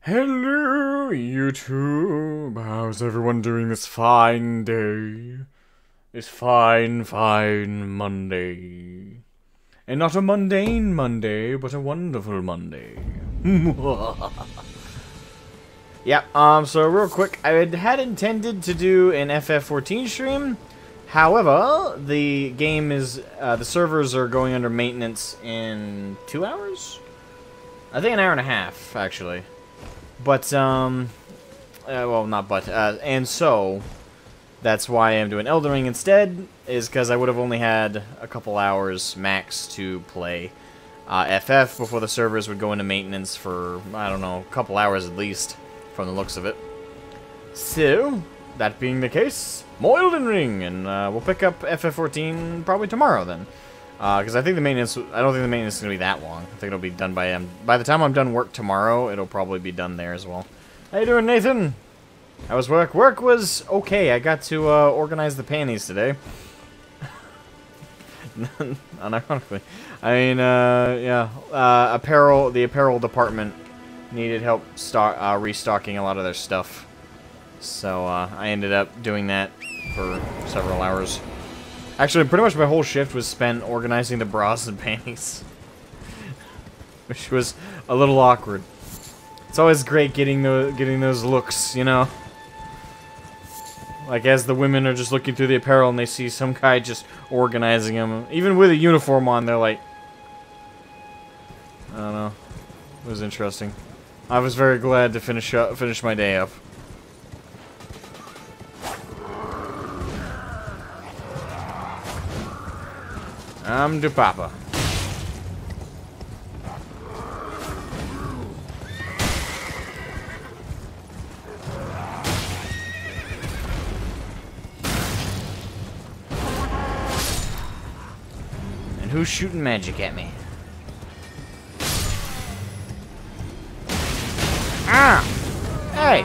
Hello, YouTube. How's everyone doing this fine day? This fine Monday. And not a mundane Monday, but a wonderful Monday. Yeah, so real quick, I had intended to do an FF14 stream. However, the game is, the servers are going under maintenance in 2 hours? I think an hour and a half, actually. But, well, not but, and so, that's why I'm doing Elden Ring instead, is because I would have only had a couple hours max to play FF before the servers would go into maintenance for, I don't know, a couple hours at least, from the looks of it. So, that being the case, more Elden Ring, and we'll pick up FF14 probably tomorrow then. Because I think the maintenance, I don't think the maintenance is going to be that long. I think it'll be done by the time I'm done work tomorrow, it'll probably be done there as well. How you doing, Nathan? How was work? Work was okay. I got to organize the panties today. Unironically. I mean, yeah. The apparel department needed help restocking a lot of their stuff. So, I ended up doing that for several hours. Actually, pretty much my whole shift was spent organizing the bras and panties. Which was a little awkward. It's always great getting those looks, you know? Like, as the women are just looking through the apparel and they see some guy just organizing them. Even with a uniform on, they're like... I don't know. It was interesting. I was very glad to finish my day up. I'm to Papa. And who's shooting magic at me? Ah! Hey!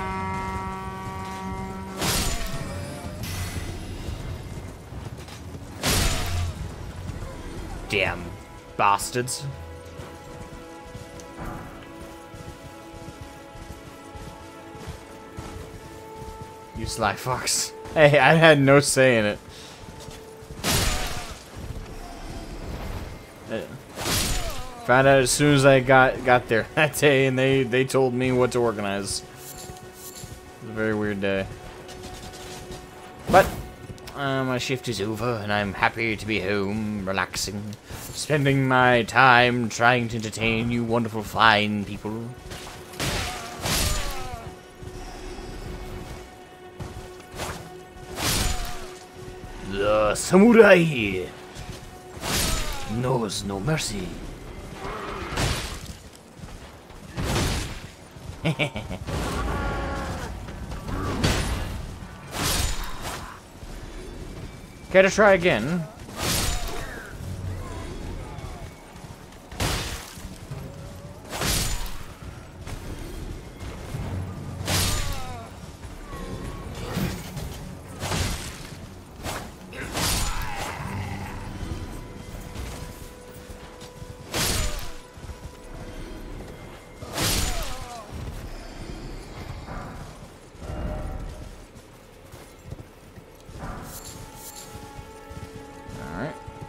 Damn bastards. You sly fox. Hey, I had no say in it. Found out as soon as I got there that day, and they told me what to organize. It was a very weird day. But my shift is over, and I'm happy to be home, relaxing, spending my time trying to entertain you wonderful, fine people. The samurai knows no mercy. Care to try again?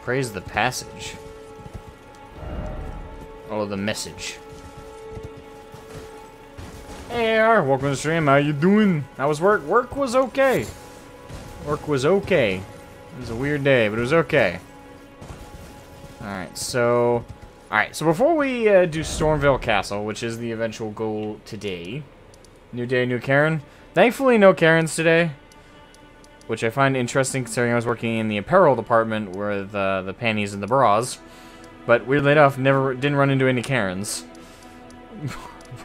Praise the passage. Oh, the message. Hey, AR, welcome to the stream. How you doing? How was work? Work was okay. Work was okay. It was a weird day, but it was okay. Alright, so before we do Stormveil Castle, which is the eventual goal today, new day, new Karen. Thankfully, no Karens today. Which I find interesting considering I was working in the apparel department with the panties and the bras. But weirdly enough, didn't run into any Karens.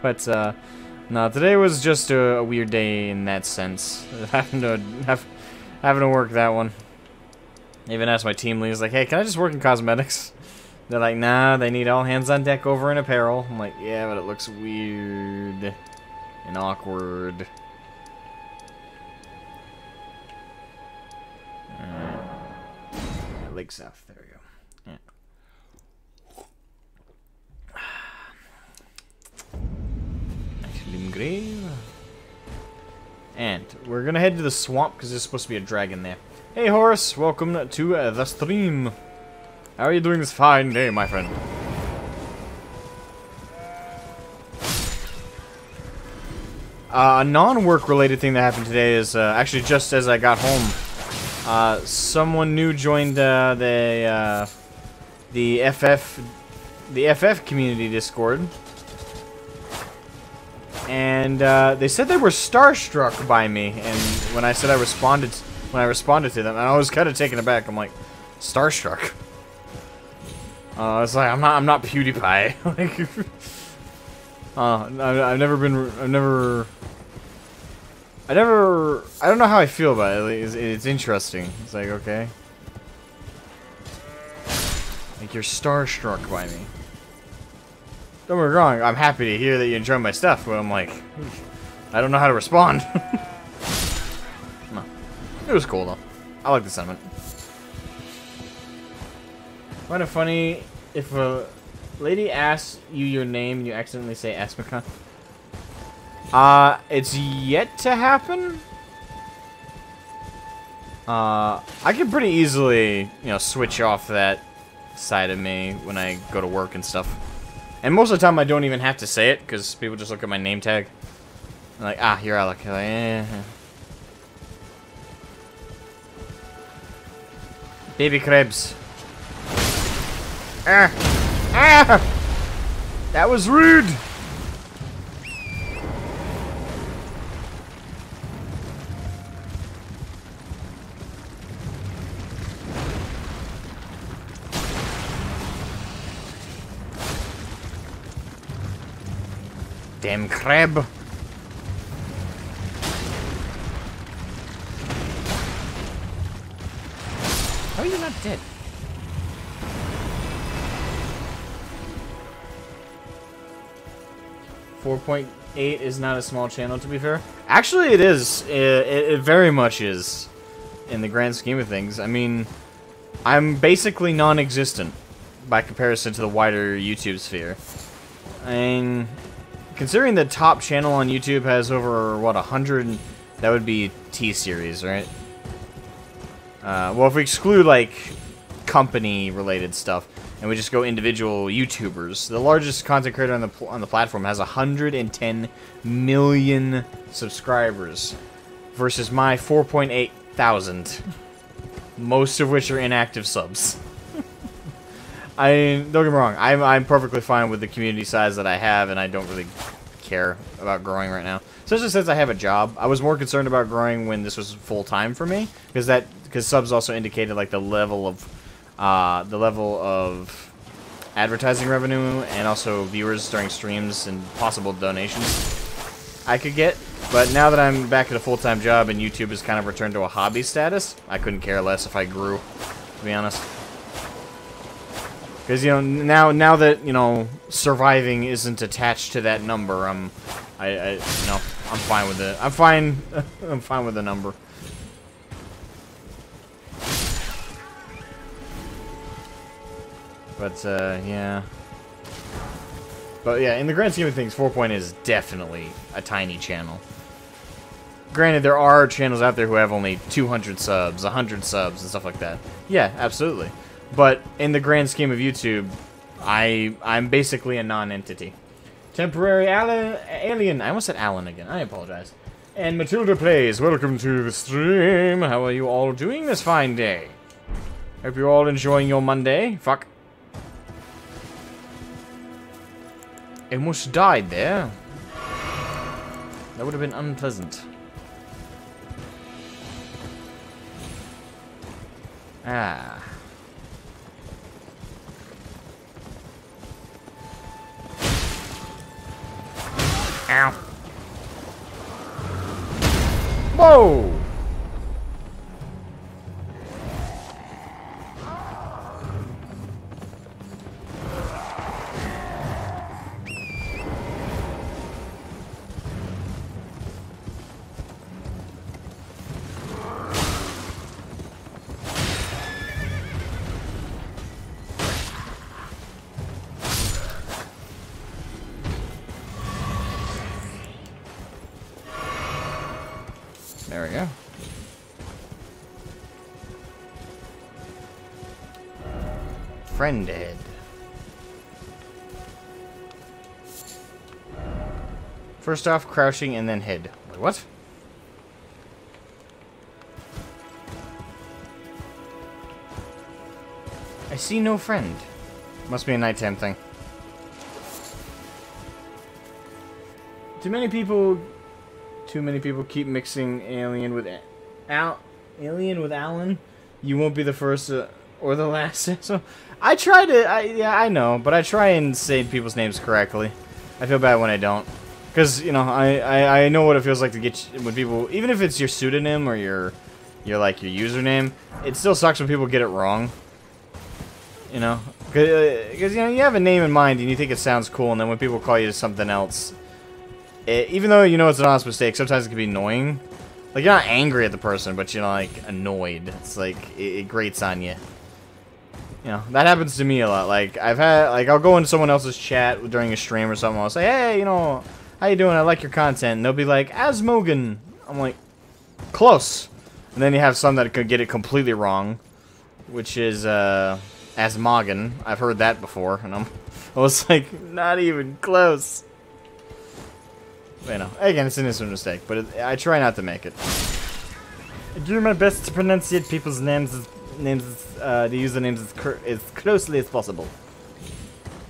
But, no, today was just a weird day in that sense. having to work that one. I even asked my team leaders, like, hey, can I just work in cosmetics? They're like, nah, they need all hands on deck over in apparel. I'm like, yeah, but it looks weird and awkward. Lake South, there we go. Yeah. Actually, grave. And we're gonna head to the swamp because there's supposed to be a dragon there. Hey Horace, welcome to the stream. How are you doing this fine day, my friend? A non-work related thing that happened today is actually just as I got home. Someone new joined the FF community Discord, and they said they were starstruck by me. And when I said I responded to them, and I was kind of taken aback. I'm like, starstruck. It's like I'm not PewDiePie. Like, I don't know how I feel about it. It's interesting. It's like, okay. Like, you're starstruck by me. Don't get me wrong, I'm happy to hear that you enjoy my stuff, but I'm like, I don't know how to respond. No. It was cool, though. I like the sentiment. Find it funny if a lady asks you your name and you accidentally say Asmogan. It's yet to happen. I can pretty easily, you know, switch off that side of me when I go to work and stuff. And most of the time I don't even have to say it, because people just look at my name tag. I'm like, ah, you're Alec. Like, eh. Baby crabs. Ah! Ah! That was rude! Damn crab. How are you not dead? .8 is not a small channel, to be fair. Actually, it is. It very much is, in the grand scheme of things. I mean, I'm basically non-existent by comparison to the wider YouTube sphere. I mean, considering the top channel on YouTube has over, what, 100... That would be T-Series, right? Well, if we exclude, like, company-related stuff, and we just go individual YouTubers, the largest content creator on the platform has 110 million subscribers, versus my 4.8 thousand, most of which are inactive subs. I mean, don't get me wrong, I'm perfectly fine with the community size that I have, and I don't really care about growing right now. Especially since I have a job. I was more concerned about growing when this was full-time for me, because subs also indicated like the level of advertising revenue and also viewers during streams and possible donations I could get. But now that I'm back at a full-time job and YouTube has kind of returned to a hobby status, I couldn't care less if I grew, to be honest. Because, you know, now that, you know, surviving isn't attached to that number, I'm fine with it. I'm fine with the number. But, yeah. But, yeah, in the grand scheme of things, 4.0 is definitely a tiny channel. Granted, there are channels out there who have only 200 subs, 100 subs, and stuff like that. Yeah, absolutely. But, in the grand scheme of YouTube, I'm basically a non-entity. Temporary alien. I almost said Alan again. I apologize. And Matilda Plays, welcome to the stream. How are you all doing this fine day? Hope you're all enjoying your Monday. Fuck. Almost died there. That would have been unpleasant. Ah. Ow. Whoa! There we go. Friended. First off, crouching and then head. Wait, what? I see no friend. Must be a nighttime thing. Too many people keep mixing Alien with Alan. You won't be the first or the last. So I try to. Yeah, I know, but I try and say people's names correctly. I feel bad when I don't, because you know I know what it feels like to get when people, even if it's your pseudonym or your like your username, it still sucks when people get it wrong. You know, because you know you have a name in mind and you think it sounds cool, and then when people call you something else, even though you know it's an honest mistake, sometimes it can be annoying. Like, you're not angry at the person, but you're like annoyed. It's like it grates on you. You know, that happens to me a lot. Like, I'll go into someone else's chat during a stream or something. I'll say, hey, you know, how you doing? I like your content. And they'll be like, Asmogan. I'm like, close. And then you have some that could get it completely wrong, which is Asmogan. I've heard that before, and I was like, not even close. But, you know, again, it's an innocent mistake, but I try not to make it. I do my best to pronunciate people's names, to use the names as closely as possible.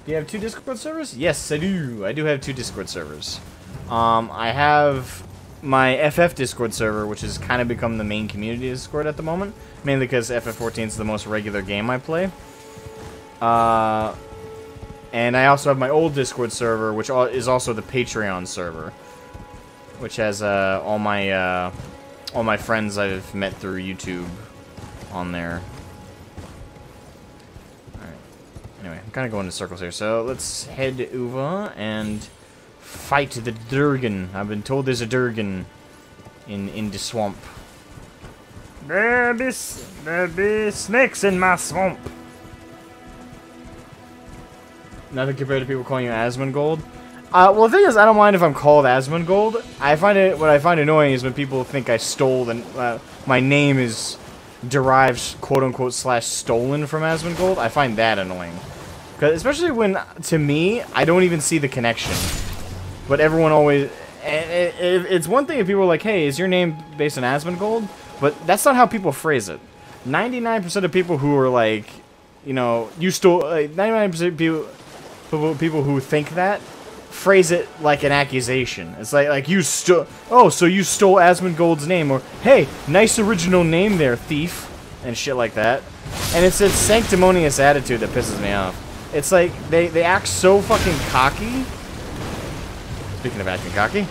Do you have 2 Discord servers? Yes, I do. I do have 2 Discord servers. I have my FF Discord server, which has kind of become the main community Discord at the moment, mainly because FF14 is the most regular game I play. And I also have my old Discord server, which is also the Patreon server, which has all my friends I've met through YouTube on there. Alright. Anyway, I'm kind of going in circles here, so let's head over and fight the Durgan. I've been told there's a Durgan in the swamp. There be snakes in my swamp. Nothing compared to people calling you Asmongold. Well, the thing is, I don't mind if I'm called Asmongold. What I find annoying is when people think I stole my name is derived, quote-unquote, / stolen from Asmongold. I find that annoying. Especially when, to me, I don't even see the connection. But everyone always... It's one thing if people are like, hey, is your name based on Asmongold? But that's not how people phrase it. 99% of people who are like, you know, you stole... 99% of people who think that phrase it like an accusation. It's like you stole. Oh, so you stole Asmongold's name, or hey, nice original name there, thief, and shit like that. And it's a sanctimonious attitude that pisses me off. It's like they act so fucking cocky. Speaking of acting cocky.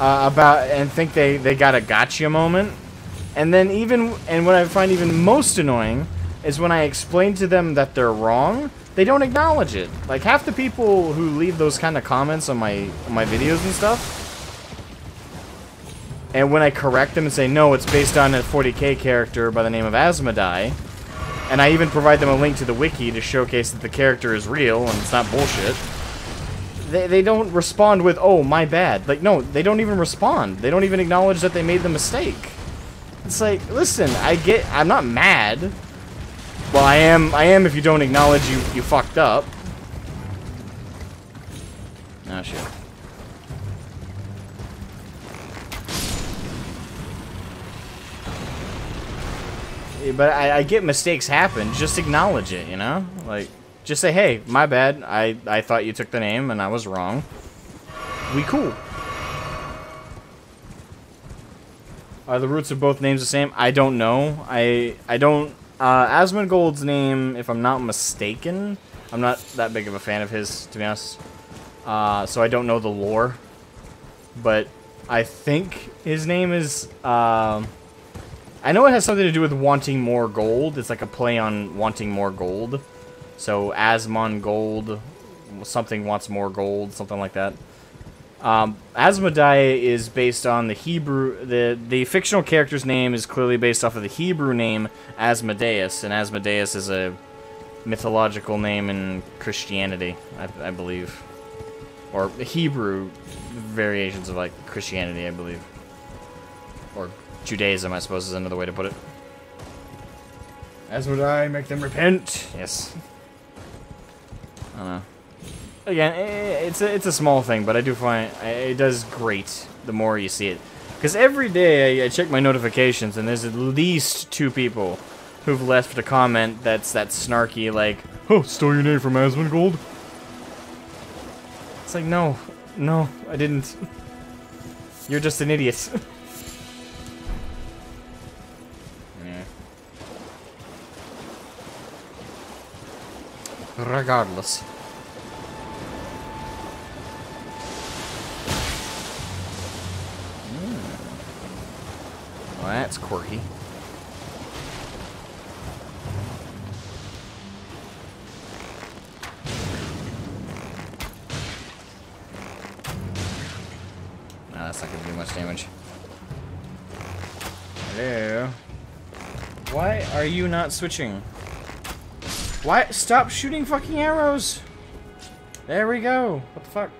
And think they got a gotcha moment, and then what I find even most annoying is when I explain to them that they're wrong, they don't acknowledge it. Like half the people who leave those kind of comments on my videos and stuff, and when I correct them and say no, it's based on a 40k character by the name of Asmodai, and I even provide them a link to the wiki to showcase that the character is real and it's not bullshit. They don't respond with, oh, my bad. Like, no, they don't even respond. They don't even acknowledge that they made the mistake. It's like, listen, I'm not mad. Well, I am if you don't acknowledge you fucked up. Oh, shit. But I get mistakes happen. Just acknowledge it, you know? Like... Just say, hey, my bad. I thought you took the name and I was wrong. We cool. Are the roots of both names the same? I don't know. I don't... Asmongold's name, if I'm not mistaken, I'm not that big of a fan of his, to be honest. So I don't know the lore. But I think his name is... I know it has something to do with wanting more gold. It's like a play on wanting more gold. So, Asmongold, something wants more gold, something like that. Asmodai is based on the Hebrew... The fictional character's name is clearly based off of the Hebrew name Asmodeus, and Asmodeus is a mythological name in Christianity, I believe. Or Hebrew variations of, like, Christianity, I believe. Or Judaism, I suppose, is another way to put it. As would I, make them repent. Yes. I don't know. Again, it's a small thing, but I do find it does great the more you see it. Because every day I check my notifications, and there's at least 2 people who've left a comment that's that snarky, like, "Oh, stole your name from Asmongold?" It's like, no, I didn't. You're just an idiot. Yeah. Regardless. Well, that's quirky. No, that's not gonna do much damage. Hello. Why are you not switching? Why? Stop shooting fucking arrows! There we go. What the fuck?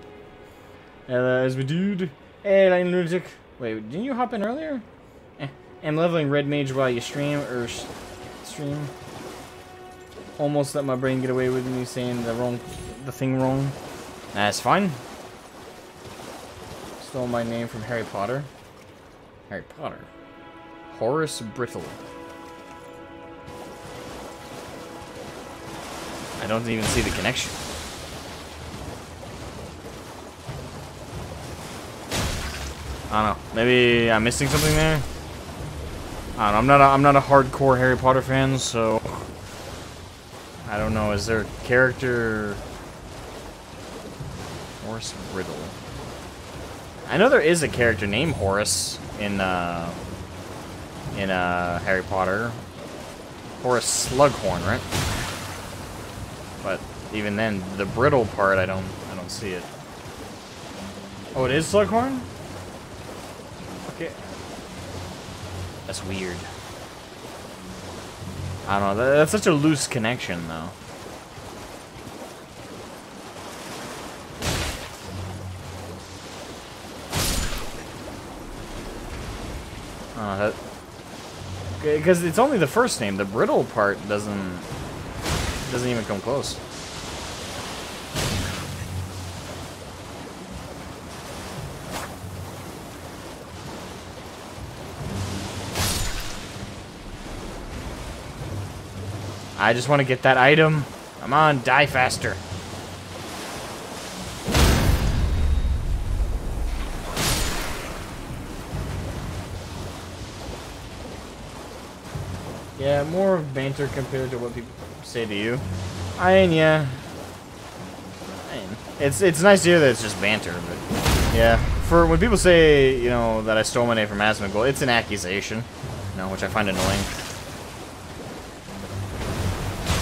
As we dude. Hey, Line Lunatic. Wait, didn't you hop in earlier? I'm leveling Red Mage while you stream, or stream. Almost let my brain get away with me saying the thing wrong. That's fine. Stole my name from Harry Potter. Harry Potter. Horace Brittle. I don't even see the connection. I don't know. Maybe I'm missing something there. I don't know. I'm not a hardcore Harry Potter fan, so I don't know. Is there a character? Horace Brittle. I know there is a character named Horace in Harry Potter. Horace Slughorn, right? But even then, the brittle part, I don't see it. Oh, it is Slughorn? Okay. That's weird. I don't know. That's such a loose connection, though. Because it's only the first name. The brittle part doesn't even come close. I just want to get that item. Come on, die faster. Yeah, more of banter compared to what people say to you. Yeah. It's nice to hear that it's just banter, but yeah. For when people say, you know, that I stole my name from Asmogan, it's an accusation, you know, which I find annoying.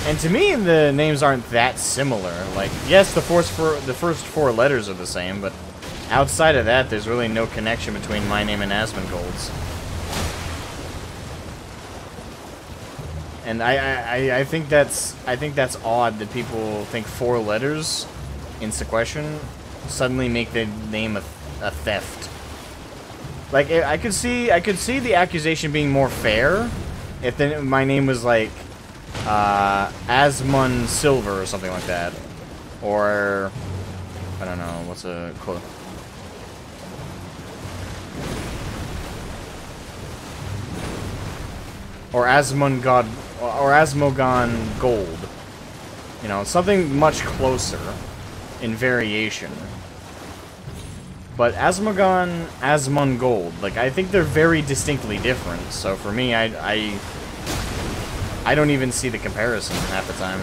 And to me, the names aren't that similar. Like, yes, the first 4 letters are the same, but outside of that, there's really no connection between my name and Asmongold's. And I think that's odd that people think 4 letters in Sequestration suddenly make the name a theft. Like, I could see the accusation being more fair if my name was like Asmon Silver or something like that, or I don't know what's a quote. Or Asmogan Gold. You know, something much closer in variation. But Asmon Gold, like, I think they're very distinctly different. So for me, I don't even see the comparison half the time.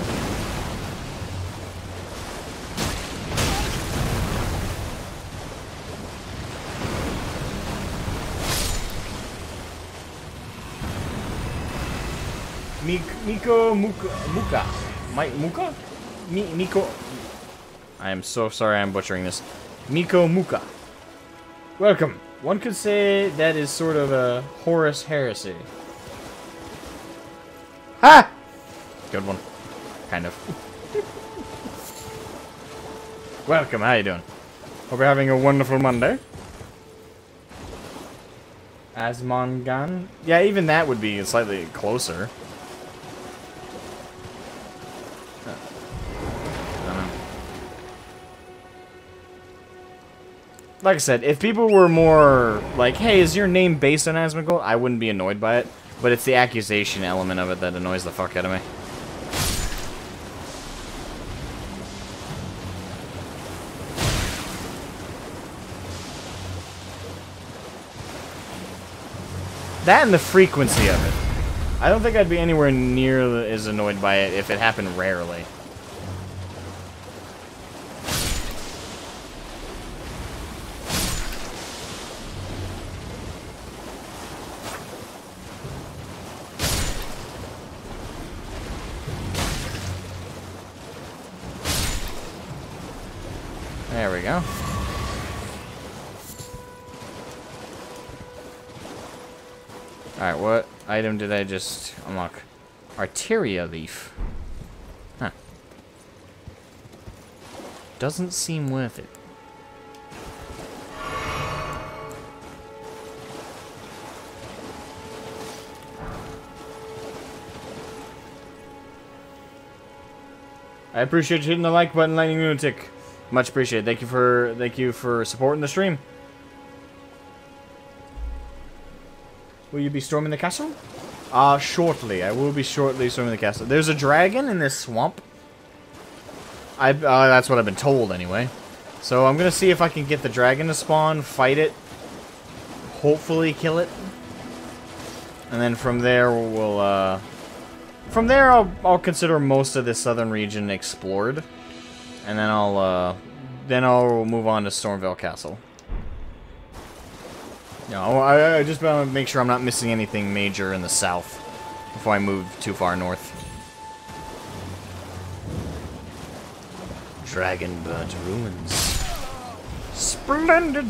Miko Muka. Muka? Miko. I am so sorry I'm butchering this. Miko Muka. Welcome. One could say that is sort of a Horus heresy. Ha! Good one. kind of. Welcome, how you doing? Hope you're having a wonderful Monday. Asmogan? Yeah, even that would be slightly closer. Like I said, if people were more like, hey, is your name based on Asmogan? I wouldn't be annoyed by it. But it's the accusation element of it that annoys the fuck out of me. That and the frequency of it. I don't think I'd be anywhere near as annoyed by it if it happened rarely. There we go. Alright, what item did I just unlock? Arteria leaf. Huh. Doesn't seem worth it. I appreciate you hitting the like button, Lightning Lunatic. Much appreciated. Thank you for supporting the stream. Will you be storming the castle? Shortly. I will be shortly storming the castle. There's a dragon in this swamp. That's what I've been told, anyway. So I'm gonna see if I can get the dragon to spawn, fight it, hopefully kill it, and then from there we'll. From there I'll consider most of this southern region explored, and then I'll move on to Stormveil Castle. No, I just want to make sure I'm not missing anything major in the south before I move too far north. Dragon burnt ruins. Splendid!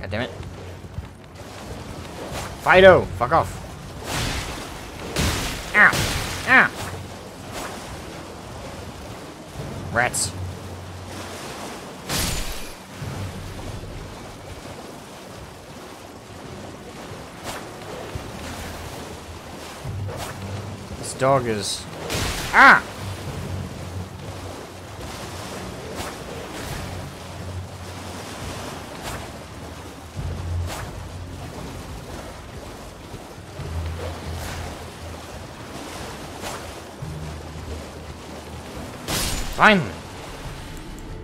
God damn it. Fido! Fuck off. Ow! Ow! Rats. This dog is... Ah! Finally!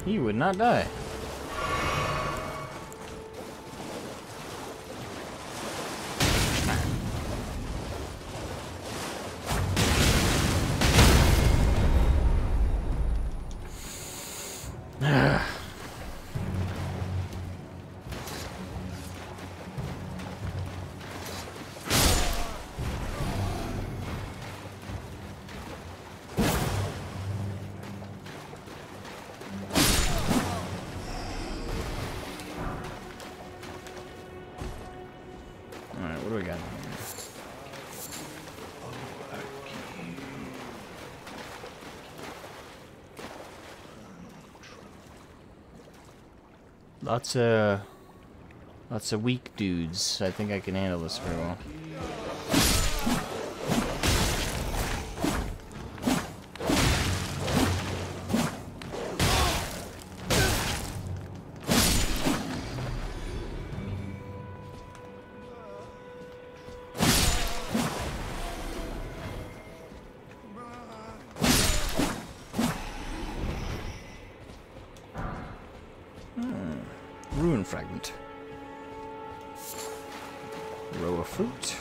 He would not die. Alright, what do we got? Lots of weak dudes. I think I can handle this very well. Ruin fragment. Row of fruit.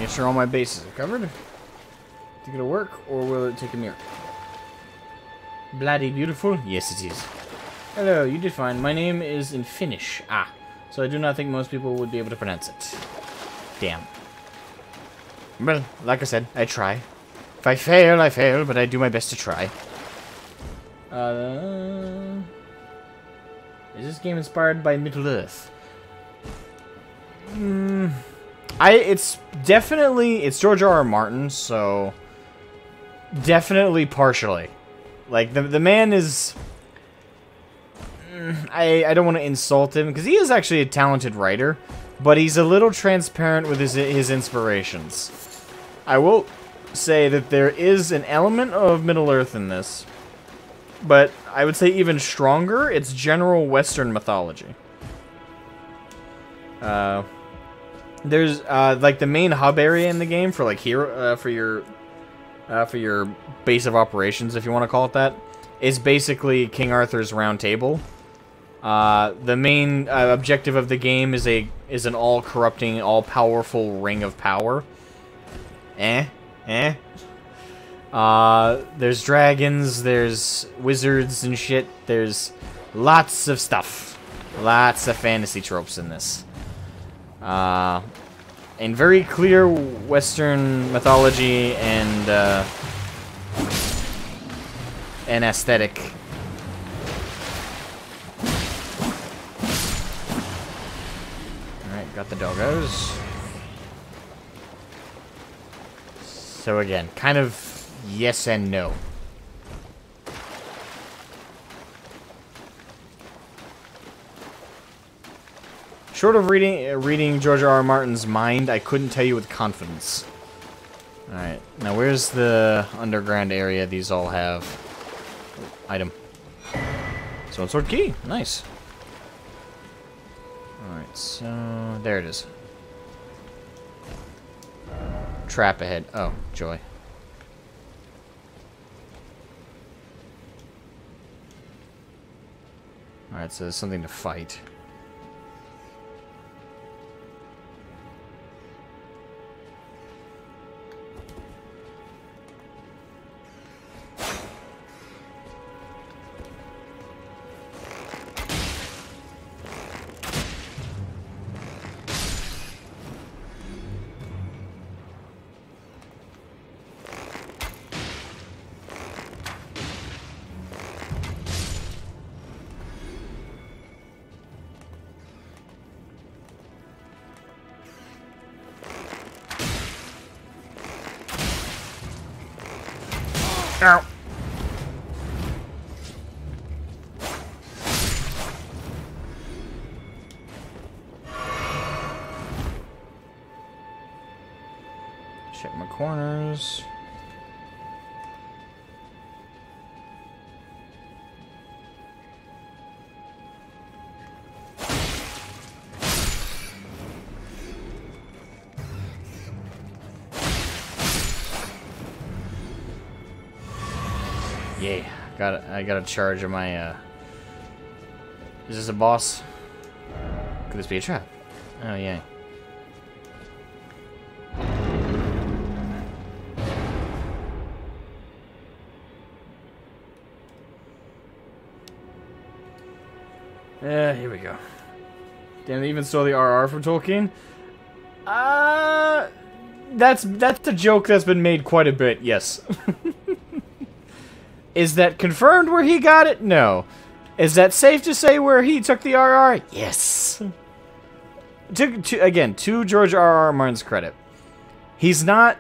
Making sure all my bases are covered. Think it'll work, or will it take a miracle? Bloody beautiful? Yes, it is. Hello, you did fine. My name is in Finnish. Ah, so I do not think most people would be able to pronounce it. Damn. Well, like I said, I try. If I fail, but I do my best to try. Is this game inspired by Middle-earth? It's George R. R. Martin, so definitely partially. Like the man is. I don't want to insult him because he is actually a talented writer, but he's a little transparent with his inspirations. I will say that there is an element of Middle-earth in this. But I would say even stronger, it's general Western mythology. There's like the main hub area in the game for like for your base of operations, if you want to call it that, is basically King Arthur's Round Table. The main objective of the game is an all-corrupting, all-powerful ring of power. There's dragons, there's wizards and shit, there's lots of stuff. Lots of fantasy tropes in this. And very clear Western mythology and aesthetic. Alright, got the doggos. So again, kind of yes and no. Short of reading George R. R. Martin's mind, I couldn't tell you with confidence. Alright, now where's the underground area these all have? Item. Stone sword key, nice. Alright, so there it is. Trap ahead. Oh, joy. Alright, so there's something to fight. Ow. Check my corners. Yeah, I got a charge of my, Is this a boss? Could this be a trap? Oh, yeah. Here we go. Damn, they even stole the RR from Tolkien? That's a joke that's been made quite a bit, yes. Is that confirmed where he got it? No. Is that safe to say where he took the RR? Yes. Again, to George R. R. Martin's credit, he's not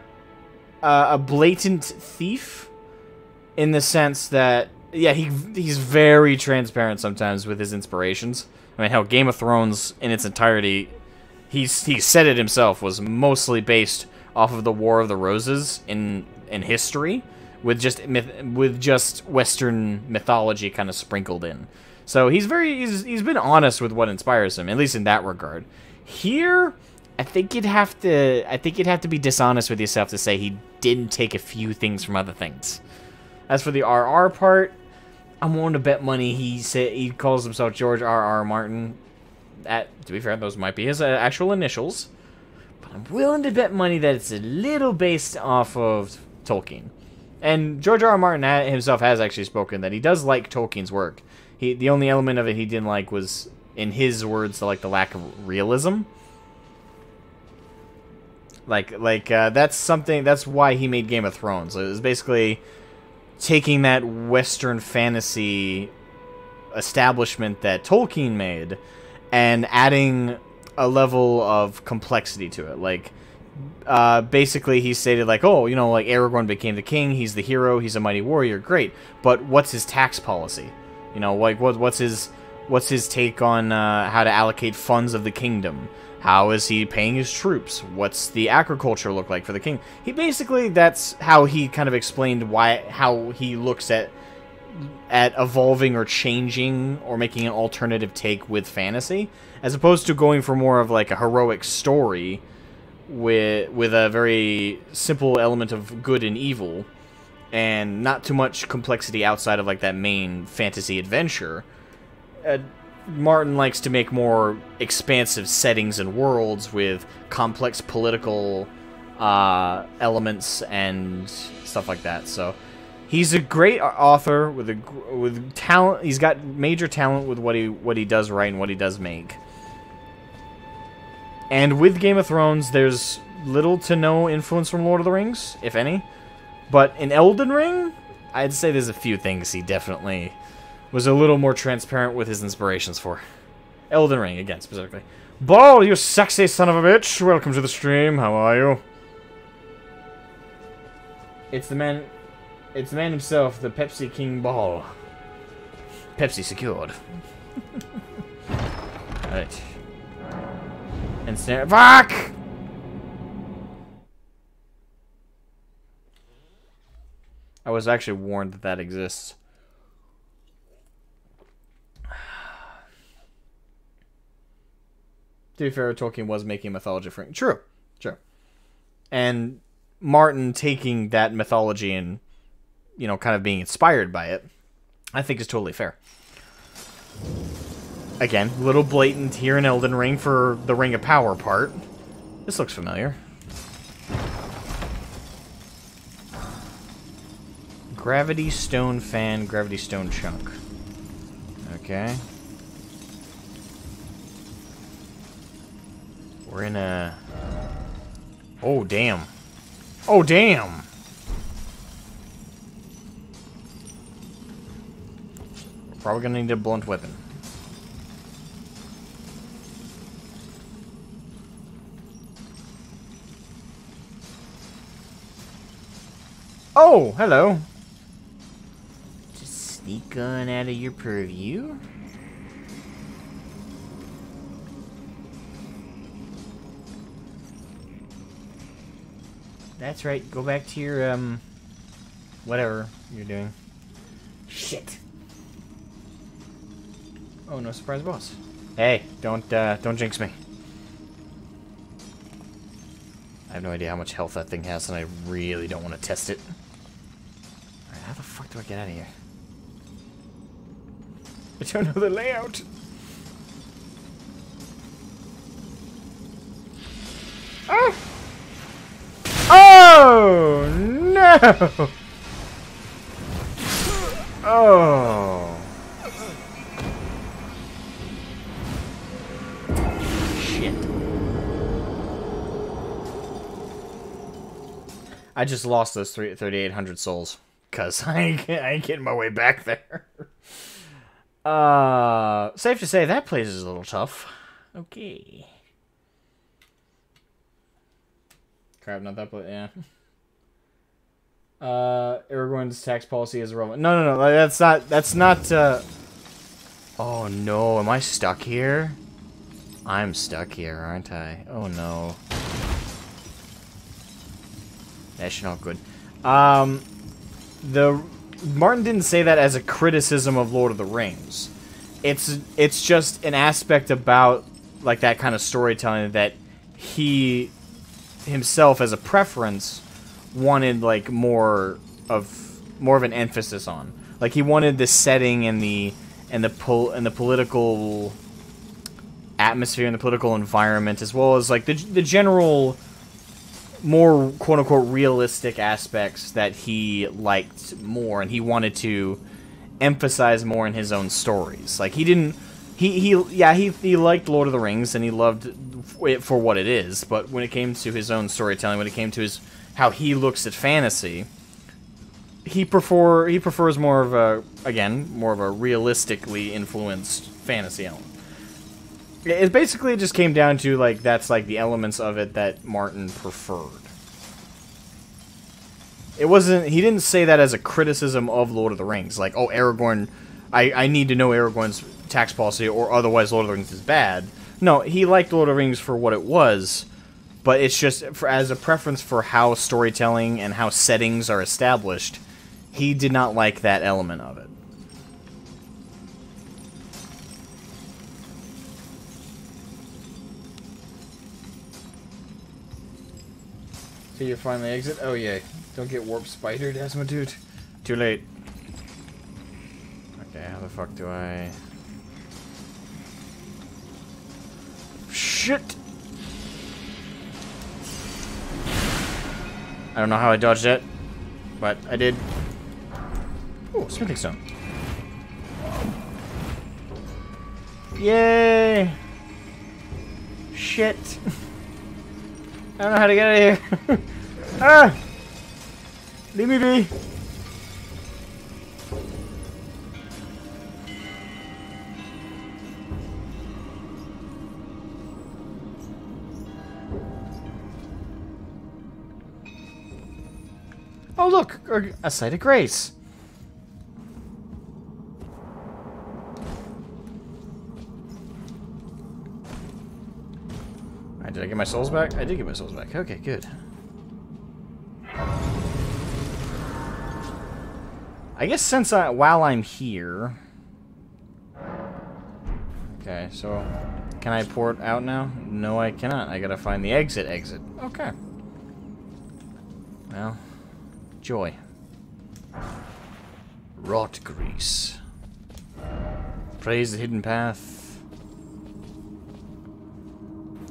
a blatant thief in the sense that, yeah, he's very transparent sometimes with his inspirations. I mean, hell, Game of Thrones in its entirety, he said it himself, was mostly based off of the War of the Roses in history, with just Western mythology kind of sprinkled in. So he's been honest with what inspires him, at least in that regard. Here, I think you'd have to be dishonest with yourself to say he didn't take a few things from other things. As for the RR part, I'm willing to bet money he calls himself George R. R. Martin. To be fair, those might be his actual initials. But I'm willing to bet money that it's a little based off of Tolkien. And George R. R. Martin himself has actually spoken that he does like Tolkien's work. The only element of it he didn't like was, in his words, the lack of realism. That's why he made Game of Thrones. It was basically taking that Western fantasy establishment that Tolkien made and adding a level of complexity to it. Basically he stated Aragorn became the king, he's the hero, he's a mighty warrior, great. But what's his tax policy? What's his take on how to allocate funds of the kingdom? How is he paying his troops? What's the agriculture look like for the king? That's how he kind of explained how he looks at evolving or changing or making an alternative take with fantasy, as opposed to going for more of a heroic story with a very simple element of good and evil and not too much complexity outside of that main fantasy adventure. Martin likes to make more expansive settings and worlds with complex political elements and stuff like that. So he's a great author with talent. He's got major talent with what he does write and what he does make. And with Game of Thrones, there's little to no influence from Lord of the Rings, if any. But in Elden Ring, I'd say there's a few things he definitely was a little more transparent with his inspirations for. Elden Ring, again, specifically. Ball, you sexy son of a bitch! Welcome to the stream, how are you? It's the man himself, the Pepsi King Ball. Pepsi secured. Alright. And snare. Fuck! I was actually warned that exists. To be fair, Tolkien was making mythology for... True. And Martin taking that mythology and, kind of being inspired by it, I think is totally fair. Again, a little blatant here in Elden Ring for the Ring of Power part. This looks familiar. Gravity Stone Fan, Gravity Stone Chunk. Okay. We're in a... Oh, damn. Oh, damn! We're probably gonna need a blunt weapon. Oh, hello. Just sneak on out of your purview. That's right. Go back to your, whatever you're doing. Shit. Oh, no surprise boss. Hey, don't jinx me. I have no idea how much health that thing has, and I really don't want to test it. Alright, how the fuck do I get out of here? I don't know the layout. Oh! Oh, no! Oh. Shit. I just lost those 3,800 souls. Because I ain't getting my way back there. Safe to say that place is a little tough. Okay. Crap, not that place, yeah. Aragorn's tax policy is irrelevant. No, that's not, Oh no, am I stuck here? I'm stuck here, aren't I? Oh no. That's not good. Martin didn't say that as a criticism of Lord of the Rings. It's just an aspect about, like, that kind of storytelling that he himself, as a preference, wanted like more of an emphasis on. Like, he wanted the setting and the political atmosphere and the political environment, as well as like the general more quote-unquote realistic aspects that he liked more and he wanted to emphasize more in his own stories. Like, he didn't... He liked Lord of the Rings and he loved it for what it is, but when it came to his own storytelling, when it came to his how he looks at fantasy, he prefers more of a, again, more of a realistically influenced fantasy element. It basically just came down to, like, that's, like, the elements of it that Martin preferred. It wasn't... He didn't say that as a criticism of Lord of the Rings. Like, oh, Aragorn... I need to know Aragorn's tax policy, or otherwise Lord of the Rings is bad. No, he liked Lord of the Rings for what it was, but it's just, as a preference for how storytelling and how settings are established, he did not like that element of it. So you finally exit? Oh yeah. Don't get warp spidered, Asmogan. Too late. Okay, how the fuck do I... Shit! I don't know how I dodged that, but I did. Ooh, smithing stone. Yay! Shit! I don't know how to get out of here. Ah! Leave me be. Oh look, a site of grace. Alright, did I get my souls back? I did get my souls back. Okay, good. I guess since while I'm here... Okay, so... Can I port out now? No, I cannot. I gotta find the exit. Okay. Well... Joy. Rot grease. Praise the hidden path.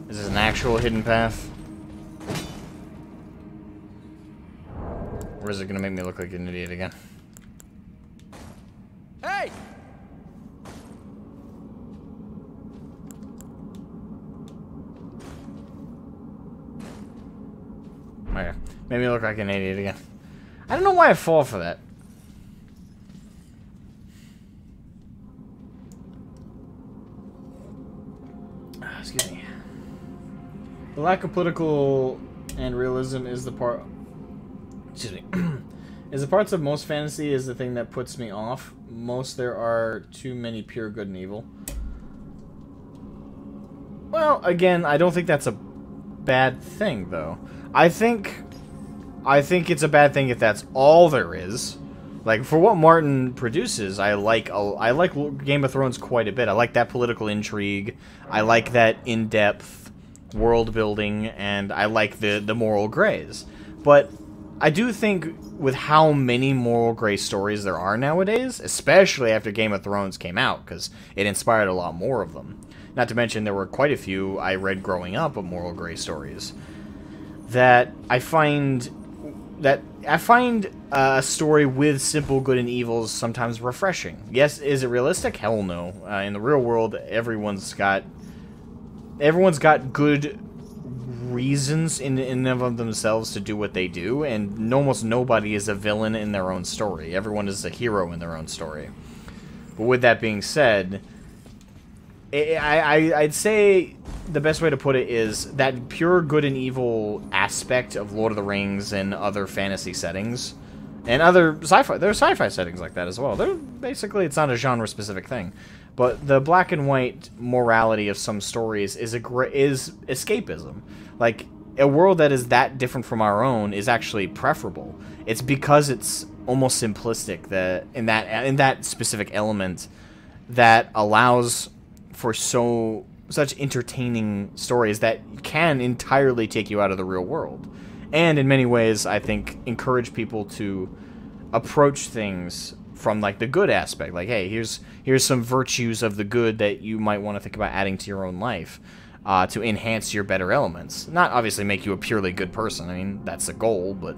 Is this an actual hidden path? Or is it gonna make me look like an idiot again? Hey! Okay. Made me look like an idiot again. I don't know why I fall for that. Excuse me. The lack of political and realism is the part... Excuse me. Is the parts of most fantasy is the thing that puts me off. Most there are too many pure good and evil. Well, again, I don't think that's a bad thing, though. I think it's a bad thing if that's all there is. Like, for what Martin produces, I like Game of Thrones quite a bit. I like that political intrigue. I like that in-depth world building, and I like the moral grays. But I do think with how many moral gray stories there are nowadays, especially after Game of Thrones came out, because it inspired a lot more of them. Not to mention there were quite a few I read growing up of moral gray stories. That I find a story with simple good and evils sometimes refreshing. Yes, is it realistic? Hell no. In the real world, everyone's got good reasons in and of themselves to do what they do, and almost nobody is a villain in their own story. Everyone is a hero in their own story. But with that being said, I'd say the best way to put it is that pure good and evil aspect of Lord of the Rings and other fantasy settings, and other sci-fi. There are sci-fi settings like that as well. They're basically, it's not a genre-specific thing, but the black and white morality of some stories is escapism. Like, a world that is that different from our own is actually preferable. It's because it's almost simplistic that in that specific element that allows for such entertaining stories that can entirely take you out of the real world. And in many ways, I think, encourage people to approach things from like the good aspect. Like, hey, here's some virtues of the good that you might want to think about adding to your own life to enhance your better elements. Not obviously make you a purely good person. I mean, that's the goal, but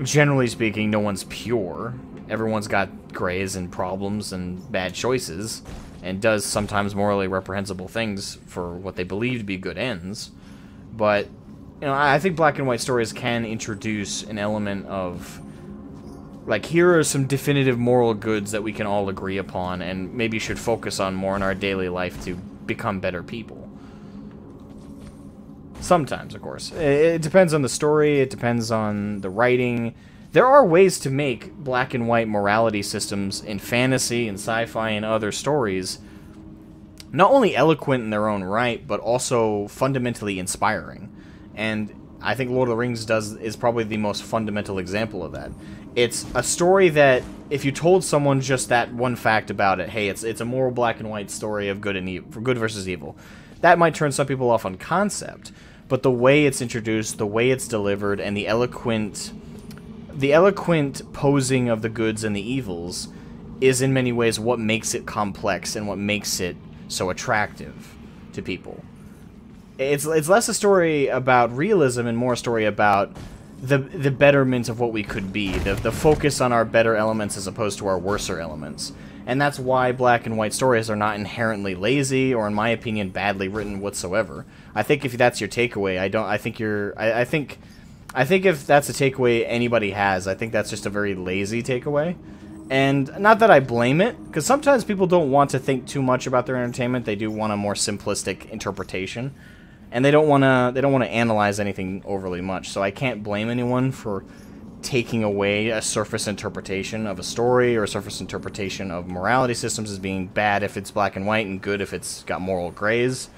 generally speaking, no one's pure. Everyone's got grays and problems and bad choices, and does sometimes morally reprehensible things for what they believe to be good ends. But, you know, I think black and white stories can introduce an element of, like, here are some definitive moral goods that we can all agree upon and maybe should focus on more in our daily life to become better people. Sometimes, of course. It depends on the story, it depends on the writing. There are ways to make black and white morality systems in fantasy and sci-fi and other stories not only eloquent in their own right, but also fundamentally inspiring. And I think Lord of the Rings is probably the most fundamental example of that. It's a story that, if you told someone just that one fact about it, hey, it's a moral black and white story of good and evil, good versus evil, that might turn some people off on concept. But the way it's introduced, the way it's delivered, and the eloquent posing of the goods and the evils is in many ways what makes it complex and what makes it so attractive to people. It's less a story about realism and more a story about the betterment of what we could be, the focus on our better elements as opposed to our worser elements. And that's why black and white stories are not inherently lazy or, in my opinion, badly written whatsoever. I think if that's your takeaway, I think if that's a takeaway anybody has, I think that's just a very lazy takeaway. And not that I blame it, because sometimes people don't want to think too much about their entertainment. They do want a more simplistic interpretation, and they don't want to analyze anything overly much. So I can't blame anyone for taking away a surface interpretation of a story or a surface interpretation of morality systems as being bad if it's black and white and good if it's got moral grays.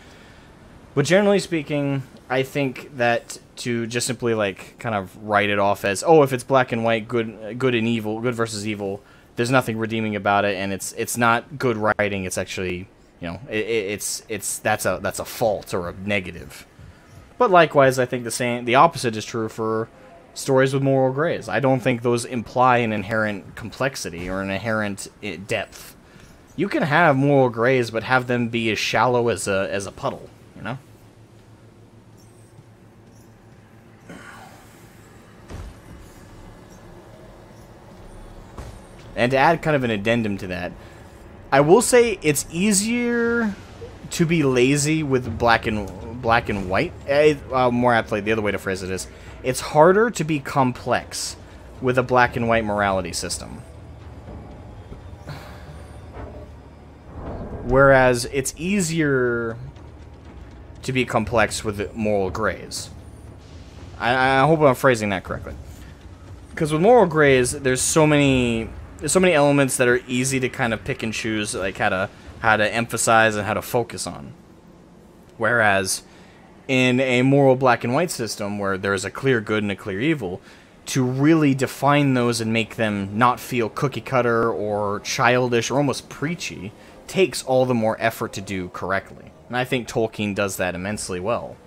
But generally speaking, I think that to just simply like kind of write it off as, oh, if it's black and white, good and evil, good versus evil, there's nothing redeeming about it, and it's not good writing. It's actually, you know, that's a fault or a negative. But likewise, I think the opposite is true for stories with moral grays. I don't think those imply an inherent complexity or an inherent depth. You can have moral grays, but have them be as shallow as a puddle, you know? And to add kind of an addendum to that, I will say it's easier to be lazy with black and white. More aptly, the other way to phrase it is, it's harder to be complex with a black and white morality system. Whereas it's easier to be complex with moral grays. I hope I'm phrasing that correctly. Because with moral grays, there's so many elements that are easy to kind of pick and choose, like how to emphasize and how to focus on. Whereas in a moral black and white system where there's a clear good and a clear evil, to really define those and make them not feel cookie cutter or childish or almost preachy takes all the more effort to do correctly. And I think Tolkien does that immensely well.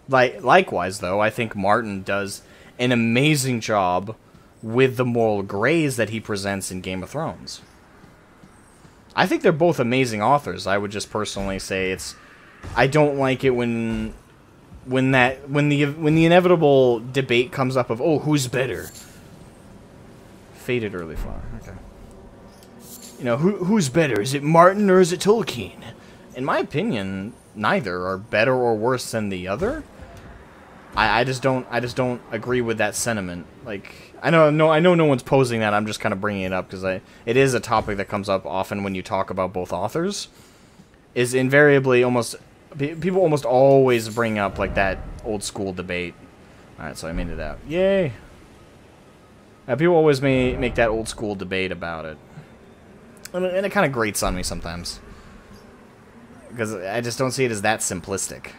Likewise, though, I think Martin does an amazing job with the moral grays that he presents in Game of Thrones. I think they're both amazing authors. I would just personally say I don't like it when the inevitable debate comes up of, oh, who's better? Faded early flower. Okay. You know, who's better? Is it Martin or is it Tolkien? In my opinion, neither are better or worse than the other. I just don't agree with that sentiment. Like, I know no one's posing that. I'm just kind of bringing it up because it is a topic that comes up often when you talk about both authors. Is invariably people almost always bring up like that old school debate. All right, so I made it out. Yay! People always make that old school debate about it, and it kind of grates on me sometimes because I just don't see it as that simplistic.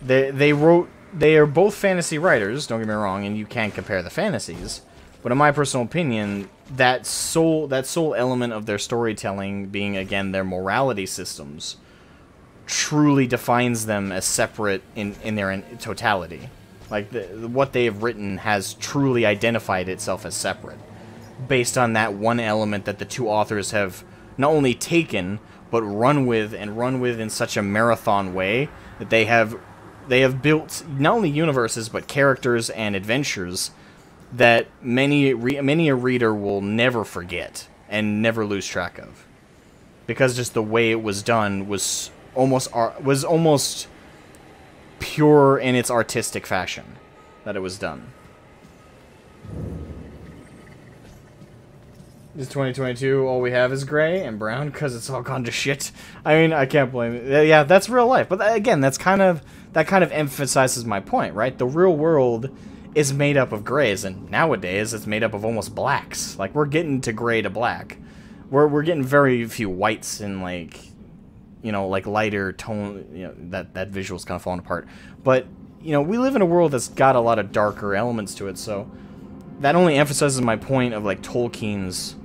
They are both fantasy writers, don't get me wrong, and you can't compare the fantasies. But in my personal opinion, that sole element of their storytelling being, again, their morality systems truly defines them as separate in their totality. Like, what they have written has truly identified itself as separate, based on that one element that the two authors have not only taken, but run with in such a marathon way that they have built not only universes, but characters and adventures that many a reader will never forget and never lose track of. Because just the way it was done was almost pure in its artistic fashion that it was done. This 2022, all we have is gray and brown because it's all gone to shit. I mean, I can't blame it. Yeah, that's real life. But again, that kind of emphasizes my point, right? The real world is made up of grays, and nowadays it's made up of almost blacks. Like, we're getting to gray to black. We're getting very few whites and, like, you know, like lighter tone. You know, that visual's kind of falling apart. But, you know, we live in a world that's got a lot of darker elements to it, so that only emphasizes my point of, like, Tolkien's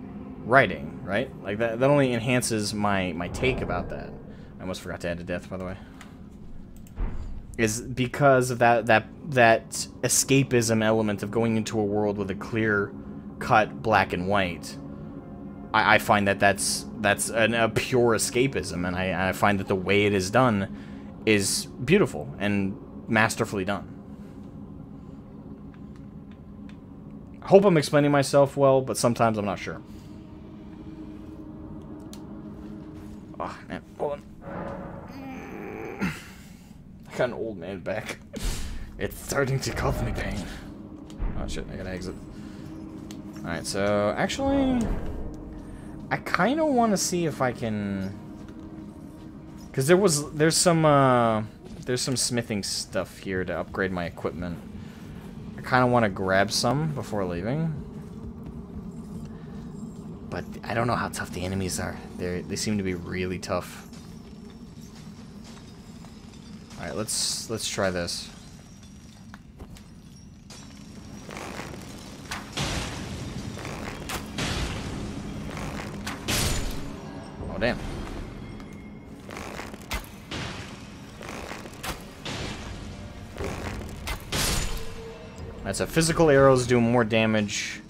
writing, right? Like, that only enhances my take about that. I almost forgot to add to death, by the way. Is because of that escapism element of going into a world with a clear-cut black and white. I find that's a pure escapism, and I find that the way it is done is beautiful and masterfully done. I hope I'm explaining myself well, but sometimes I'm not sure. Oh, man. Hold on. I got an old man back. It's starting to cause me pain. Oh, shit. I gotta exit. Alright, so, actually, I kind of want to see if I can... Because there's some smithing stuff here to upgrade my equipment. I kind of want to grab some before leaving. But I don't know how tough the enemies are. They seem to be really tough. Alright, let's try this. Oh, damn. That's a physical arrows do more damage.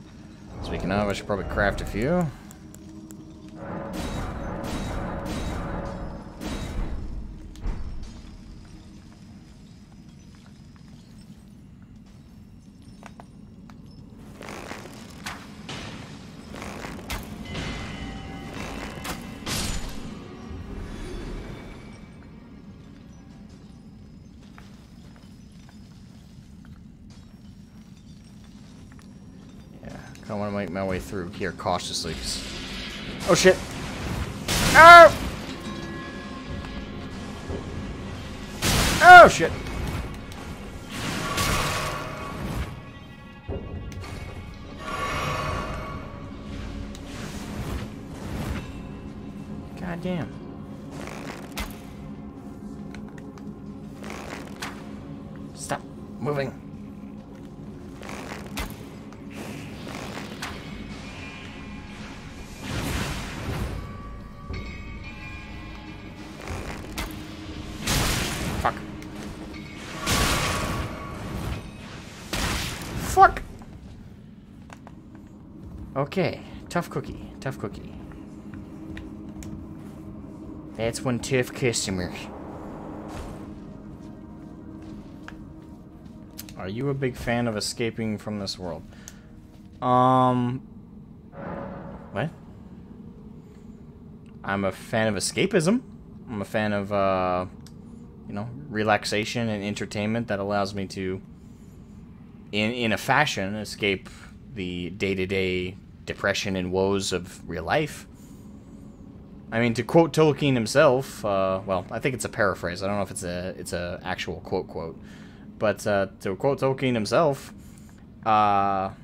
Speaking of, I should probably craft a few. I want to make my way through here cautiously. Oh shit! Oh! Oh shit! God damn. Stop moving. Fuck! Okay, tough cookie, tough cookie. That's one tough customer. Are you a big fan of escaping from this world? What? I'm a fan of escapism. I'm a fan of, you know, relaxation and entertainment that allows me to, in a fashion, escape the day-to-day depression and woes of real life. I mean, to quote Tolkien himself, well, I think it's a paraphrase. I don't know if it's a actual quote, but to quote Tolkien himself, I'll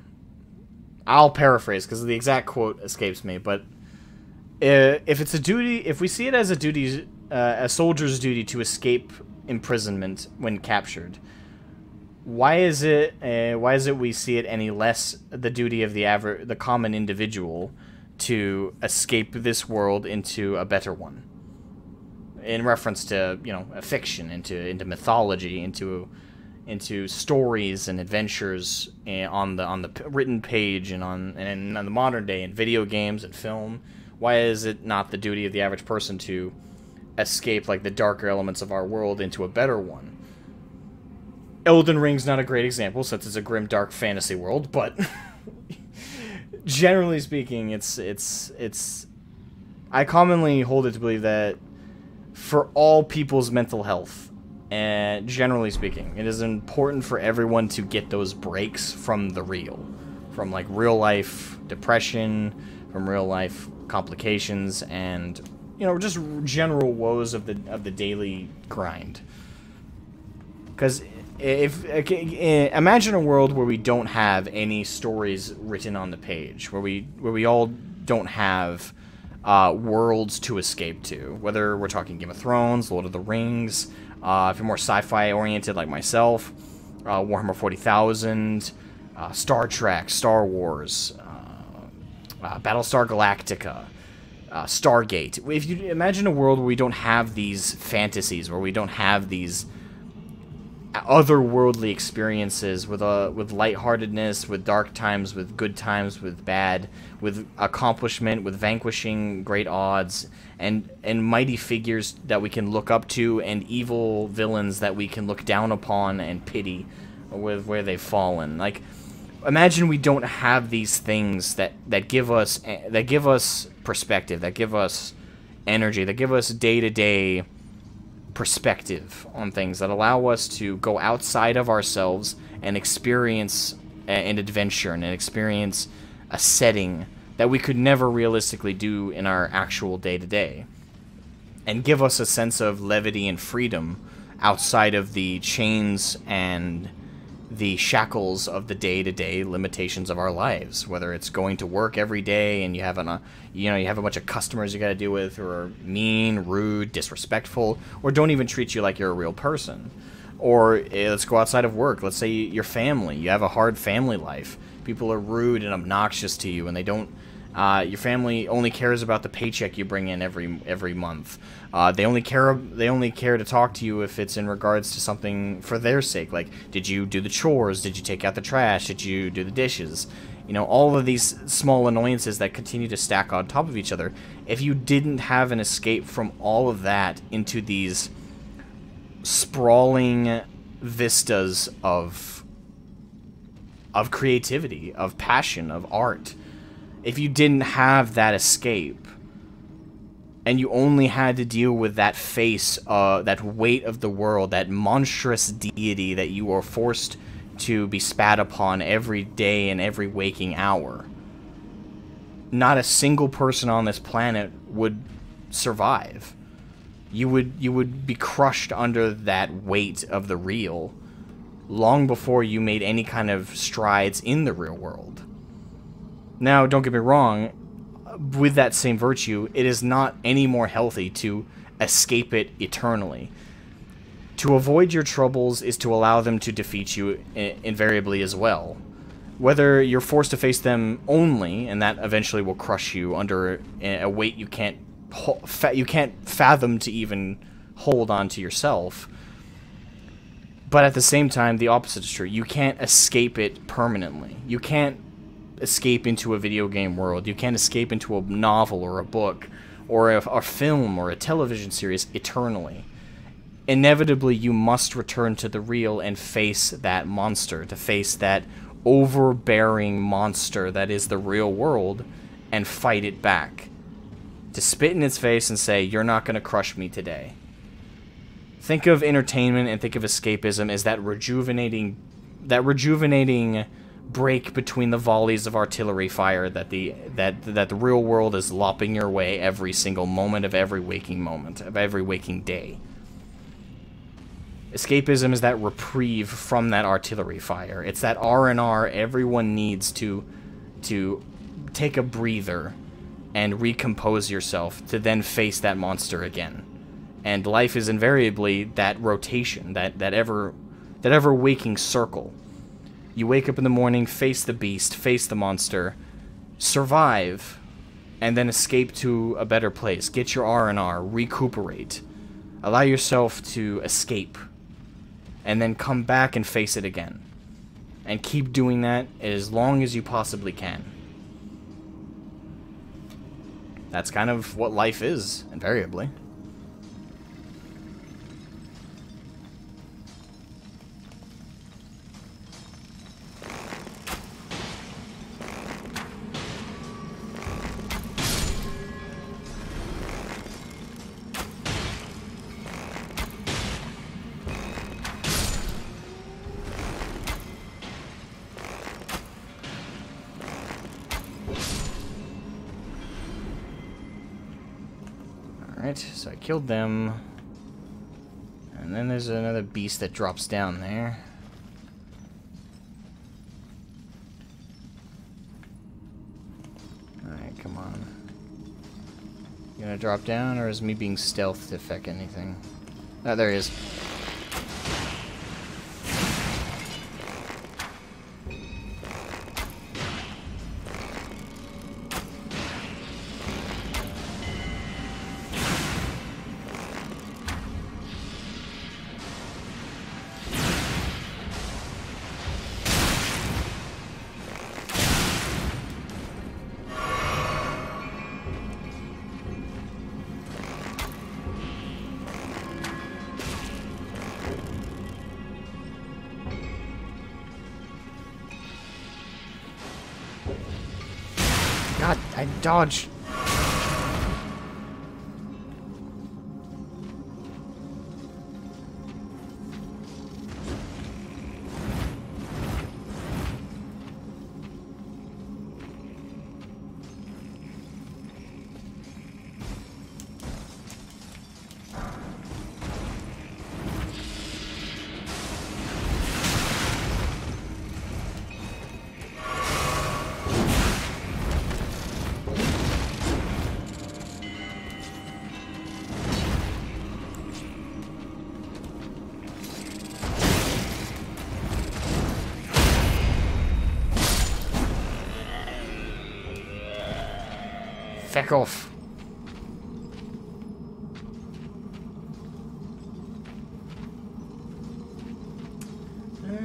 paraphrase because the exact quote escapes me. But if it's a duty, if we see it as a duty, a soldier's duty to escape imprisonment when captured, why is it we see it any less the duty of the common individual to escape this world into a better one? In reference to, you know, a fiction, into mythology, into into stories and adventures on the written page and on the modern day in video games and film? Why is it not the duty of the average person to escape like the darker elements of our world into a better one? Elden Ring's not a great example since it's a grim, dark fantasy world, but generally speaking, it's. I commonly hold it to believe that for all people's mental health, and generally speaking, it is important for everyone to get those breaks from the real. From, like, real-life depression, from real-life complications, and, you know, just general woes of the daily grind. Because imagine a world where we don't have any stories written on the page, where we all don't have worlds to escape to, whether we're talking Game of Thrones, Lord of the Rings, if you're more sci-fi oriented like myself, Warhammer 40,000, Star Trek, Star Wars, Battlestar Galactica, Stargate. If you imagine a world where we don't have these fantasies, where we don't have these otherworldly experiences with lightheartedness, with dark times, with good times, with bad, with accomplishment, with vanquishing great odds, and mighty figures that we can look up to, and evil villains that we can look down upon and pity with where they've fallen. Like, imagine we don't have these things that give us perspective, that give us energy, that give us day-to-day perspective on things, that allow us to go outside of ourselves and experience an adventure and experience a setting that we could never realistically do in our actual day-to-day, and give us a sense of levity and freedom outside of the chains and the shackles of the day-to-day limitations of our lives, whether it's going to work every day and you have a bunch of customers you got to deal with who are mean, rude, disrespectful, or don't even treat you like you're a real person. Or let's go outside of work. Let's say your family, you have a hard family life. People are rude and obnoxious to you, and they don't. Your family only cares about the paycheck you bring in every month. They only care to talk to you if it's in regards to something for their sake. Like, did you do the chores? Did you take out the trash? Did you do the dishes? You know, all of these small annoyances that continue to stack on top of each other. If you didn't have an escape from all of that into these sprawling vistas of creativity, of passion, of art, if you didn't have that escape, and you only had to deal with that face, that weight of the world, that monstrous deity that you were forced to be spat upon every day and every waking hour, not a single person on this planet would survive. You would be crushed under that weight of the real long before you made any kind of strides in the real world. Now, don't get me wrong, with that same virtue, it is not any more healthy to escape it eternally. To avoid your troubles is to allow them to defeat you invariably as well. Whether you're forced to face them only, and that eventually will crush you under a weight you can't fathom to even hold on to yourself. But at the same time, the opposite is true. You can't escape it permanently. You can't escape into a video game world. You can't escape into a novel or a book or a film or a television series eternally. Inevitably, you must return to the real and face that monster, to face that overbearing monster that is the real world, and fight it back. To spit in its face and say, "You're not going to crush me today." Think of entertainment and think of escapism as that rejuvenating break between the volleys of artillery fire that the real world is lopping your way every single moment of every waking day. Escapism is that reprieve from that artillery fire. It's that R&R everyone needs to take a breather and recompose yourself to then face that monster again. And life is invariably that rotation, that ever waking circle. You wake up in the morning, face the beast, face the monster, survive, and then escape to a better place. Get your R&R, recuperate. Allow yourself to escape and then come back and face it again. And keep doing that as long as you possibly can. That's kind of what life is, invariably. Alright, so I killed them. And then there's another beast that drops down there. Alright, come on. You gonna drop down, or is me being stealthed affect anything? Oh, there he is. God, I dodged. Feck off. Let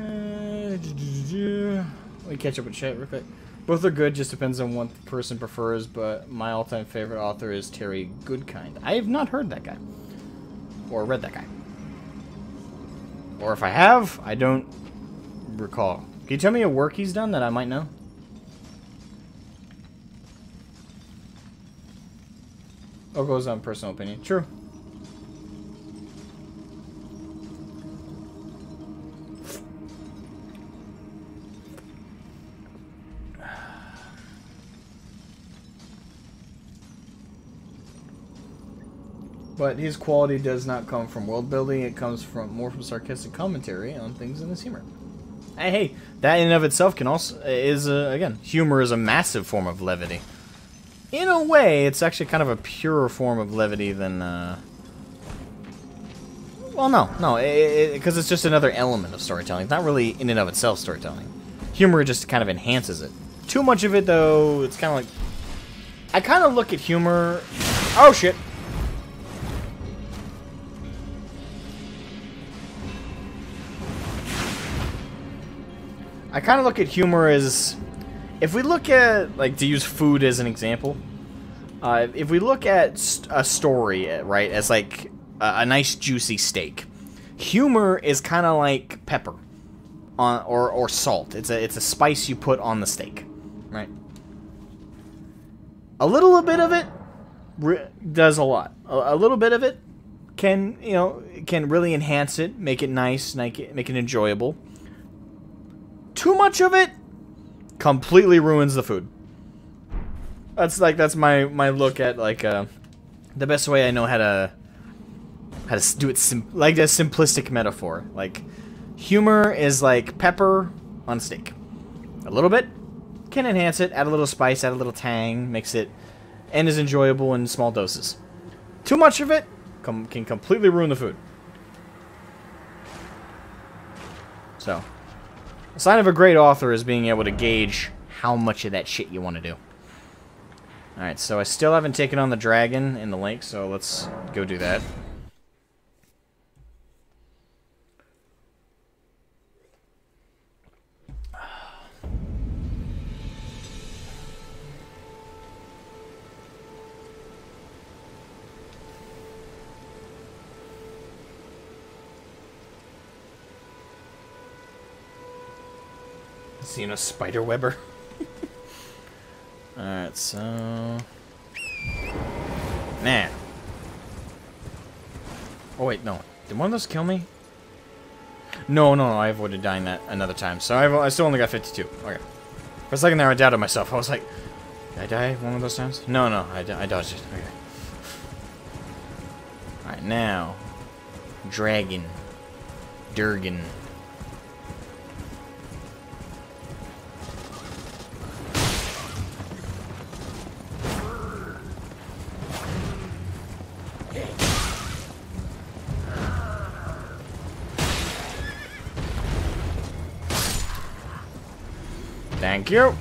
me catch up with chat real quick. Both are good, just depends on what the person prefers, but my all-time favorite author is Terry Goodkind. I have not heard that guy. Or read that guy. Or if I have, I don't recall. Can you tell me a work he's done that I might know? Oh, goes on personal opinion. True. But his quality does not come from world building. It comes from more from sarcastic commentary on things in his humor. Hey, that in and of itself can also again, humor is a massive form of levity. In a way, it's actually kind of a purer form of levity than, well, no, because it's just another element of storytelling. It's not really in and of itself storytelling. Humor just kind of enhances it. Too much of it, though, it's kind of like... I kind of look at humor... Oh, shit! I kind of look at humor as... If we look at, like, to use food as an example, if we look at a story, right, as, like, a nice juicy steak, humor is kind of like pepper or salt. It's a spice you put on the steak, right? A little bit of it does a lot. A little bit of it can, you know, can really enhance it, make it nice, make it enjoyable. Too much of it completely ruins the food. That's my look at, like, the best way I know how to do it, like a simplistic metaphor. Like, humor is like pepper on steak. A little bit can enhance it, add a little spice, add a little tang, makes it, and is enjoyable in small doses. Too much of it can completely ruin the food. So, a sign of a great author is being able to gauge how much of that shit you want to do. Alright, so I still haven't taken on the dragon in the lake, so let's go do that. Seeing a spider webber. Alright, so... Nah. Oh wait, no. Did one of those kill me? No, I avoided dying that another time. So I still only got 52. Okay. For a second there, I doubted myself. I was like, did I die one of those times? No, I dodged it. Okay. Alright, now. Dragon. Durgan. Thank you.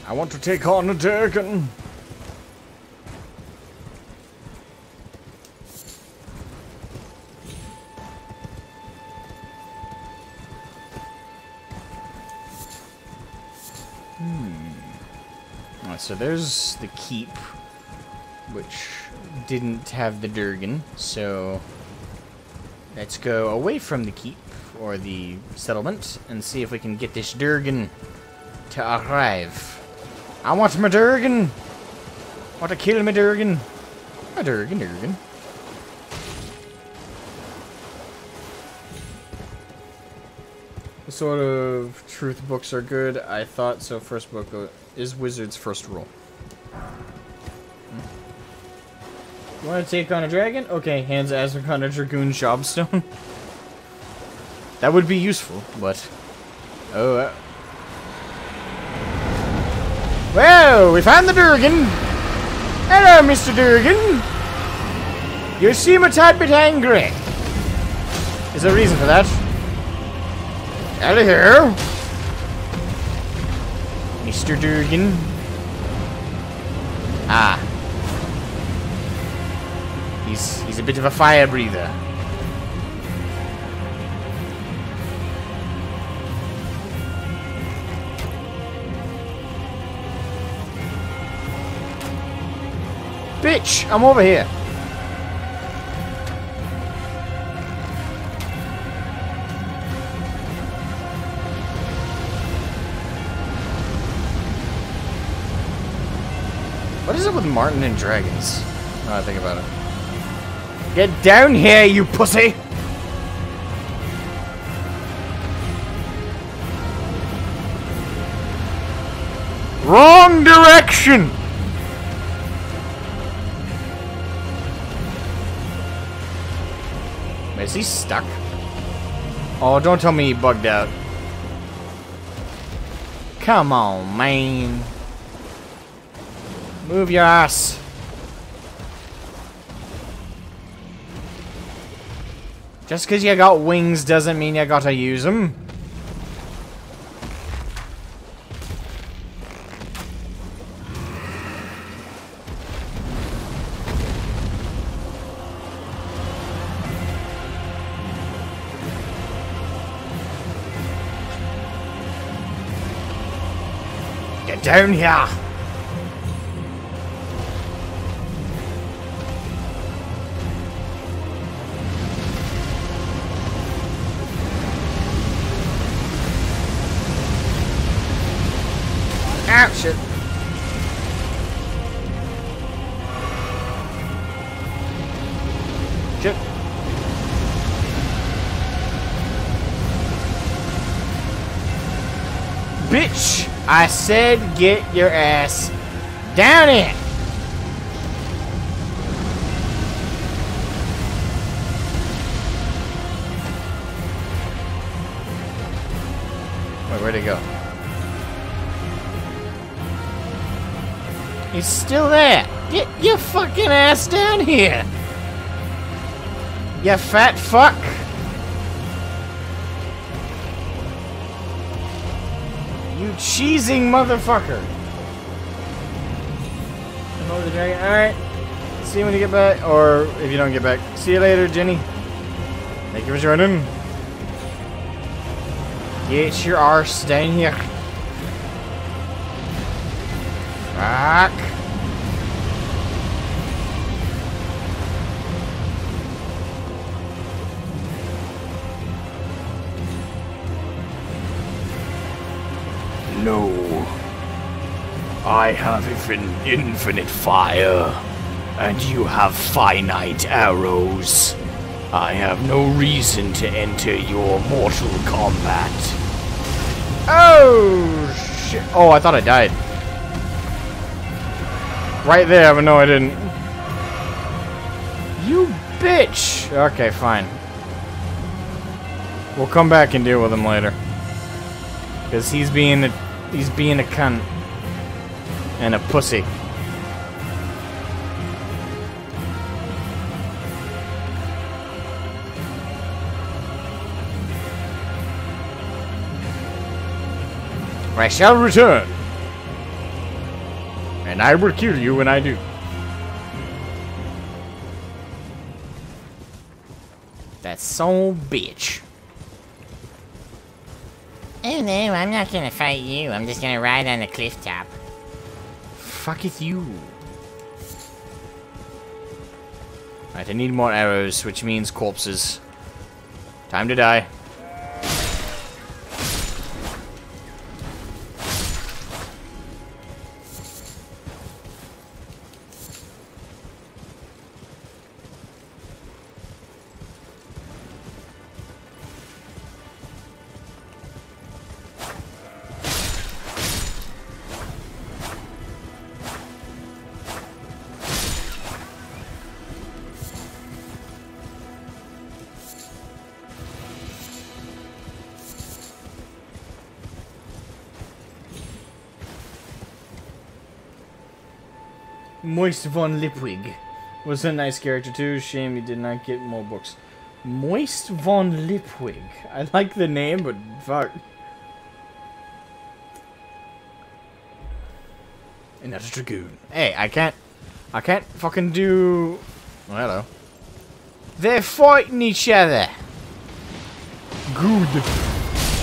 I want to take on the dragon. Alright, so there's the keep, which didn't have the Durgan, so let's go away from the keep, or the settlement, and see if we can get this Durgan to arrive. I want my Durgan! I want to kill my Durgan! A Durgan. What sort of truth books are good? I thought so. First book is Wizard's First Rule. You want to take on a dragon? Okay, hands Asmogan a Dragoon Jobstone. That would be useful, but... Oh, well, we found the Durgan. Hello, Mr. Durgan. You seem a tad bit angry. Is there a reason for that? Hello, Mr. Durgan. Ah. He's a bit of a fire breather. Bitch, I'm over here. What is it with Martin and dragons? Now I think about it. Get down here, you pussy! Wrong direction! Wait, is he stuck? Oh, don't tell me he bugged out. Come on, man. Move your ass. Just because you got wings doesn't mean you gotta use them. Get down here. Ah, shit. Shit. Bitch! I said get your ass down here! Wait, where'd he go? He's still there! Get your fucking ass down here! You fat fuck! You cheesing motherfucker! Hello, the dragon. Alright. See you when you get back. Or if you don't get back. See you later, Jenny. Thank you for joining. Get your arse down here. Fuck. No. I have infinite fire, and you have finite arrows. I have no reason to enter your mortal combat. Oh, shit. Oh, I thought I died. Right there, but no, I didn't. You bitch! Okay, fine. We'll come back and deal with him later. Because he's being a cunt. And a pussy. I shall return. And I will kill you when I do. That son of a bitch. Oh no, I'm not gonna fight you. I'm just gonna ride on the cliff top. Fucketh you. Alright, I need more arrows, which means corpses. Time to die. Moist von Lipwig was a nice character too. Shame he did not get more books. Moist von Lipwig. I like the name, but fuck. Another dragoon. Hey, I can't fucking do. Oh, hello. They're fighting each other. Good.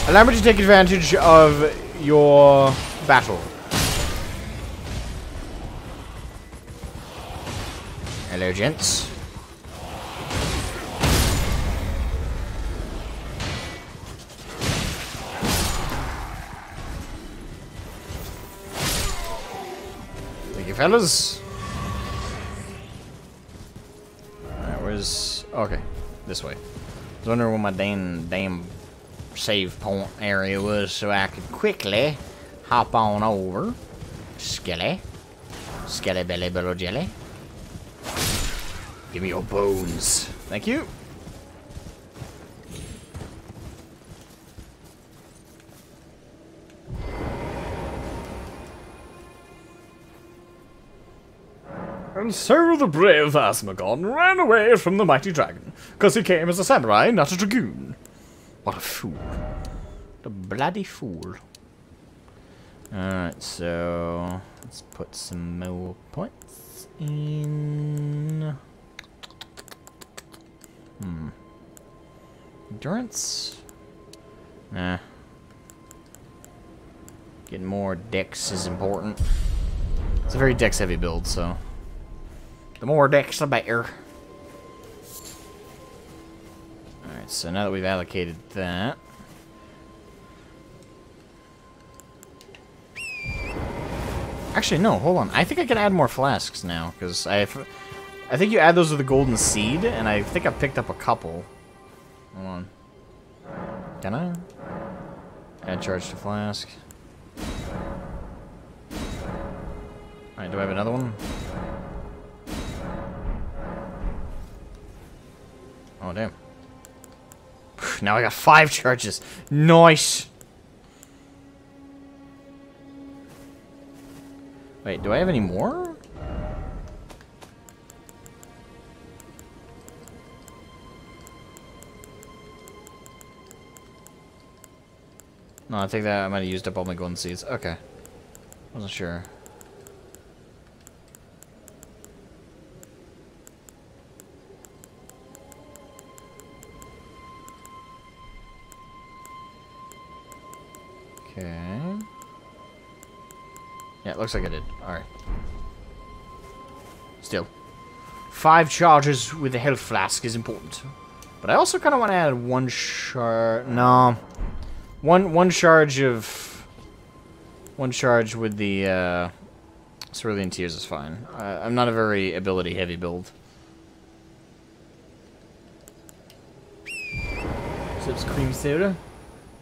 Allow me to take advantage of your battle. Hello, gents. Thank you, fellas. Alright, where's... Okay, this way. I was wondering where my damn save point area was so I could quickly hop on over. Skelly. Skelly belly bellow jelly. Give me your bones. Thank you. And so the brave Asmogan ran away from the mighty dragon, because he came as a samurai, not a dragoon. What a fool. What a bloody fool. Alright, so let's put some more points in. Endurance? Nah. Getting more dex is important. It's a very dex heavy build, so the more dex, the better. Alright, so now that we've allocated that. Actually, no, hold on. I think I can add more flasks now, because I think you add those with the golden seed, and I think I picked up a couple. Hold on. Can I? Add charge to flask. Alright, do I have another one? Oh, damn. Now I got 5 charges. Nice! Wait, do I have any more? No, I think that I might have used up all my golden seeds. Okay. Wasn't sure. Okay. Yeah, it looks like I did. Alright. Still. 5 charges with the health flask is important. But I also kind of want to add 1 charge... No. One charge of One charge with the Cerulean Tears is fine. I'm not a very ability-heavy build. Sips cream soda.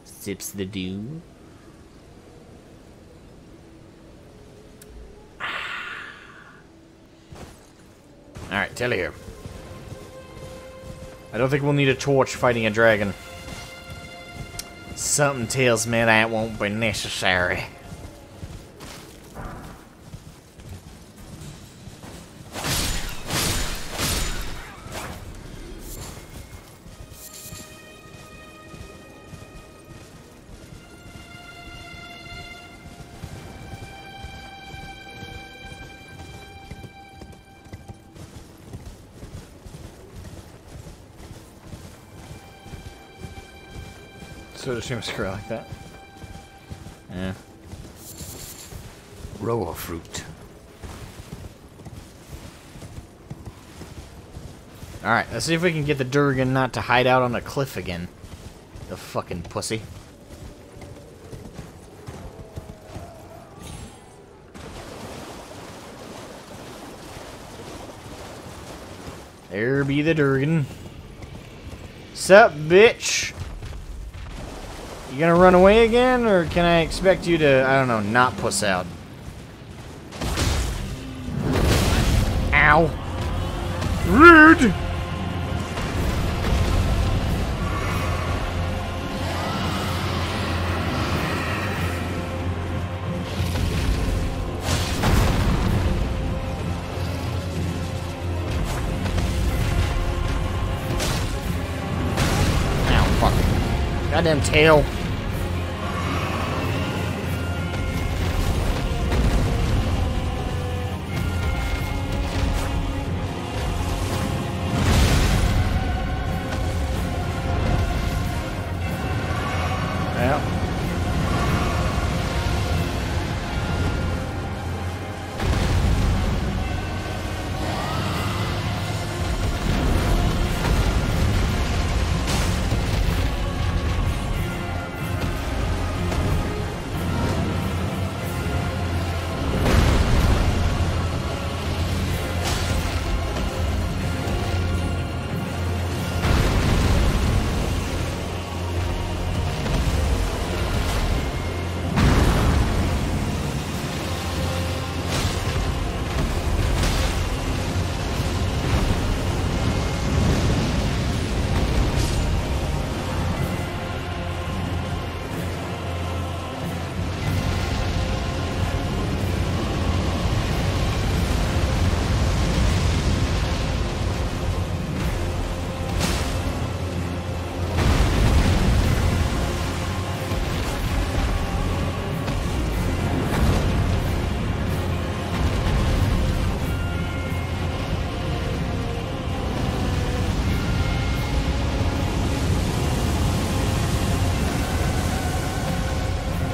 Sips the dew. Alright, tell here. I don't think we'll need a torch fighting a dragon. Something tells me that won't be necessary. So it seems to like that. Yeah. Roa fruit. Alright, let's see if we can get the Durgan not to hide out on a cliff again. The fucking pussy. There be the Durgan. Sup, bitch? You gonna run away again, or can I expect you to, I don't know, not puss out? Ow. Rude! Ow, fuck. Goddamn tail.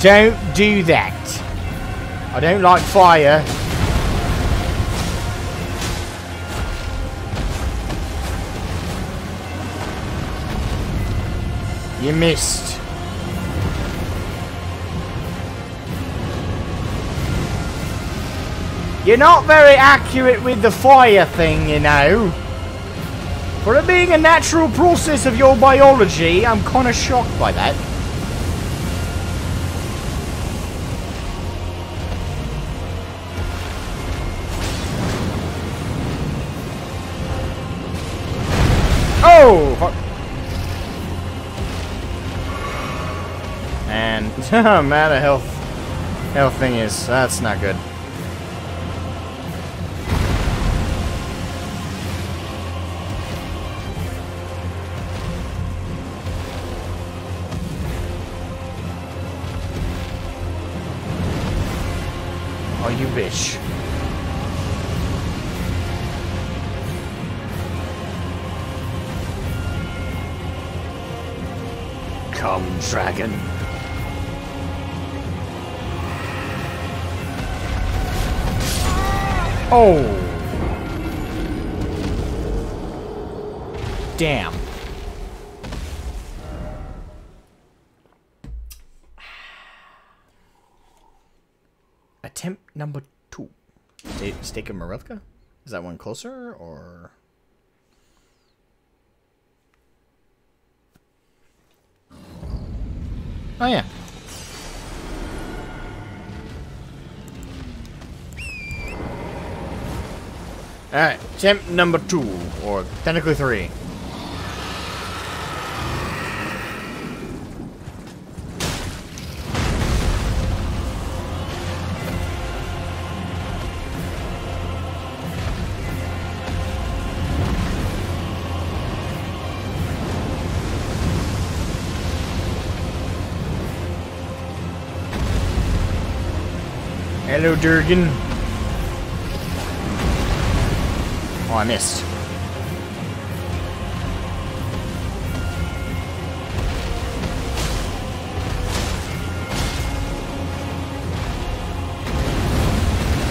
Don't do that. I don't like fire. You missed. You're not very accurate with the fire thing, you know. For it being a natural process of your biology, I'm kind of shocked by that. Oh! Fuck. And I'm out of health thing is, that's not good. Oh, you bitch. Come, dragon. Oh. Damn. Attempt number 2. Stake of Marevka? Is that one closer, or... Oh, yeah. Alright, attempt number 2, or technically 3. Hello, Durgan. Oh, I missed.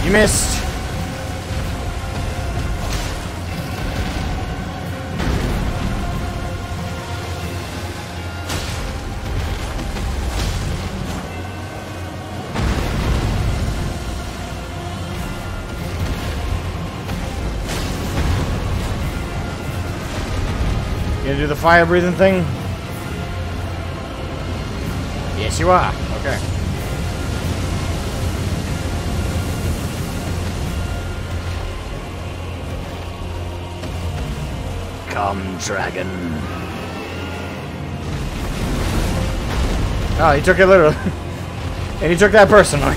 You missed. You gonna do the fire breathing thing? Yes, you are. Okay. Come, dragon. Oh, he took it literally. And he took that personally.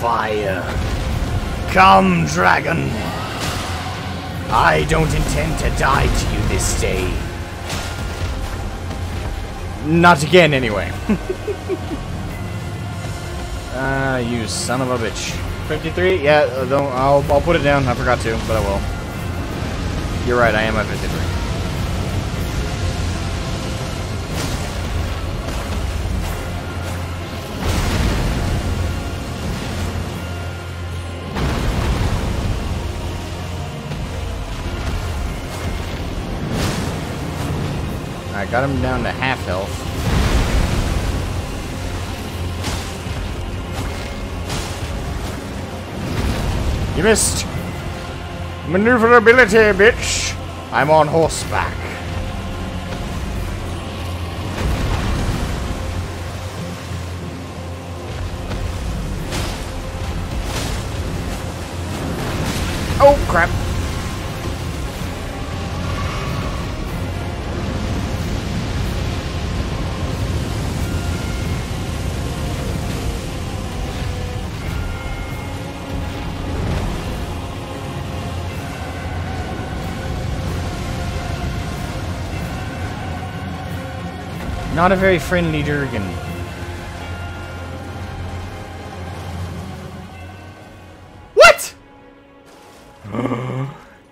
Fire. Come, dragon. I don't intend to die to you this day. Not again, anyway. You son of a bitch. 53? Yeah, I'll put it down. I forgot to, but I will. You're right, I am at 53. I got him down to half health. You missed. Maneuverability, bitch. I'm on horseback. Oh, crap. Not a very friendly Durgan. What?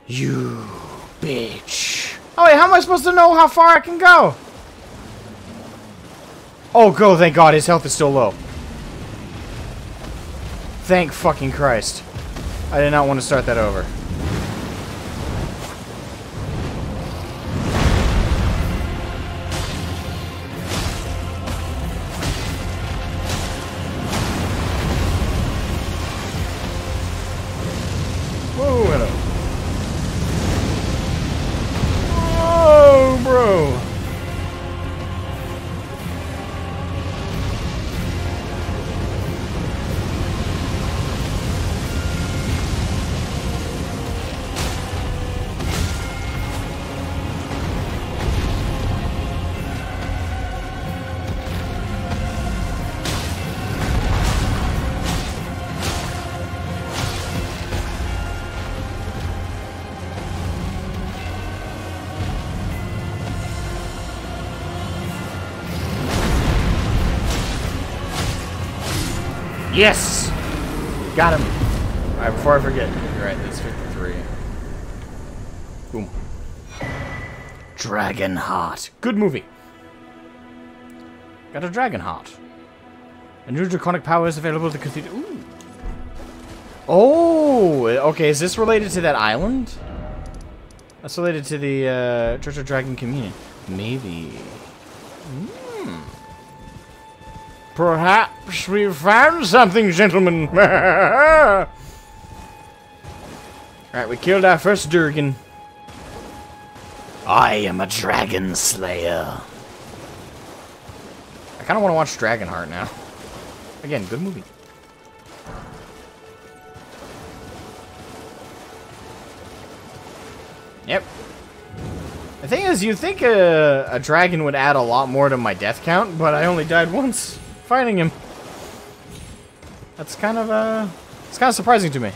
You bitch. Oh wait, how am I supposed to know how far I can go? Oh, go, thank God, his health is still low. Thank fucking Christ. I did not want to start that over. Whoa, hello. Oh, bro. Yes! Got him. Alright, before I forget. You're right, that's 53. Boom. Dragon Heart. Good movie. Got a Dragon Heart. A new draconic power is available to cathedral. Ooh. Oh! Okay, is this related to that island? That's related to the Church of Dragon Communion. Maybe. Perhaps we found something, gentlemen. Alright, we killed our first Durgan. I am a dragon slayer. I kind of want to watch Dragonheart now. Again, good movie. Yep. The thing is, you'd think a dragon would add a lot more to my death count, but I only died once fighting him. That's kind of it's kind of surprising to me,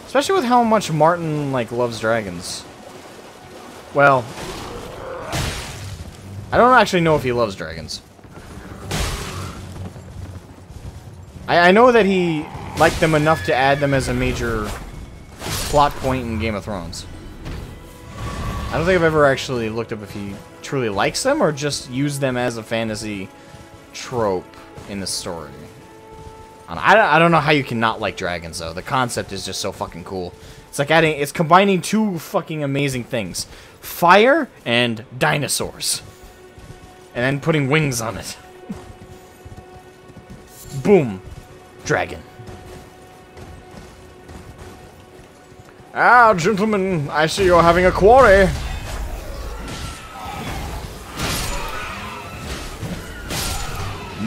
especially with how much Martin like loves dragons. Well, I don't actually know if he loves dragons. I know that he liked them enough to add them as a major plot point in Game of Thrones. I don't think I've ever actually looked up if he truly likes them or just used them as a fantasy trope in the story. I don't know how you can not like dragons, though. The concept is just so fucking cool. It's like it's combining two fucking amazing things. Fire and dinosaurs. And then putting wings on it. Boom. Dragon. Ah, gentlemen, I see you're having a quarry.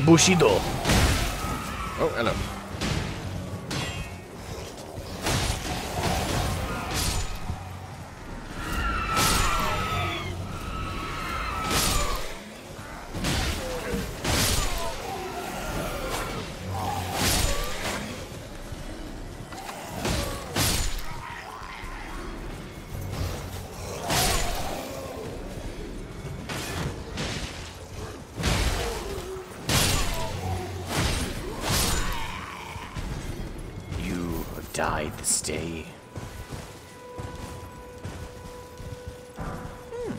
Bushido. Oh, hello. Died this day.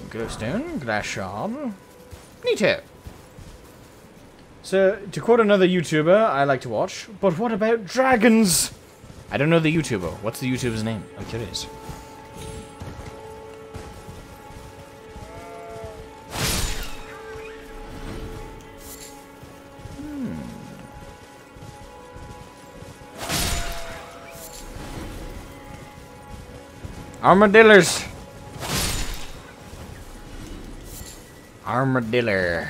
Glowstone, glass shard. Neato. So, to quote another YouTuber I like to watch, but what about dragons? I don't know the YouTuber. What's the YouTuber's name? I'm curious. Armadillos. Armadillo.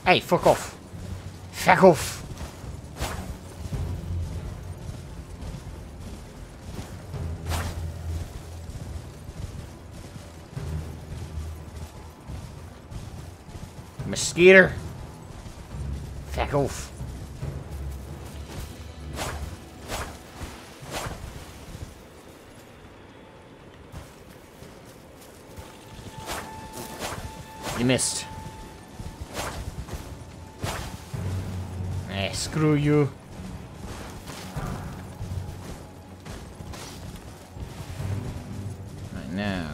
Hey, fuck off. Fuck off. Mosquito. Fuck off. You missed. Eh, screw you. Right now.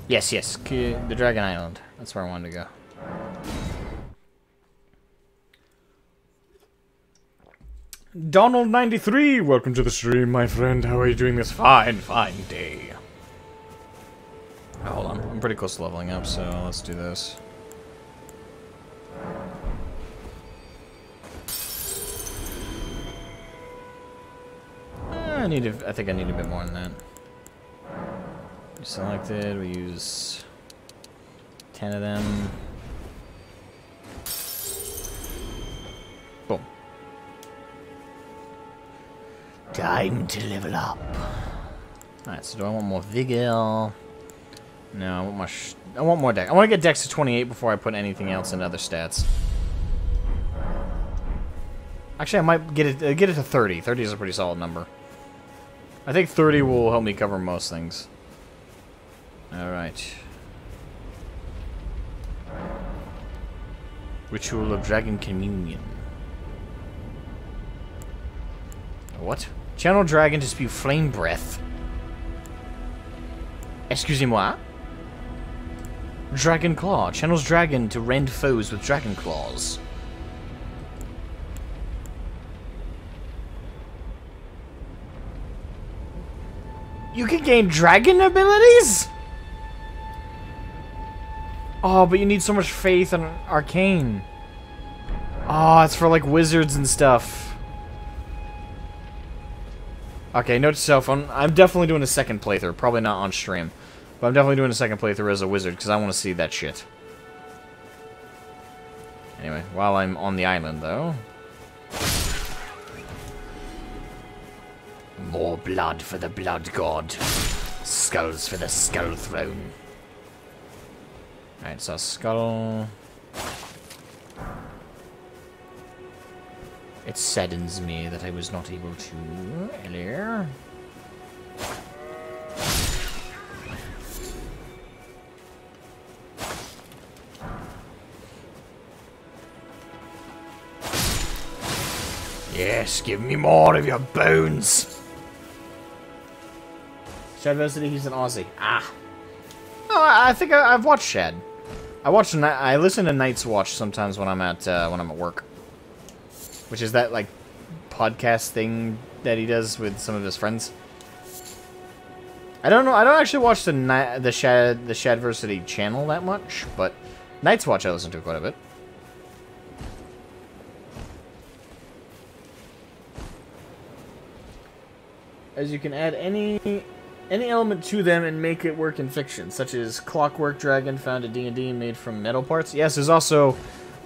Yes, yes. The Dragon Island. That's where I wanted to go. Donald93, welcome to the stream, my friend. How are you doing this fine, fine day? Oh, hold on. I'm pretty close to leveling up, so let's do this. I think I need a bit more than that. Selected, we use 10 of them. Boom. Time to level up. Alright, so do I want more vigor? No, I want more dex. I want to get dex to 28 before I put anything else in other stats. Actually, I might get it to 30. 30 is a pretty solid number. I think 30 will help me cover most things. Alright. Ritual of Dragon Communion. What? Channel dragon to spew flame breath. Excusez-moi? Dragon claw. Channels dragon to rend foes with dragon claws. You can gain dragon abilities? Oh, but you need so much faith and arcane. Oh, it's for like wizards and stuff. Okay, note to self, I'm definitely doing a second playthrough. Probably not on stream. But I'm definitely doing a second playthrough as a wizard, because I want to see that shit. Anyway, while I'm on the island, though... More blood for the blood god. Skulls for the skull throne. Alright, so skull... It saddens me that I was not able to earlier. Yes, give me more of your bones. Shadversity, he's an Aussie. Ah. Oh, I think I've watched Shad. I listen to Night's Watch sometimes when I'm at work. Which is that like podcast thing that he does with some of his friends. I don't know. I don't actually watch the Shadversity channel that much, but Night's Watch I listen to quite a bit. As you can add any element to them and make it work in fiction, such as Clockwork Dragon found in D&D made from metal parts. Yes, there's also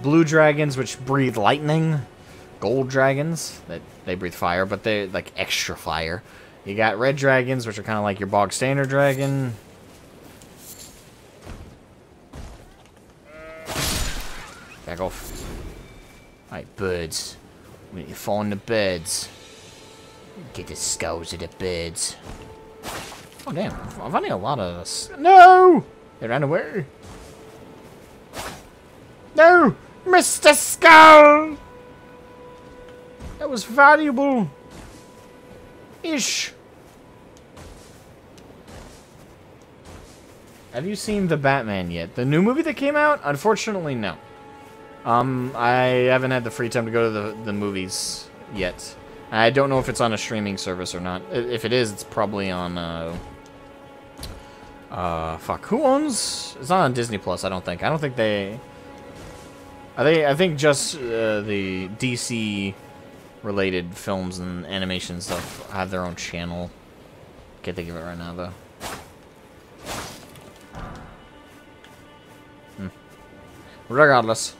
blue dragons which breathe lightning. Gold dragons, that they breathe fire, but they're like extra fire. You got red dragons, which are kind of like your bog standard dragon. Back off. Alright, birds. We need to find the birds. Get the skulls of the birds. Oh damn, I'm finding a lot of this. No! They ran away. No! Mr. Skull! That was valuable. Ish. Have you seen The Batman yet? The new movie that came out? Unfortunately, no. I haven't had the free time to go to the movies yet. I don't know if it's on a streaming service or not. If it is, it's probably on, fuck. Who owns... It's not on Disney Plus, I don't think. I don't think they... I think just, the DC... related films and animation stuff have their own channel. Can't think of it right now though. Regardless.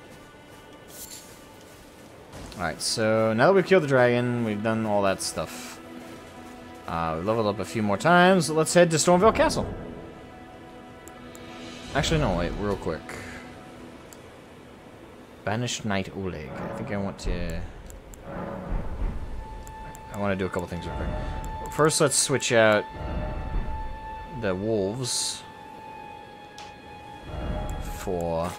Alright, so now that we've killed the dragon, we've done all that stuff. We leveled up a few more times. Let's head to Stormveil Castle. Actually, no, wait, real quick. Banished Knight Oleg. I think I want to... I want to do a couple things real quick. First, let's switch out the wolves for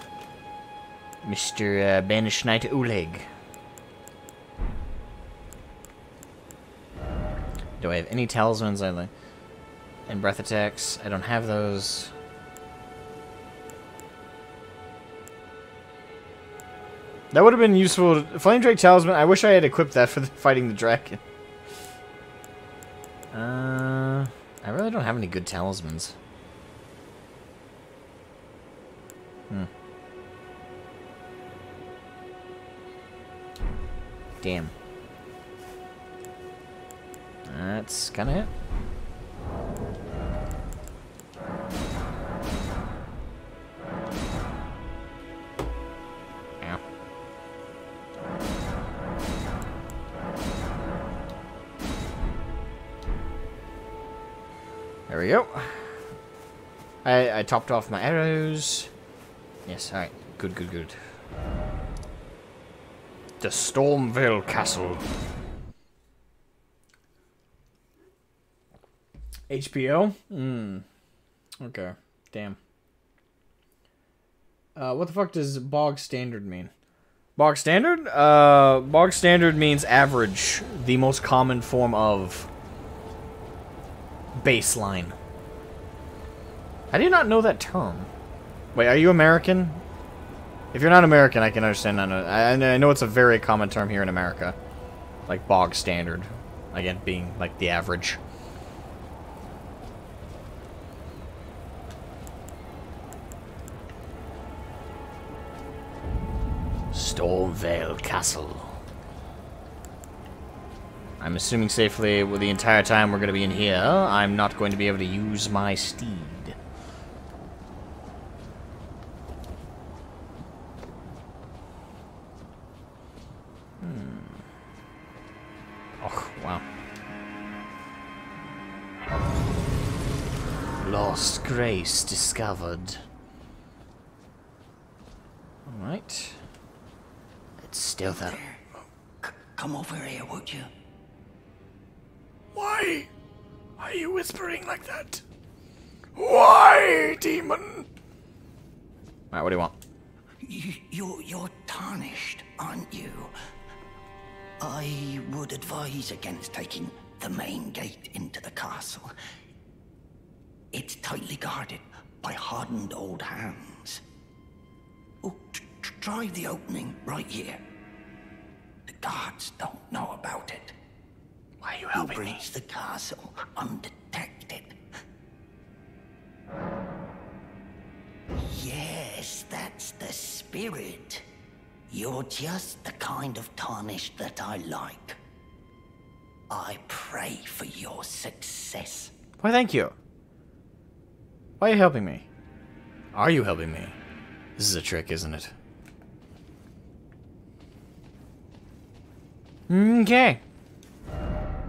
Mr. Banished Knight Oleg. Do I have any talismans I like? And breath attacks? I don't have those. That would have been useful. Flame Drake Talisman. I wish I had equipped that for fighting the dragon. I really don't have any good talismans. Damn. That's kind of it. Ow. There we go. I topped off my arrows. Yes, alright. Good, good, good. The Stormveil Castle. HPO? Okay. Damn. What the fuck does bog standard mean? Bog standard? Bog standard means average. The most common form of baseline. I did not know that term. Wait, are you American? If you're not American, I can understand that. I know it's a very common term here in America. Like bog standard. Again, being like the average. Stormveil Castle. I'm assuming safely with the entire time we're going to be in here, I'm not going to be able to use my steed. Oh, wow. Lost grace discovered. Alright. Let's stealth out. Come over here, would you? Why are you whispering like that? Why, demon? Alright, what do you want? You're tarnished, aren't you? I would advise against taking the main gate into the castle. It's tightly guarded by hardened old hands. Oh, try the opening right here. The guards don't know about it. Why are you helping me? Breach the castle undetected. Yes, that's the spirit. You're just the kind of tarnished that I like. I pray for your success. Why, thank you. Why are you helping me? Are you helping me? This is a trick, isn't it? Okay.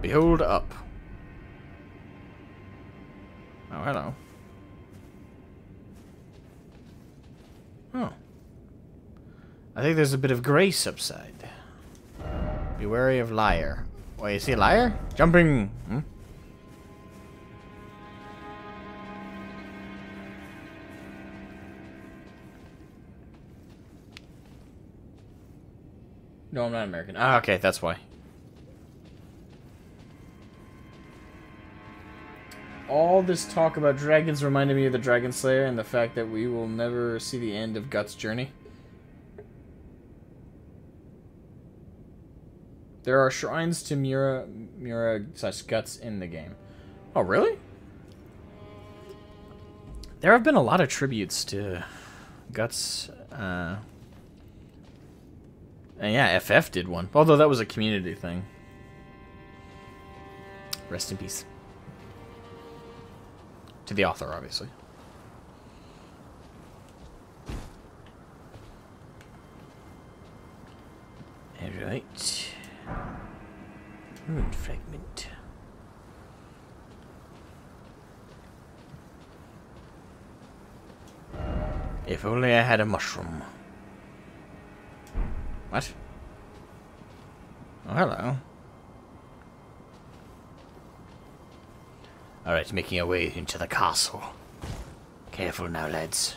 Behold up. Oh, hello. Oh. I think there's a bit of grace upside. Be wary of liar. Wait, you see a liar? Jumping! Hmm? No, I'm not American. Ah, okay, that's why. All this talk about dragons reminded me of the Dragon Slayer and the fact that we will never see the end of Guts' journey. There are shrines to Mura/Guts in the game. Oh, really? There have been a lot of tributes to Guts. And yeah, FF did one. Although that was a community thing. Rest in peace. To the author, obviously. Alright. Rune fragment. If only I had a mushroom. What? Oh, hello. Alright, making our way into the castle. Careful now, lads.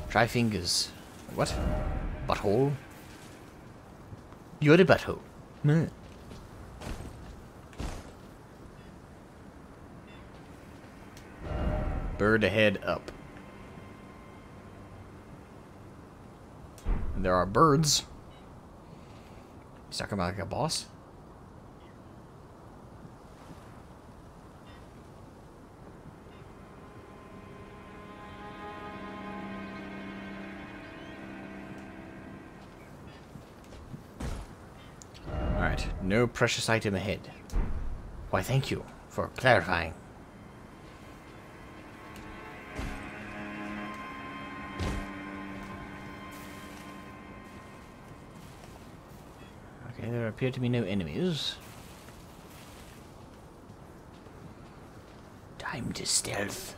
Try fingers. What? Butthole? You're the butthole. Hmm. Bird ahead up. And there are birds. He's talking about like a boss? Alright, no precious item ahead. Why, thank you for clarifying. Okay, there appear to be no enemies. Time to stealth.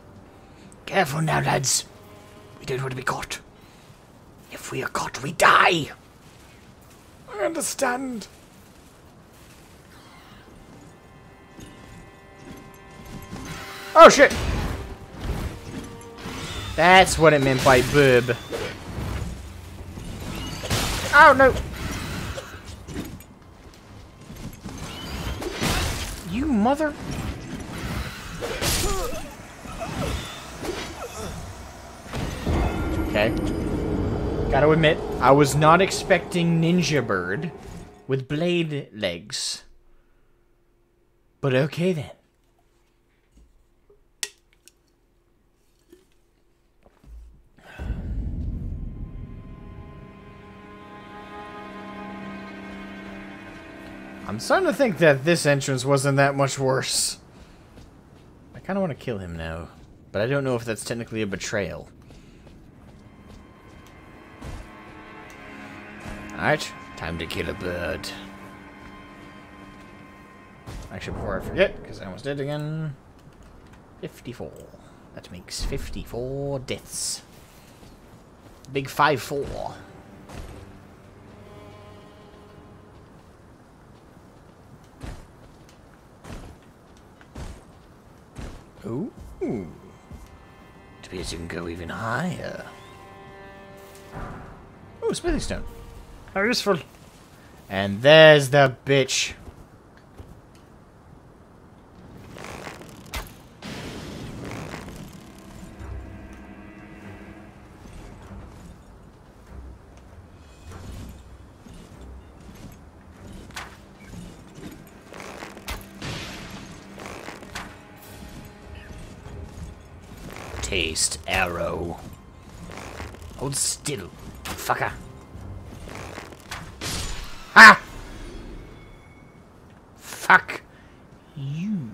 Careful now, lads. We don't want to be caught. If we are caught, we die. I understand. Oh, shit! That's what it meant by boob. Oh, no! You mother... Okay. Gotta admit, I was not expecting Ninja Bird with blade legs. But okay then. I'm starting to think that this entrance wasn't that much worse. I kind of want to kill him now, but I don't know if that's technically a betrayal. Alright, time to kill a bird. Actually, before I forget, because I almost did again, 54. That makes 54 deaths. Big 5-4. Ooh. It appears you can go even higher. Ooh, smithing stone. How useful. And there's the bitch. Taste arrow. Hold still, fucker. Ha! Fuck you.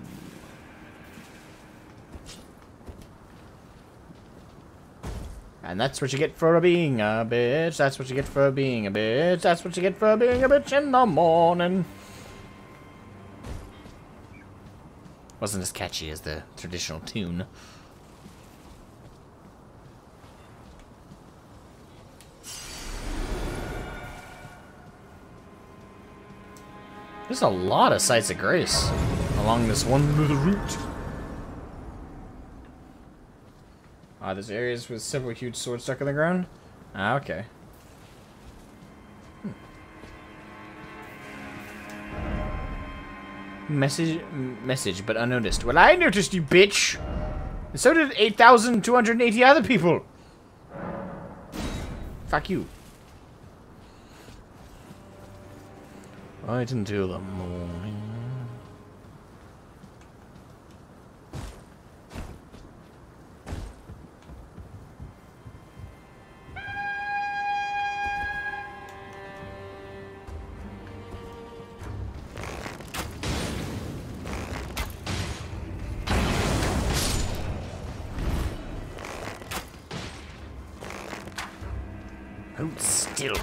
And that's what you get for being a bitch. That's what you get for being a bitch. That's what you get for being a bitch in the morning. Wasn't as catchy as the traditional tune. There's a lot of sites of grace along this one little route. Ah, there's areas with several huge swords stuck in the ground? Ah, okay. Message, but unnoticed. Well, I noticed, you bitch! And so did 8,280 other people! Fuck you. Right until the morning. Hold still.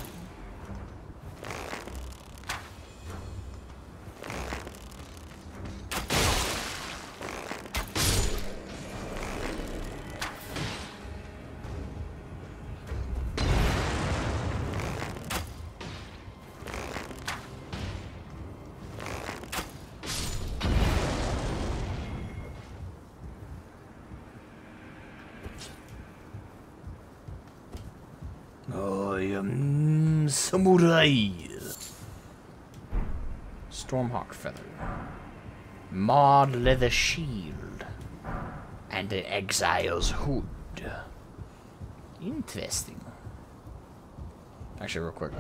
I am samurai. Stormhawk feather, marred leather shield, and an exile's hood. Interesting. Actually, real quick,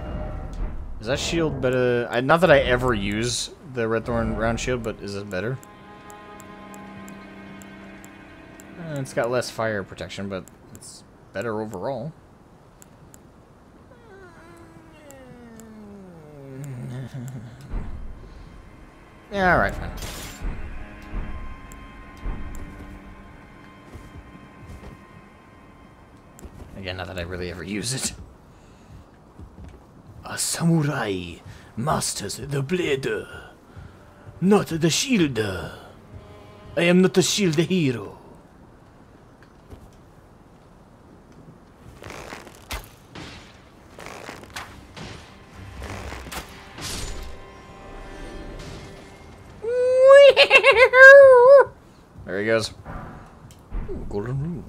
is that shield better? Not that I ever use the red thorn round shield, but is it better? It's got less fire protection, but it's better overall. Yeah, alright, fine. Again, not that I really ever use it. A samurai masters the blade, not the shield. I am not a shield hero. There he goes. Ooh, golden rune.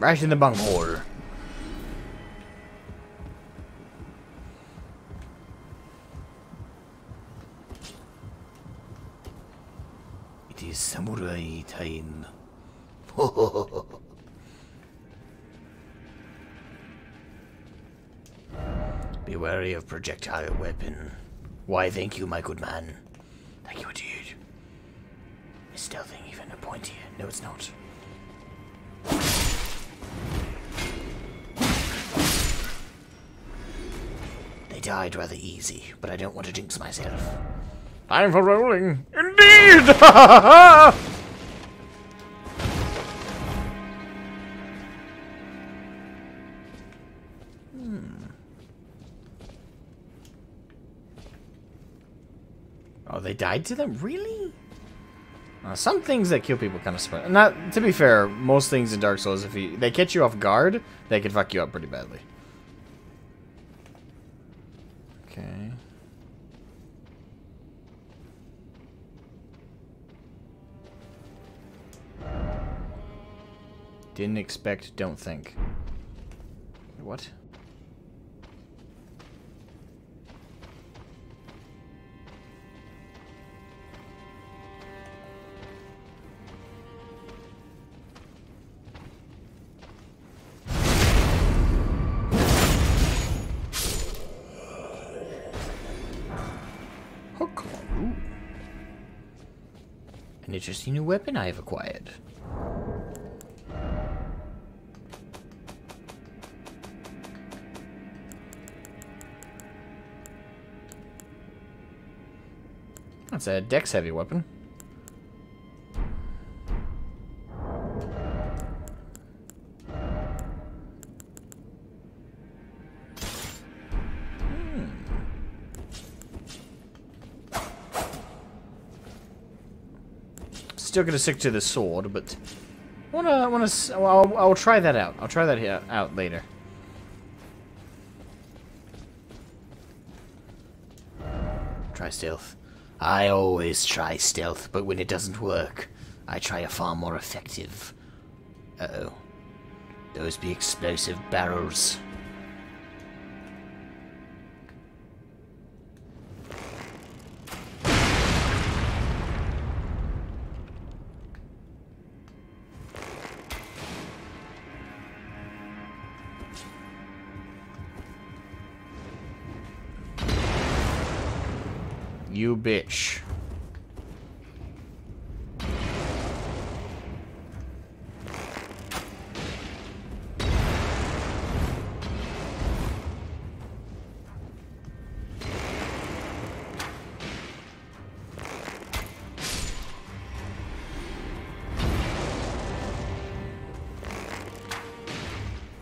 Right in the bunghole. It is samurai time. Be wary of projectile weapon. Why, thank you, my good man. Thank you, dude. Is stealthing even a point here? No, it's not. They died rather easy, but I don't want to jinx myself. Time for rolling. Indeed! Oh, they died to them? Really? Some things that kill people kind of surprise. Not to be fair, most things in Dark Souls, if they catch you off guard, they can fuck you up pretty badly. Okay. Didn't expect, don't think. What? An interesting new weapon I have acquired. That's a dex-heavy weapon. Still gonna stick to the sword, but I'll try that out. I'll try that out later. Try stealth. I always try stealth, but when it doesn't work, I try a far more effective. Uh-oh. Those be explosive barrels. You bitch.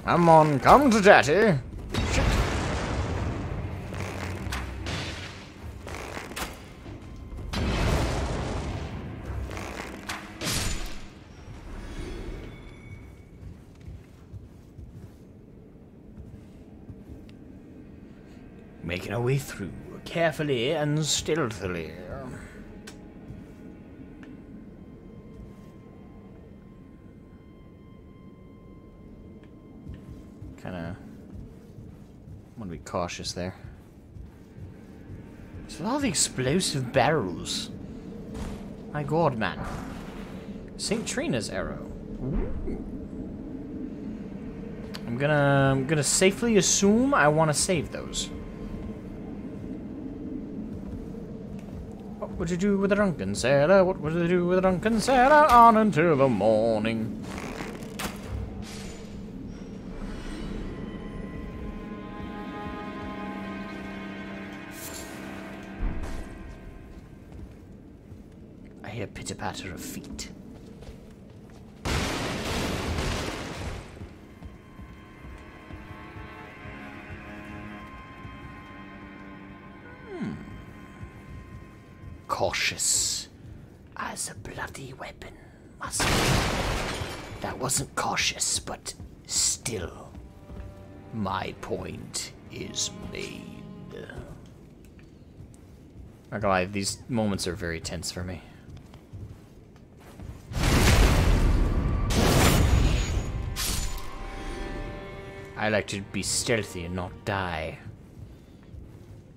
Come on, come to daddy. Making our way through, carefully and stealthily. Kinda want to be cautious there. So all the explosive barrels. My god, man. St. Trina's arrow. Ooh. I'm gonna safely assume I want to save those. What would you do with a drunken sailor? What would you do with a drunken sailor? On until the morning. I hear pitter-patter of feet. Cautious as a bloody weapon. That wasn't cautious, but still, my point is made. Not gonna lie, these moments are very tense for me. I like to be stealthy and not die.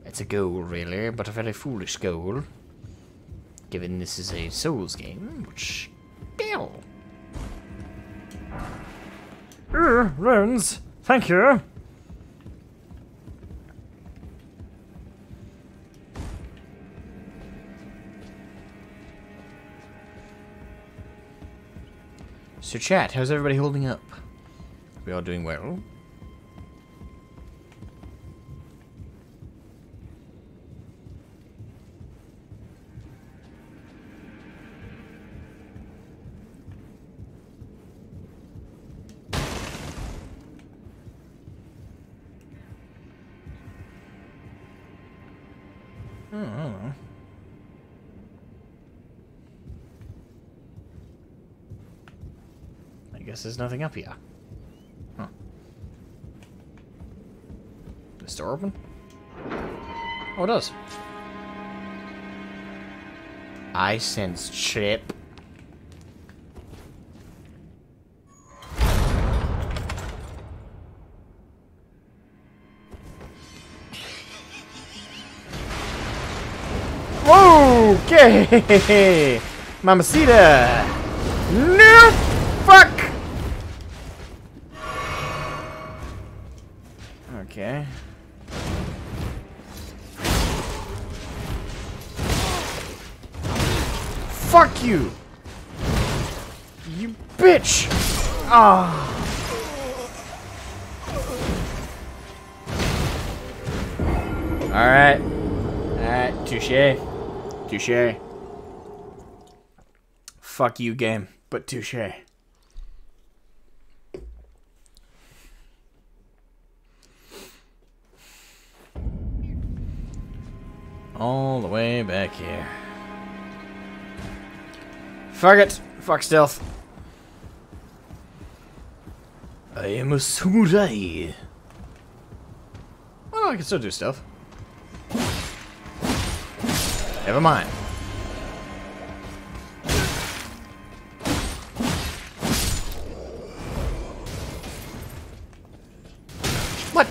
It's a goal, really, but a very foolish goal. Given this is a Souls game, which... Still. Runes. Thank you. So chat, how's everybody holding up? We all doing well? Oh. I guess there's nothing up here. Huh. Is the door open? Oh, it does. I sense chip. Okay! Mamacita! No! Fuck! Okay. Fuck you! You bitch! Ah! Alright. Alright, touche. Touche. Fuck you, game, but touche. All the way back here. Fuck it. Fuck stealth. I am a samurai. Oh, I can still do stealth. Never mind. What?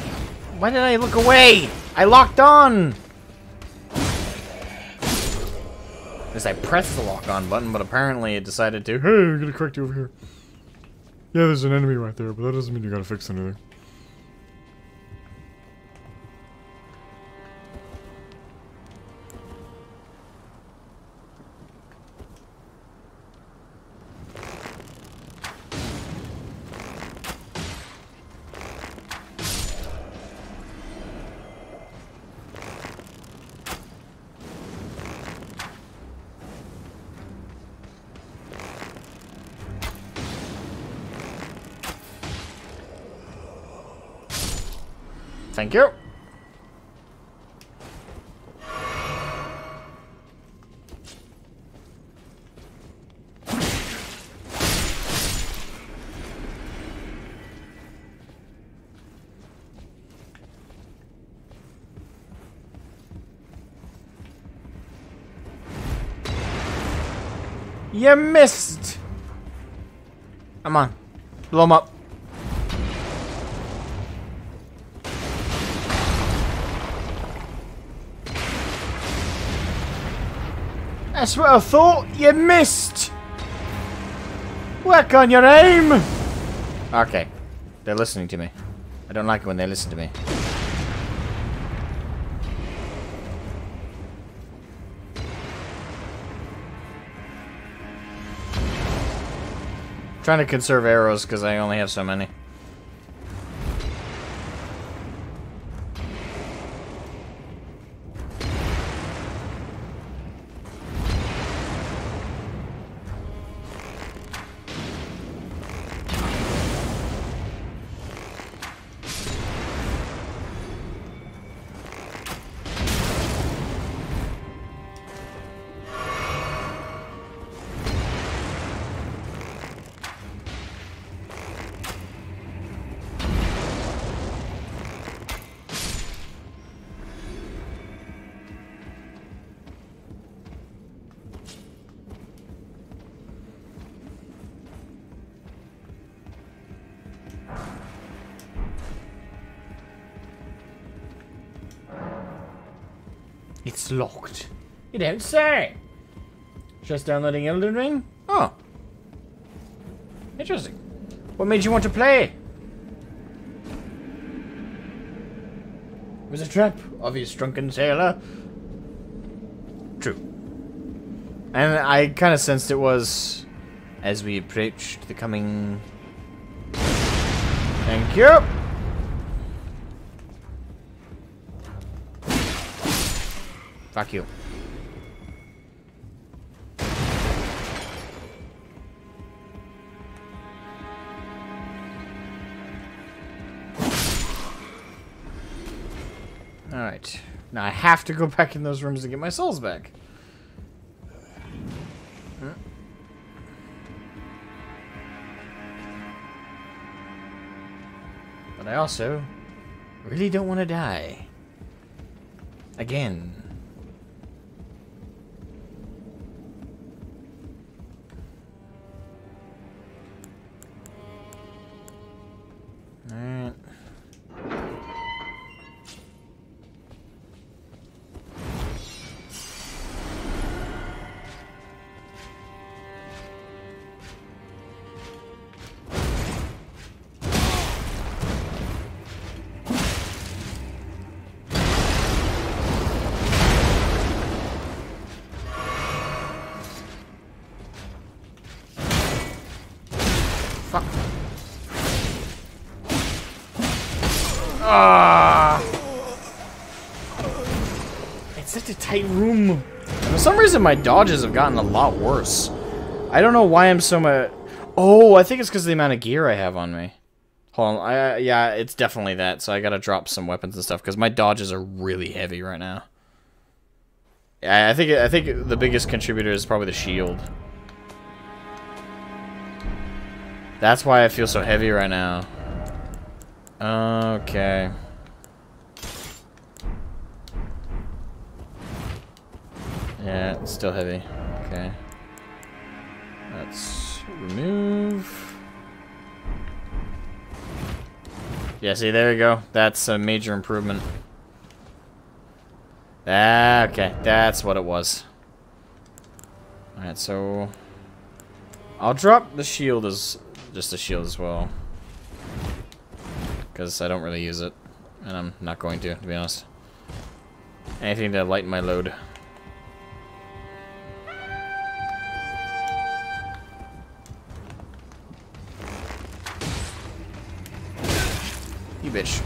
Why did I look away? I locked on! As I pressed the lock on button, but apparently it decided to, hey, I'm gonna correct you over here. Yeah, there's an enemy right there, but that doesn't mean you gotta fix anything. Thank you. You missed. Come on. Blow him up. That's what I thought. You missed. Work on your aim. Okay. They're listening to me. I don't like it when they listen to me. Trying to conserve arrows because I only have so many. It's locked. You don't say. Just downloading Elden Ring? Oh. Interesting. What made you want to play? It was a trap, obvious drunken sailor. True. And I kind of sensed it was as we approached the coming... Thank you! Fuck you. Alright. Now I have to go back in those rooms to get my souls back. But I also really don't want to die. Again. Alright. Fuck. Ah! It's such a tight room. And for some reason, my dodges have gotten a lot worse. I don't know why I'm so much. Oh, I think it's because of the amount of gear I have on me. Hold on. Yeah, it's definitely that. So I gotta drop some weapons and stuff because my dodges are really heavy right now. Yeah, I think the biggest contributor is probably the shield. That's why I feel so heavy right now. Okay. Yeah, it's still heavy. Okay. Let's remove. Yeah, see, there you go. That's a major improvement. Ah, okay. That's what it was. Alright, so... I'll drop the shield as... just the shield as well. Because I don't really use it. And I'm not going to be honest. Anything to lighten my load. You bitch.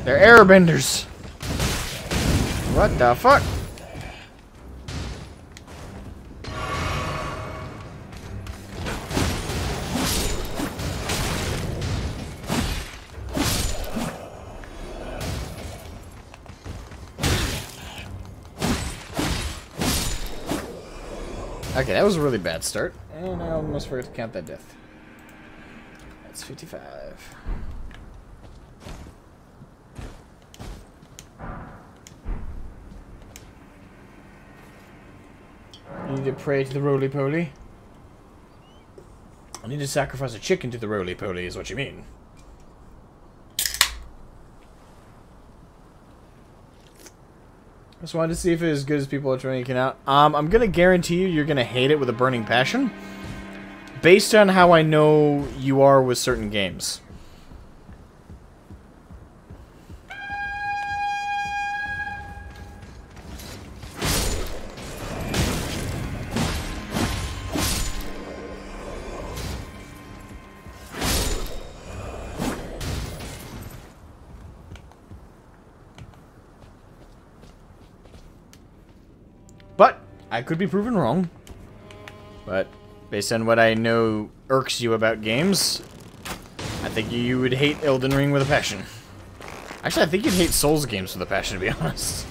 They're airbenders. What the fuck? Okay, that was a really bad start. And I almost forgot to count that death. That's 55. I need to pray to the roly-poly. I need to sacrifice a chicken to the roly-poly is what you mean. Just wanted to see if it was as good as people are trying to out. I'm gonna guarantee you're gonna hate it with a burning passion. Based on how I know you are with certain games. But I could be proven wrong. But based on what I know irks you about games, I think you would hate Elden Ring with a passion. Actually, I think you'd hate Souls games with a passion, to be honest.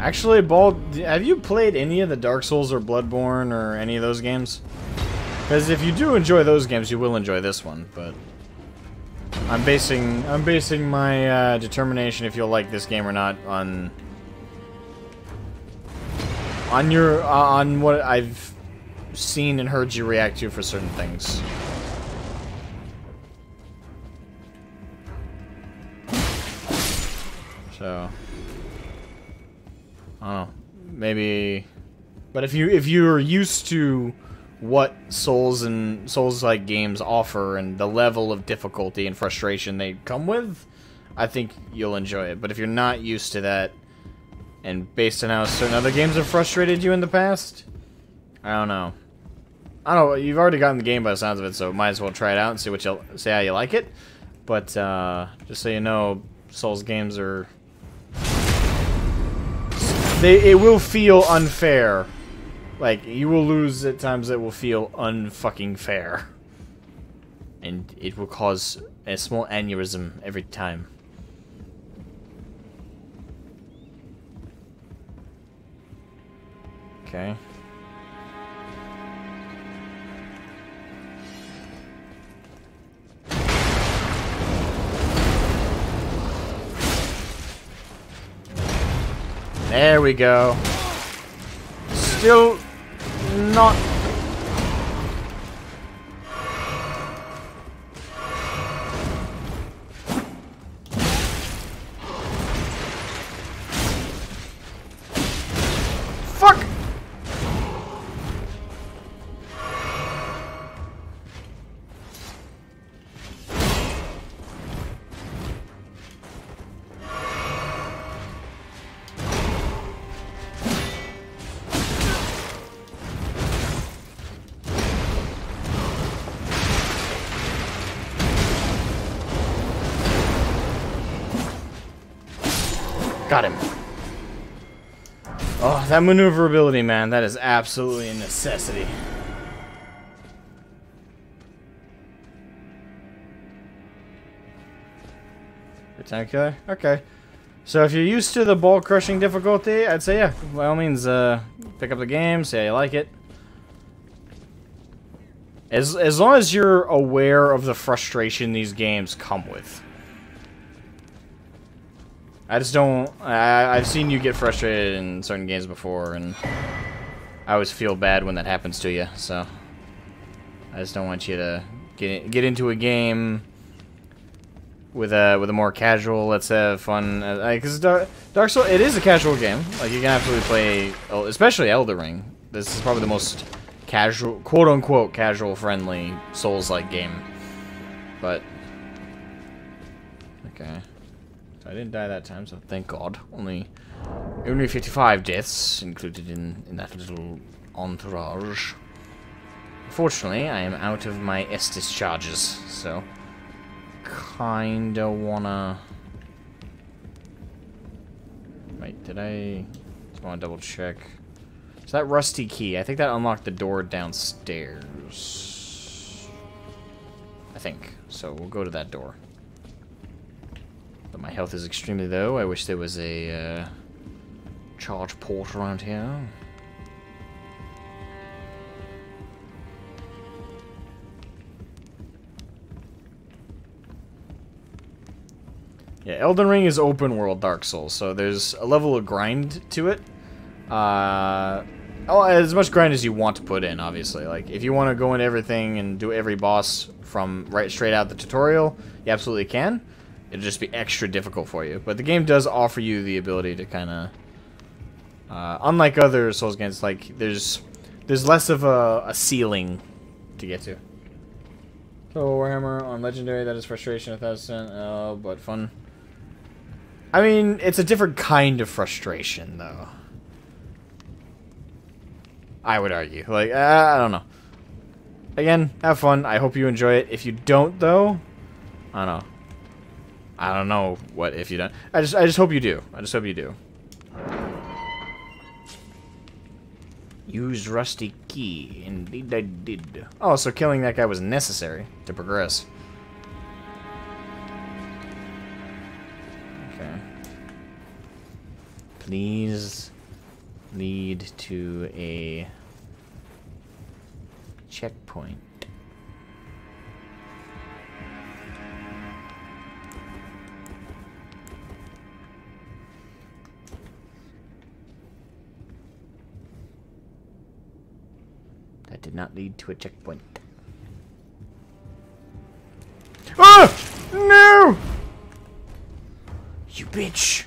Actually, Bald, have you played any of the Dark Souls or Bloodborne or any of those games? Because if you do enjoy those games, you will enjoy this one. But I'm basing my determination if you'll like this game or not on what I've seen and heard you react to for certain things. So I don't know, maybe, but if you're used to what Souls and Souls-like games offer and the level of difficulty and frustration they come with, I think you'll enjoy it. But if you're not used to that, and based on how certain other games have frustrated you in the past, I don't know. You've already gotten the game by the sounds of it, so might as well try it out and see how you like it. But just so you know, Souls games are. It will feel unfair. Like, you will lose at times that will feel unfucking fair. And it will cause a small aneurysm every time. Okay. There we go. Still not. Fuck! Got him. Oh, that maneuverability, man, that is absolutely a necessity. Good time killer? Okay. So if you're used to the ball crushing difficulty, I'd say yeah, by all means, pick up the game, see how you like it. As long as you're aware of the frustration these games come with. I just don't. I've seen you get frustrated in certain games before, and I always feel bad when that happens to you. So I just don't want you to get into a game with a more casual. Let's have fun. Because Dark Souls, it is a casual game. Like, you can absolutely play, especially Elden Ring. This is probably the most casual, quote unquote, casual friendly Souls-like game. But okay. I didn't die that time, so thank God. Only 55 deaths included in that little entourage. Fortunately, I am out of my Estus charges, so kinda wanna. Wait, did I? Just wanna double check. So that rusty key, I think that unlocked the door downstairs. I think so. We'll go to that door. But my health is extremely low. I wish there was a charge port around here. Yeah, Elden Ring is open world Dark Souls, so there's a level of grind to it. As much grind as you want to put in, obviously. Like, if you want to go into everything and do every boss from straight out the tutorial, you absolutely can. It'll just be extra difficult for you. But the game does offer you the ability to kind of, unlike other Souls games, like there's less of a ceiling to get to. So Warhammer on Legendary, that is frustration 1000. Oh, but fun. I mean, it's a different kind of frustration, though. I would argue. Like, I don't know. Again, have fun. I hope you enjoy it. If you don't, though, I don't know. I don't know what if you don't. I just hope you do. I just hope you do. Use rusty key. Indeed I did. Oh, so killing that guy was necessary to progress. Okay. please lead to a checkpoint. That did not lead to a checkpoint. Ah! No! You bitch!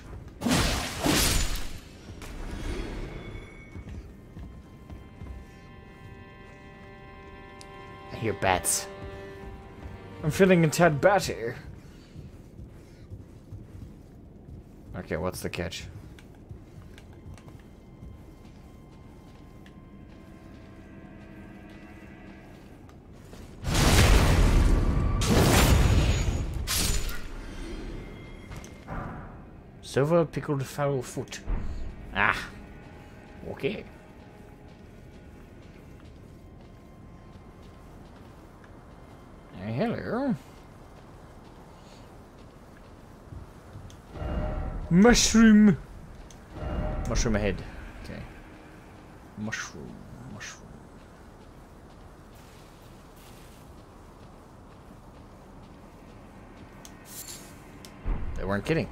I hear bats. I'm feeling a tad batty. Okay, what's the catch? Silver pickled fowl foot. Ah. Okay. Hello. Mushroom. Mushroom ahead. Okay. Mushroom. Mushroom. They weren't kidding.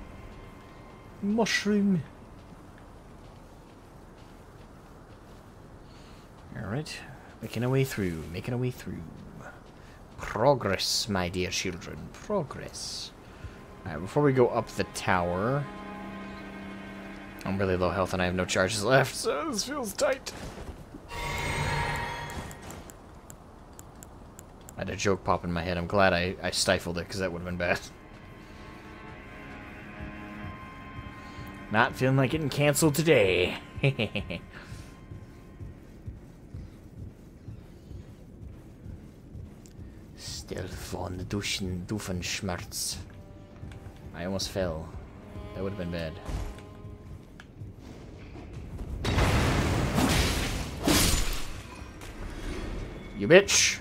Mushroom. Alright. Making our way through. Making our way through. Progress, my dear children. Progress. Alright, before we go up the tower... I'm really low health and I have no charges left, so this feels tight. I had a joke pop in my head. I'm glad I stifled it, because that would have been bad. Not feeling like getting canceled today. Still von Doofenschmerz. I almost fell. That would have been bad. You bitch!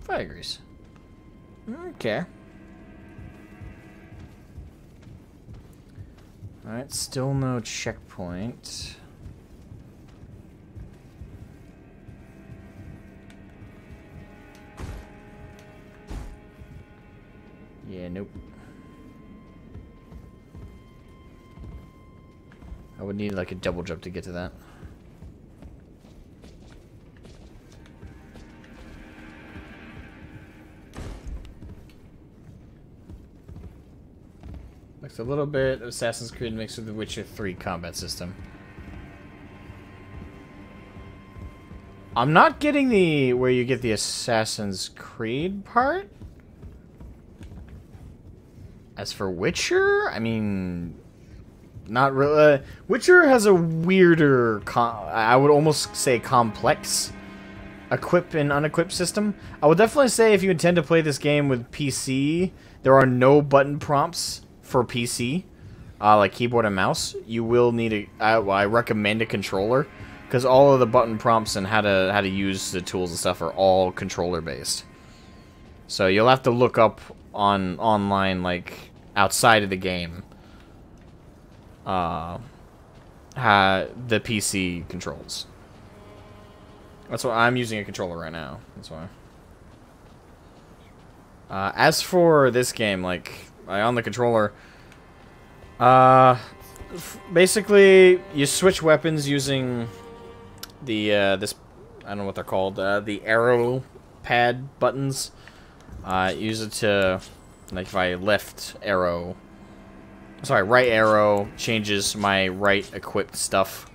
Fire grease. Okay. Alright, still no checkpoint. Yeah, nope. I would need like a double jump to get to that. Looks a little bit of Assassin's Creed mixed with the Witcher 3 combat system. I'm not getting the where you get the Assassin's Creed part. As for Witcher, I mean, not really. Witcher has a weirder, I would almost say complex, equip and unequip system. I would definitely say if you intend to play this game with PC, there are no button prompts for PC, like keyboard and mouse. You will need I recommend a controller, because all of the button prompts and how to use the tools and stuff are all controller based. So you'll have to look up online, like outside of the game, the PC controls. That's why I'm using a controller right now. That's why. As for this game, like on the controller, basically you switch weapons using the this, I don't know what they're called, the arrow pad buttons. Use it to, like, if I right arrow changes my right equipped stuff.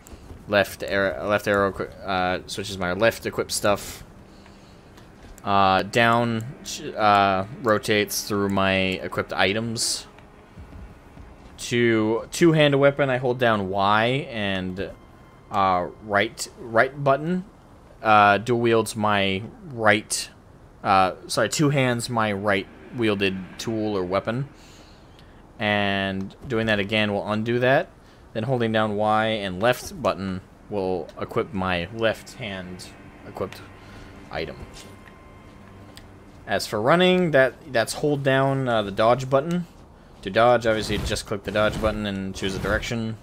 Left arrow switches my left equipped stuff. Down rotates through my equipped items. To two-handed weapon, I hold down Y, and right button dual wields my right. Sorry, two hands my right wielded tool or weapon, and doing that again will undo that. Then holding down Y and left button will equip my left hand equipped item. As for running, that's hold down the dodge button. To dodge, obviously just click the dodge button and choose a direction.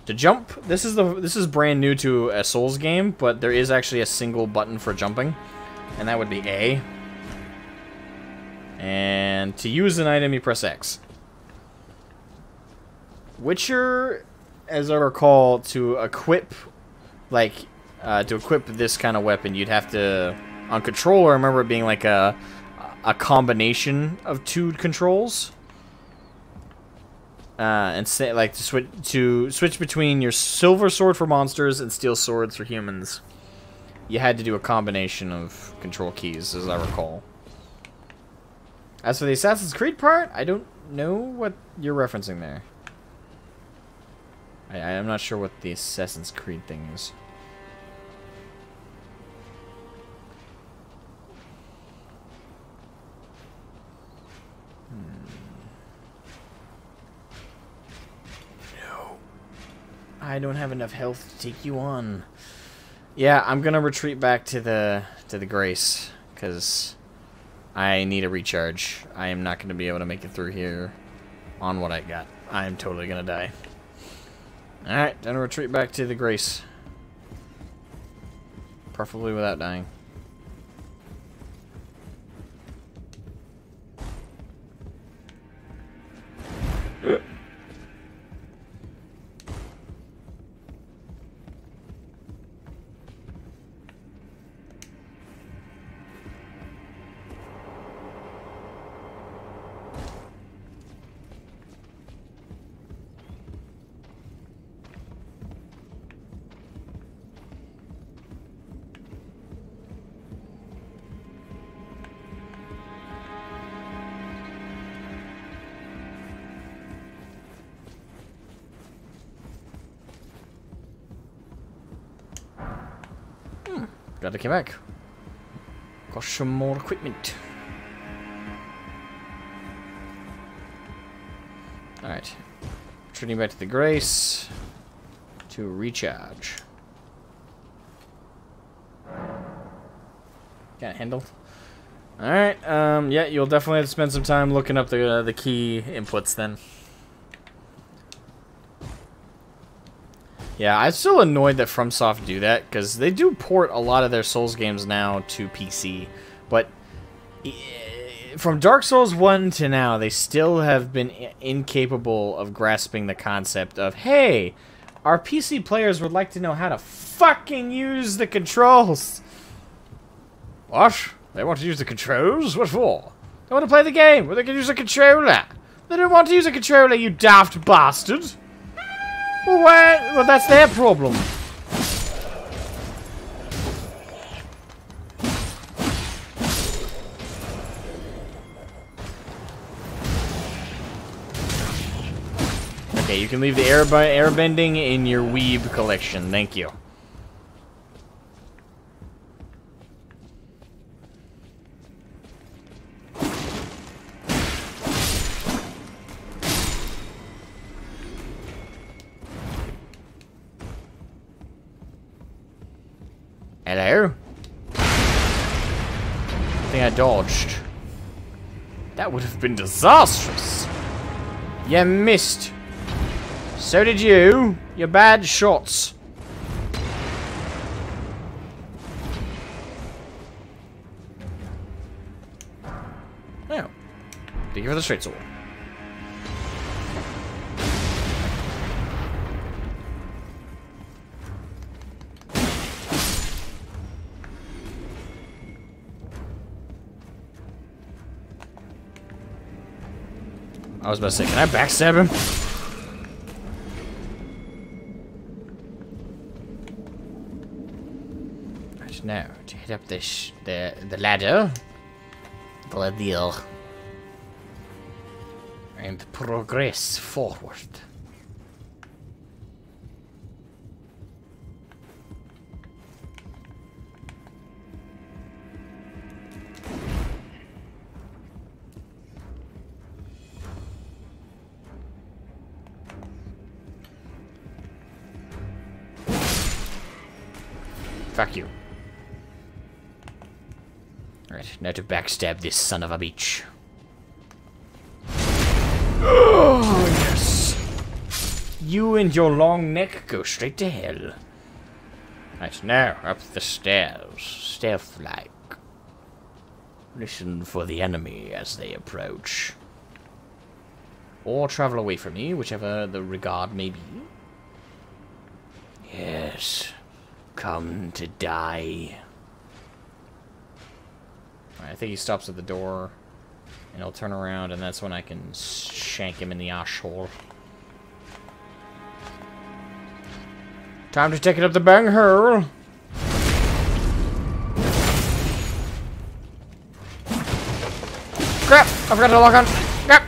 To jump, this is brand new to a Souls game, but there is actually a single button for jumping, and that would be A. And to use an item, you press X. Witcher, as I recall, to equip, like, to equip this kind of weapon, you'd have to, on controller, I remember it being like a combination of two controls. And say, like, to switch between your silver sword for monsters and steel swords for humans, you had to do a combination of control keys, as I recall. As for the Assassin's Creed part, I don't know what you're referencing there. I'm not sure what the Assassin's Creed thing is. No. I don't have enough health to take you on. Yeah, I'm gonna retreat back to the Grace, because I need a recharge. I am not gonna be able to make it through here on what I got. I am totally gonna die. Alright, then retreat back to the Grace. Preferably without dying. Glad I came back. Got some more equipment. Alright. Returning back to the Grace to recharge. Can't handle. Alright, yeah, you'll definitely have to spend some time looking up the key inputs then. Yeah, I'm still annoyed that FromSoft do that, because they do port a lot of their Souls games now to PC, but from Dark Souls 1 to now, they still have been incapable of grasping the concept of, hey, our PC players would like to know how to fucking use the controls. What? They want to use the controls? What for? They want to play the game where they can use a controller. They don't want to use a controller, you daft bastard. Well, that's their problem. Okay, you can leave the airbending in your weeb collection. Thank you. Hello? I think I dodged. That would have been disastrous. You missed. So did you. You're bad shots. Oh. Thank you for the straight sword. I was about to say, can I backstab him? Right, now, to hit up the ladder. The ladder. And progress forward. Fuck you. Alright, now to backstab this son of a bitch. Oh, yes. You and your long neck go straight to hell. Right, now, up the stairs. Stealth-like. Listen for the enemy as they approach. Or travel away from me, whichever the regard may be. Yes. Come to die. Alright, I think he stops at the door. And he'll turn around, and that's when I can shank him in the asshole. Time to take it up the bang hole. Crap! I forgot to lock on. Crap!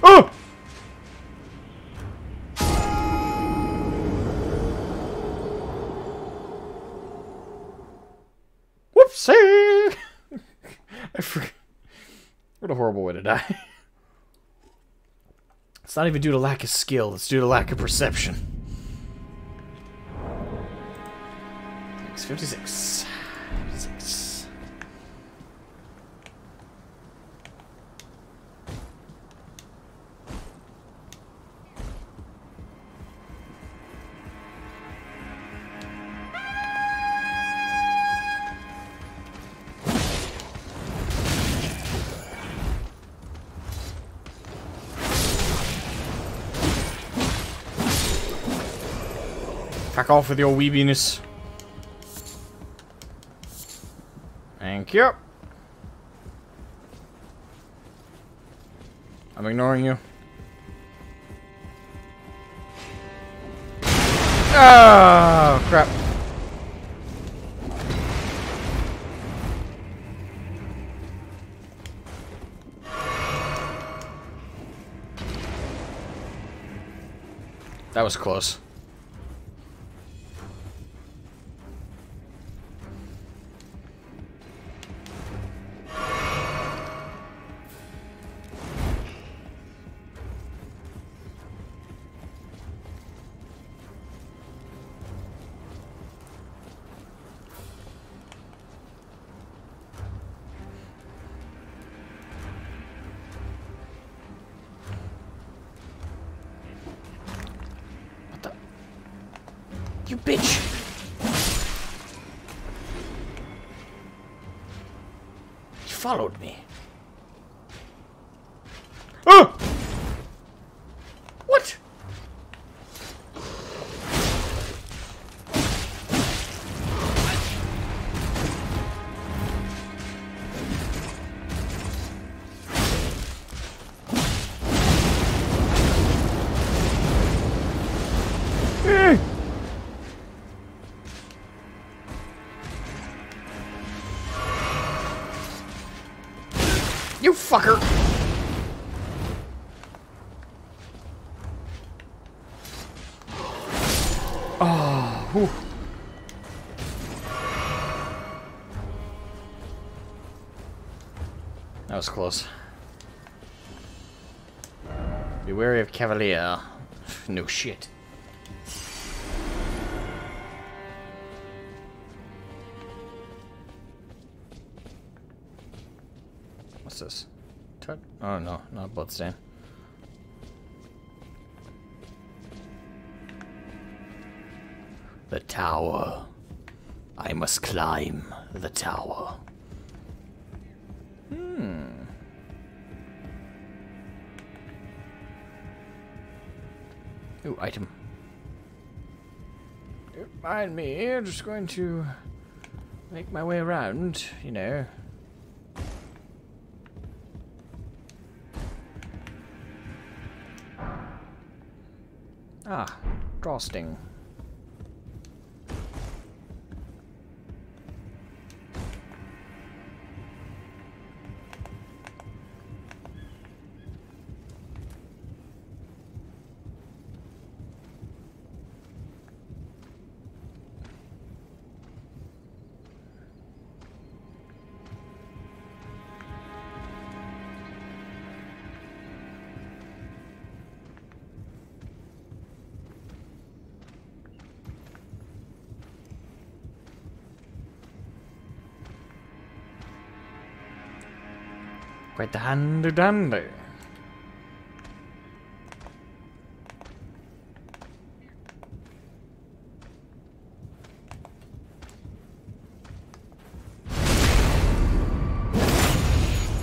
Oh! Whoopsie! I forgot. What a horrible way to die. It's not even due to lack of skill, it's due to lack of perception. 56. 56. Fuck off with your weebiness. Thank you. I'm ignoring you. Oh, crap. That was close. You bitch! You followed me. Oh! What? You fucker! Oh, whew. That was close. Be wary of Cavalier. No shit. What's this? Oh no, not bloodstain. The tower. I must climb the tower. Ooh, item. Don't mind me, I'm just going to make my way around, you know. Ah, drawsting. Quite the handy-dandy.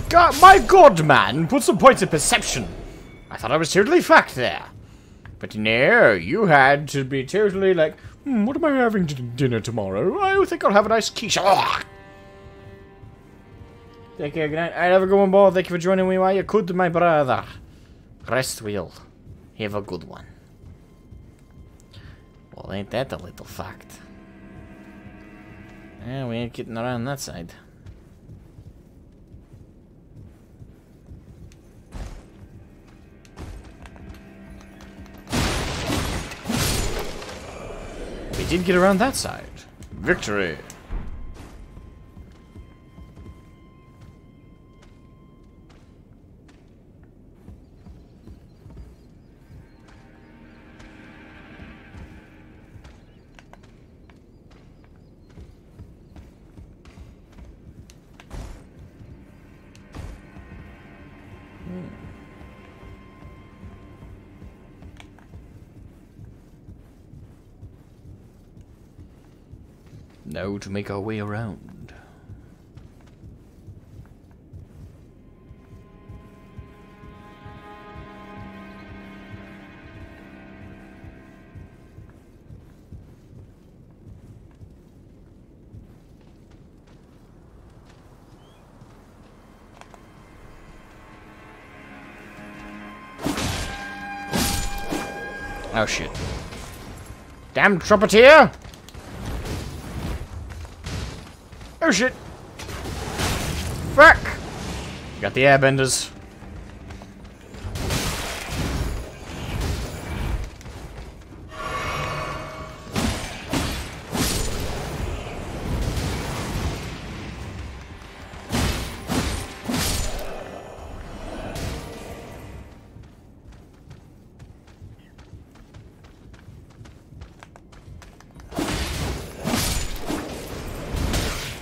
God, my God, man! Put some points of perception. I thought I was totally fucked there. But no, you had to be totally like, what am I having to dinner tomorrow? I think I'll have a nice quiche. Ugh. Take care, good night. I have a good one, Bob. Thank you for joining me while you could, my brother. Rest well. Have a good one. Well, ain't that a little fact? Yeah, we ain't getting around that side. We did get around that side. Victory! Now to make our way around. Oh shit. Damn trumpeter! Oh shit! Fuck! Got the airbenders.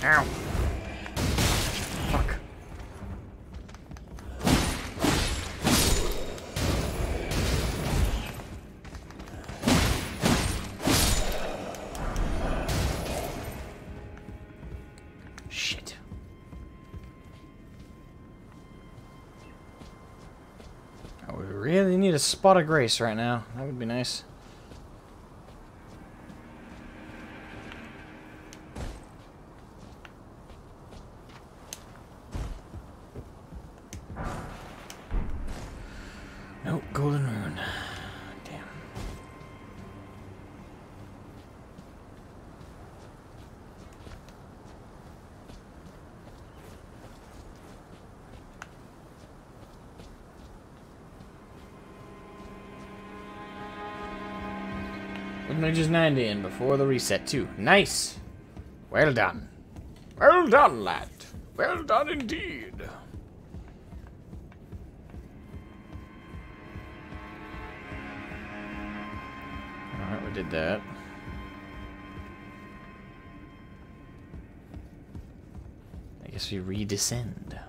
Ow. Fuck. Shit. Oh, we really need a spot of grace right now. That would be nice. Nope, golden rune. Damn. With Mage's 90 in before the reset too. Nice! Well done. Well done, lad. Well done indeed. Alright, we did that. I guess we redescend.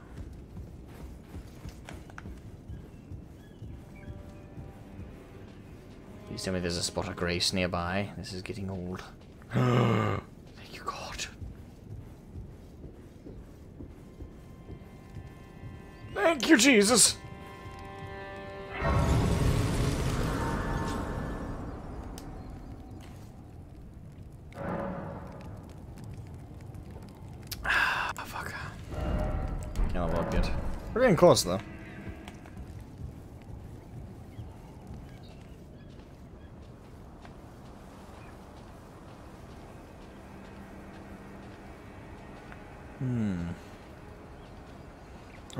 Please tell me there's a spot of grace nearby. This is getting old. Thank you, God. Thank you, Jesus! Can't level up yet. We're getting close though.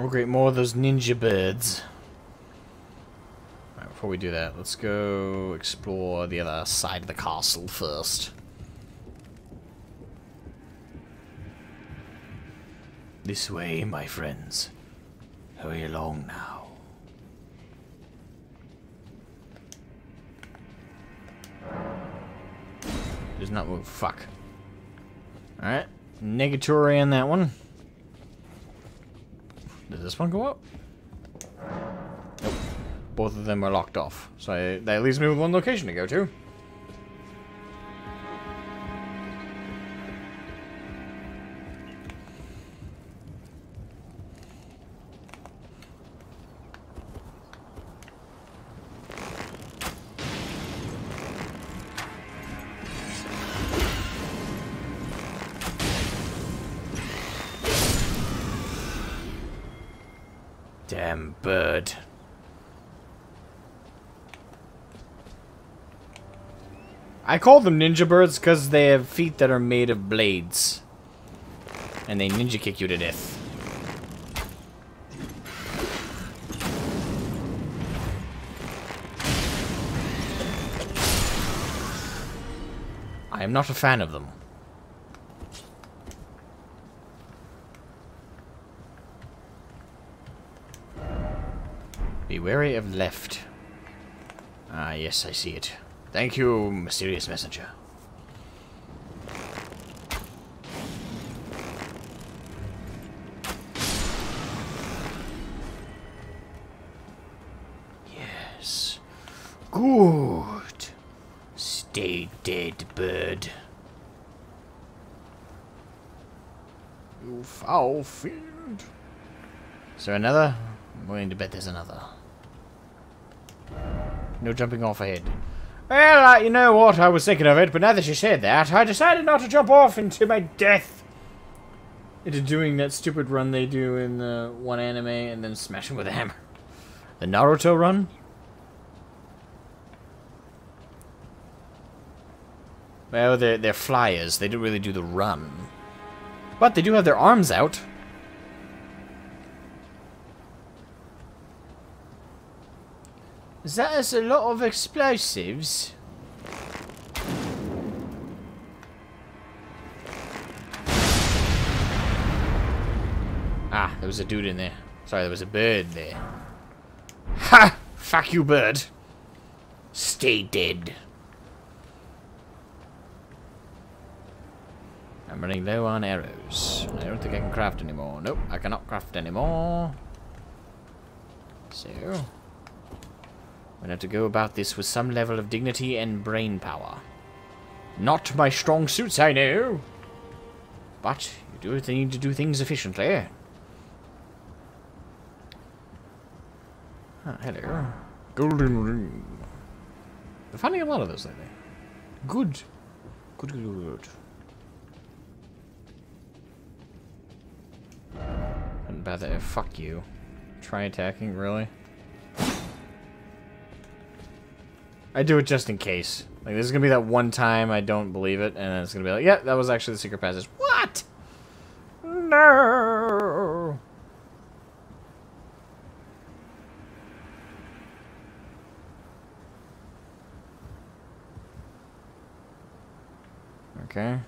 Oh great, more of those ninja birds. Alright, before we do that, let's go explore the other side of the castle first. This way, my friends. Hurry along now. Does not move. Fuck. Alright. Negatory on that one. There's this one go up? Nope. Both of them are locked off. So that leaves me with one location to go to. Damn bird. I call them ninja birds because they have feet that are made of blades. And they ninja kick you to death. I am not a fan of them. Be wary of left. Ah, yes, I see it. Thank you, mysterious messenger. Yes. Good. Stay dead, bird. You foul fiend. Is there another? I'm willing to bet there's another. No jumping off ahead. Well, you know what? I was thinking of it, but now that you said that, I decided not to jump off into my death. Into doing that stupid run they do in the one anime and then smashing with a hammer. The Naruto run? Well, they're flyers. They don't really do the run. But they do have their arms out. That is a lot of explosives. Ah, there was a dude in there. Sorry, there was a bird there. Ha! Fuck you, bird. Stay dead. I'm running low on arrows. I don't think I can craft anymore. Nope, I cannot craft anymore. So... I'm gonna have to go about this with some level of dignity and brain power. Not my strong suits, I know. But you do need to do things efficiently. Ah, hello. Golden ring. We're finding a lot of those lately. Good. Good, good, good. Couldn't bother. Fuck you. Try attacking, really? I do it just in case. Like, this is gonna be that one time I don't believe it, and then it's gonna be like, yeah, that was actually the secret passage. What? No. Okay.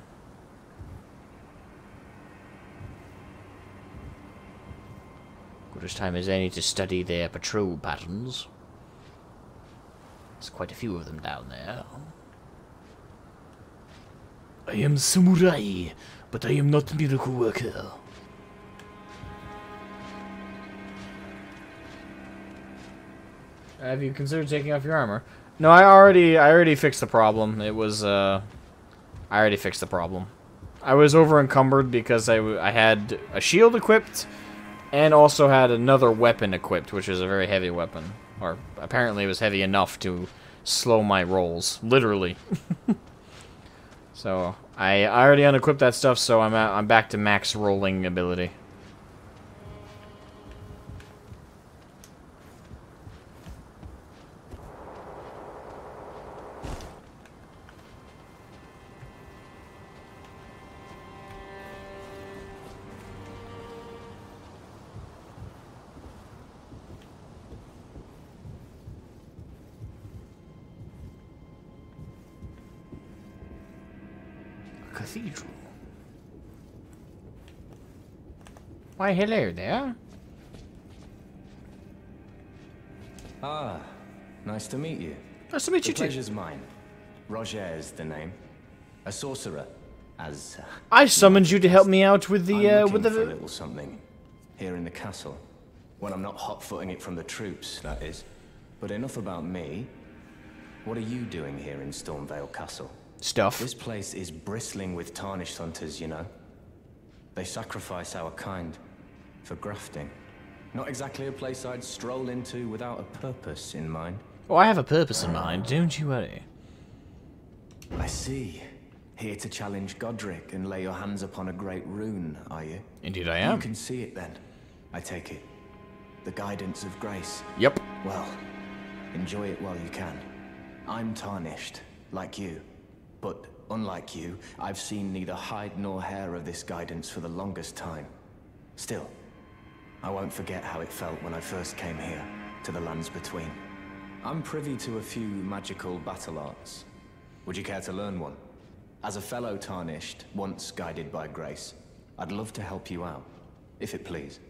Good as time as any to study their patrol patterns. There's quite a few of them down there. I am samurai, but I am not miracle worker. Have you considered taking off your armor? No, I already fixed the problem. It was I already fixed the problem. I was over encumbered because I had a shield equipped and also had another weapon equipped, which is a very heavy weapon. Or apparently it was heavy enough to slow my rolls, literally. So I already unequipped that stuff, so I'm back to max rolling ability. Cathedral. Why, hello there. Ah, nice to meet you. Nice to meet you The too. pleasure's mine. Roger is the name. A sorcerer, as I summoned you to help me out with the I'm looking for a little something here in the castle. When I'm not hot-footing it from the troops, that is. But enough about me. What are you doing here in Stormveil Castle? Stuff. This place is bristling with tarnished hunters, you know. They sacrifice our kind for grafting. Not exactly a place I'd stroll into without a purpose in mind. Oh, I have a purpose in mind, don't you worry. I see. Here to challenge Godric and lay your hands upon a great rune, are you? Indeed I am. You can see it then, I take it. The guidance of grace. Yep. Well, enjoy it while you can. I'm tarnished, like you. But unlike you, I've seen neither hide nor hair of this guidance for the longest time. Still, I won't forget how it felt when I first came here, to the lands between. I'm privy to a few magical battle arts. Would you care to learn one? As a fellow tarnished, once guided by grace, I'd love to help you out, if it please.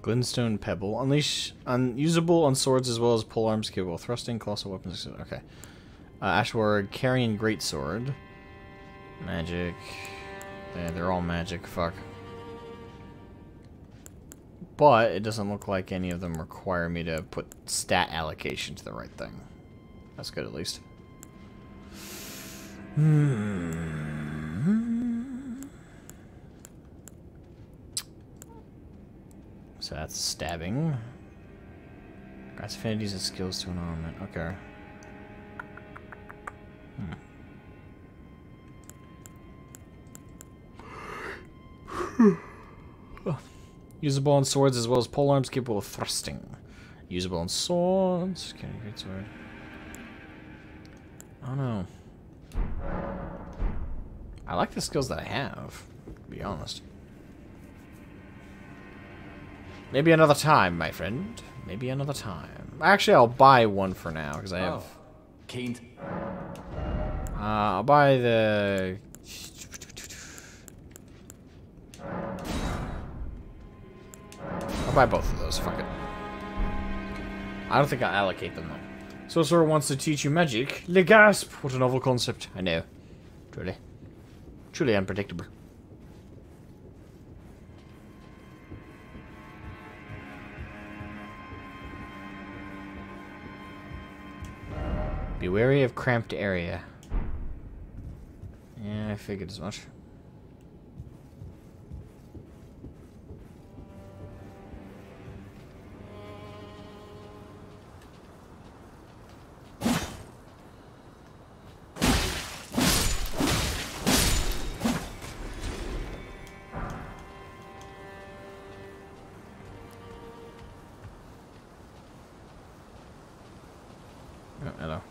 Glintstone Pebble. Unleash unusable on swords as well as polearms capable of thrusting, colossal weapons. Okay. Ashward, Carrion Greatsword. Magic. Yeah, they're all magic. Fuck. But it doesn't look like any of them require me to put stat allocation to the right thing. That's good at least. So that's stabbing. Grants affinities and skills to an armament. Okay. Usable on swords as well as polearms capable of thrusting. Usable on swords. Okay, great sword. Oh no. I like the skills that I have, to be honest. Maybe another time, my friend. Maybe another time. Actually, I'll buy one for now, because I have... Keen. I'll buy the... I'll buy both of those, fuck it. I don't think I'll allocate them, though. Sorcerer wants to teach you magic. Le gasp! What a novel concept. I know. Truly. Truly unpredictable. Be wary of cramped area. Yeah, I figured as much. Oh, hello.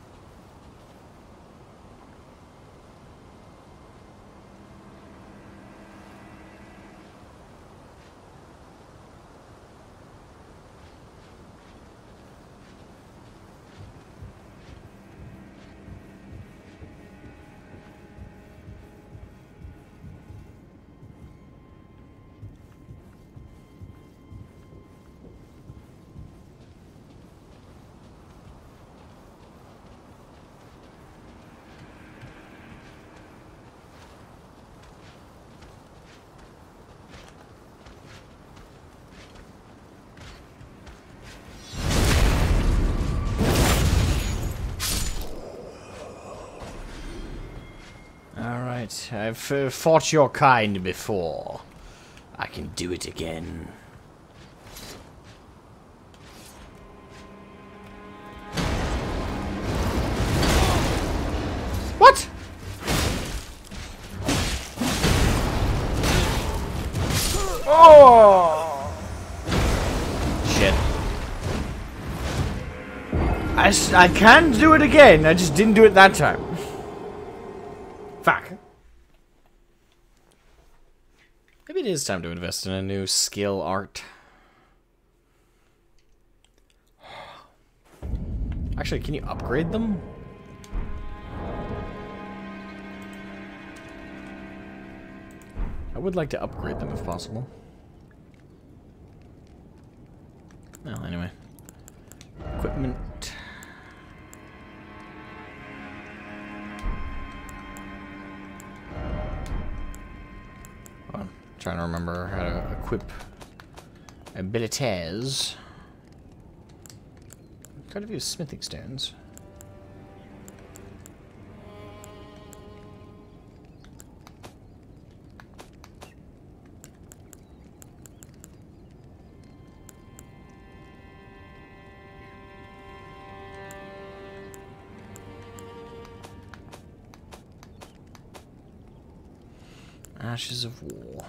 Alright, I've fought your kind before. I can do it again. What? Oh! Shit. I can do it again, I just didn't do it that time. Fuck. Maybe it is time to invest in a new skill art. Actually, can you upgrade them? I would like to upgrade them if possible. Well, anyway. Equipment. trying to remember how to equip abilities. Quite a few smithing stones. Ashes of War.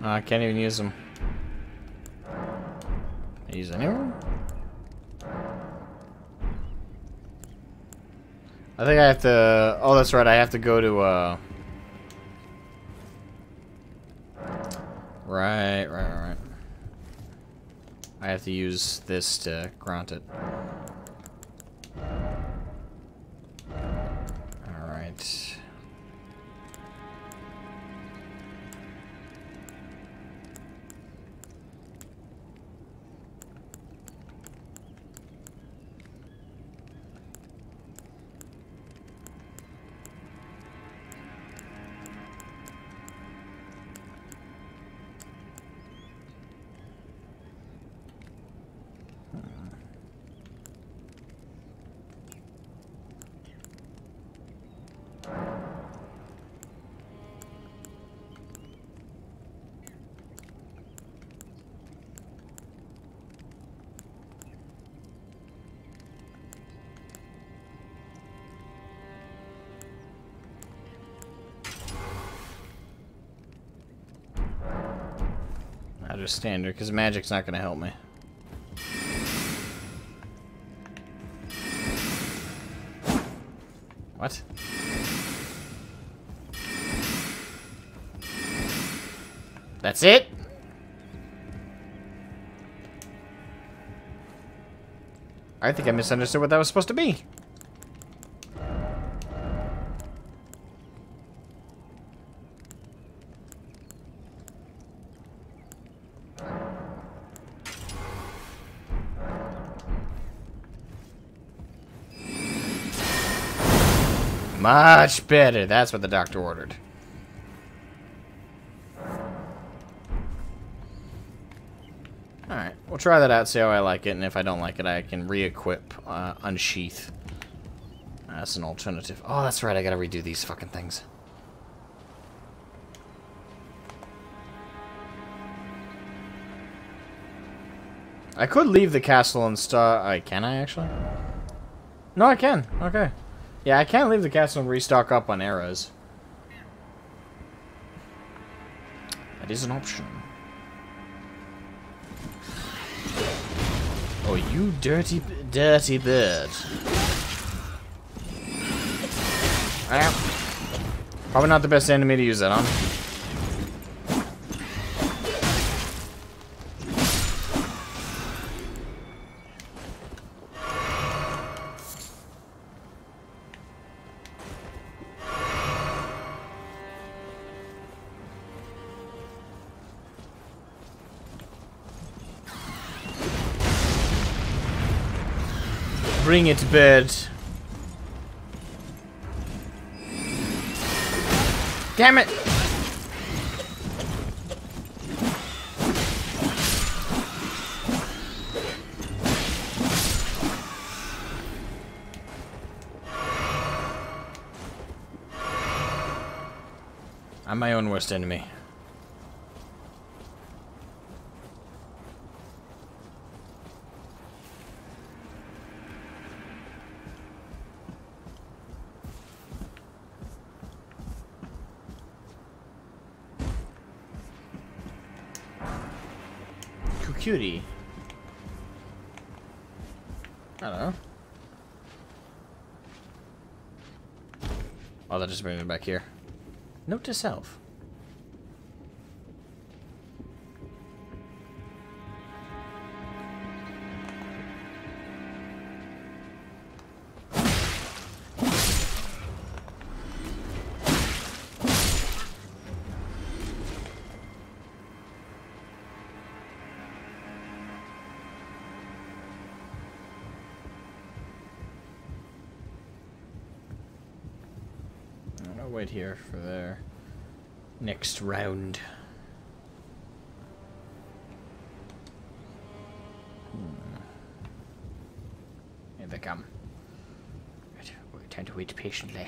I can't even use them. Use anyone? I think I have to... Oh, that's right. I have to go to, Right. I have to use this to grant it. Alright. I'll just standard, because magic's not going to help me. What? That's it? I think I misunderstood what that was supposed to be. Much better. That's what the doctor ordered. Alright, we'll try that out, see how I like it, and if I don't like it, I can re-equip Unsheath. That's an alternative. Oh, that's right, I gotta redo these fucking things. I could leave the castle and start... can I, actually? No, I can. Okay. Yeah, I can't leave the castle and restock up on arrows. That is an option. Oh, you dirty, dirty bird. Well, probably not the best enemy to use that on. Bring it, bird. Damn it! I'm my own worst enemy. Cutie. Hello. Oh, that just brings me back here. Note to self. wait here for their next round. Here they come. Right, we're time to wait patiently.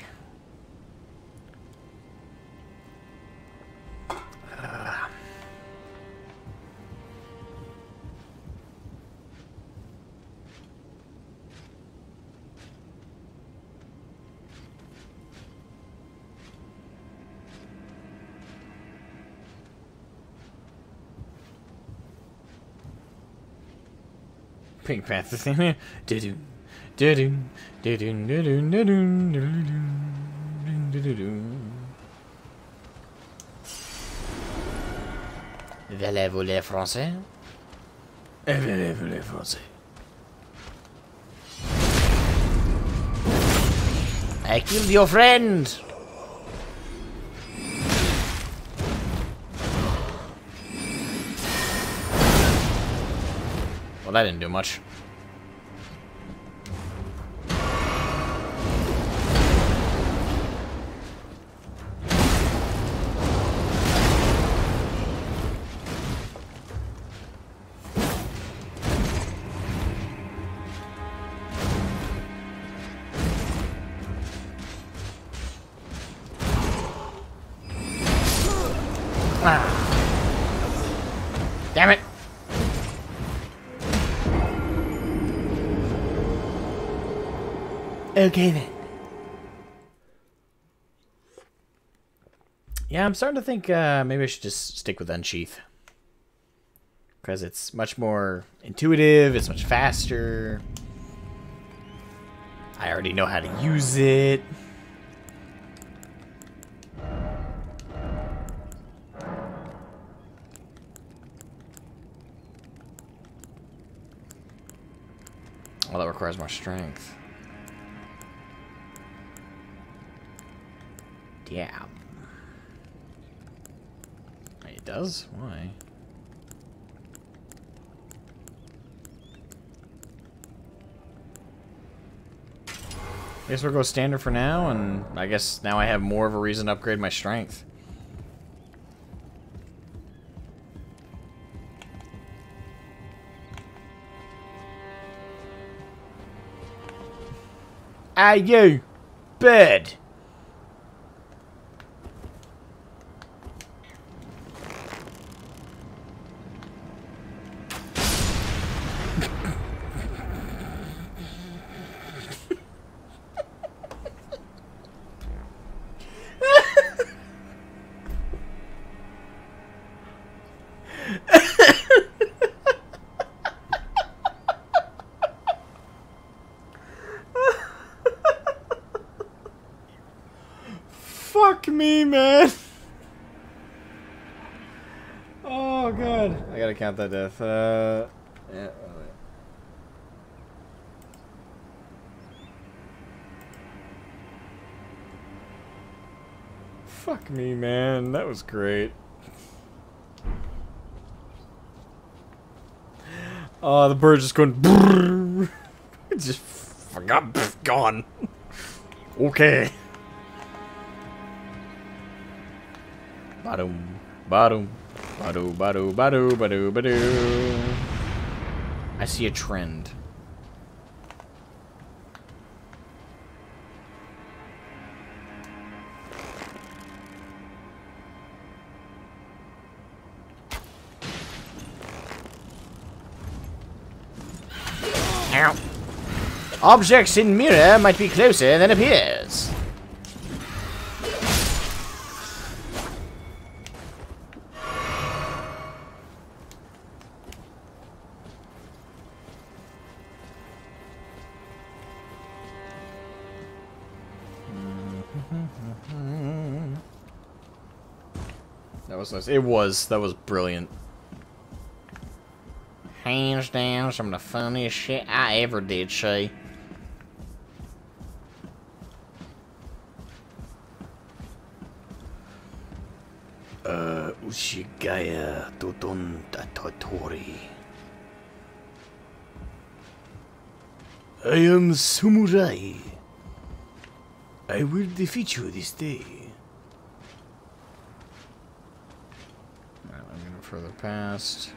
Pink Panther theme. Do-do. Do-do. Do-do. Do-do. Do-do. Do-do. Voulez-vous les français? Voulez-vous les français? I killed your friend! Well, that didn't do much. Ah. Damn it! Okay then. Yeah, I'm starting to think maybe I should just stick with Unsheath. Because it's much more intuitive, it's much faster. I already know how to use it. Well, that requires more strength. Damn. It does? Why? I guess we'll go standard for now, and I guess now I have more of a reason to upgrade my strength. Hey, you! Bird! Fuck me, man. Oh, God. I gotta count that death. Yeah. Fuck me, man. That was great. Oh, the bird's just going. Brrr. Just forgot. Gone. Okay. Badum, badum, badu, badu, badu, badu, badu. I see a trend. Ow. Objects in mirror might be closer than appears. That was nice. It was. That was brilliant. Hands down, some of the funniest shit I ever did see. Ushigaya Dodonta Totori. I am Samurai. I will defeat you this day. further past.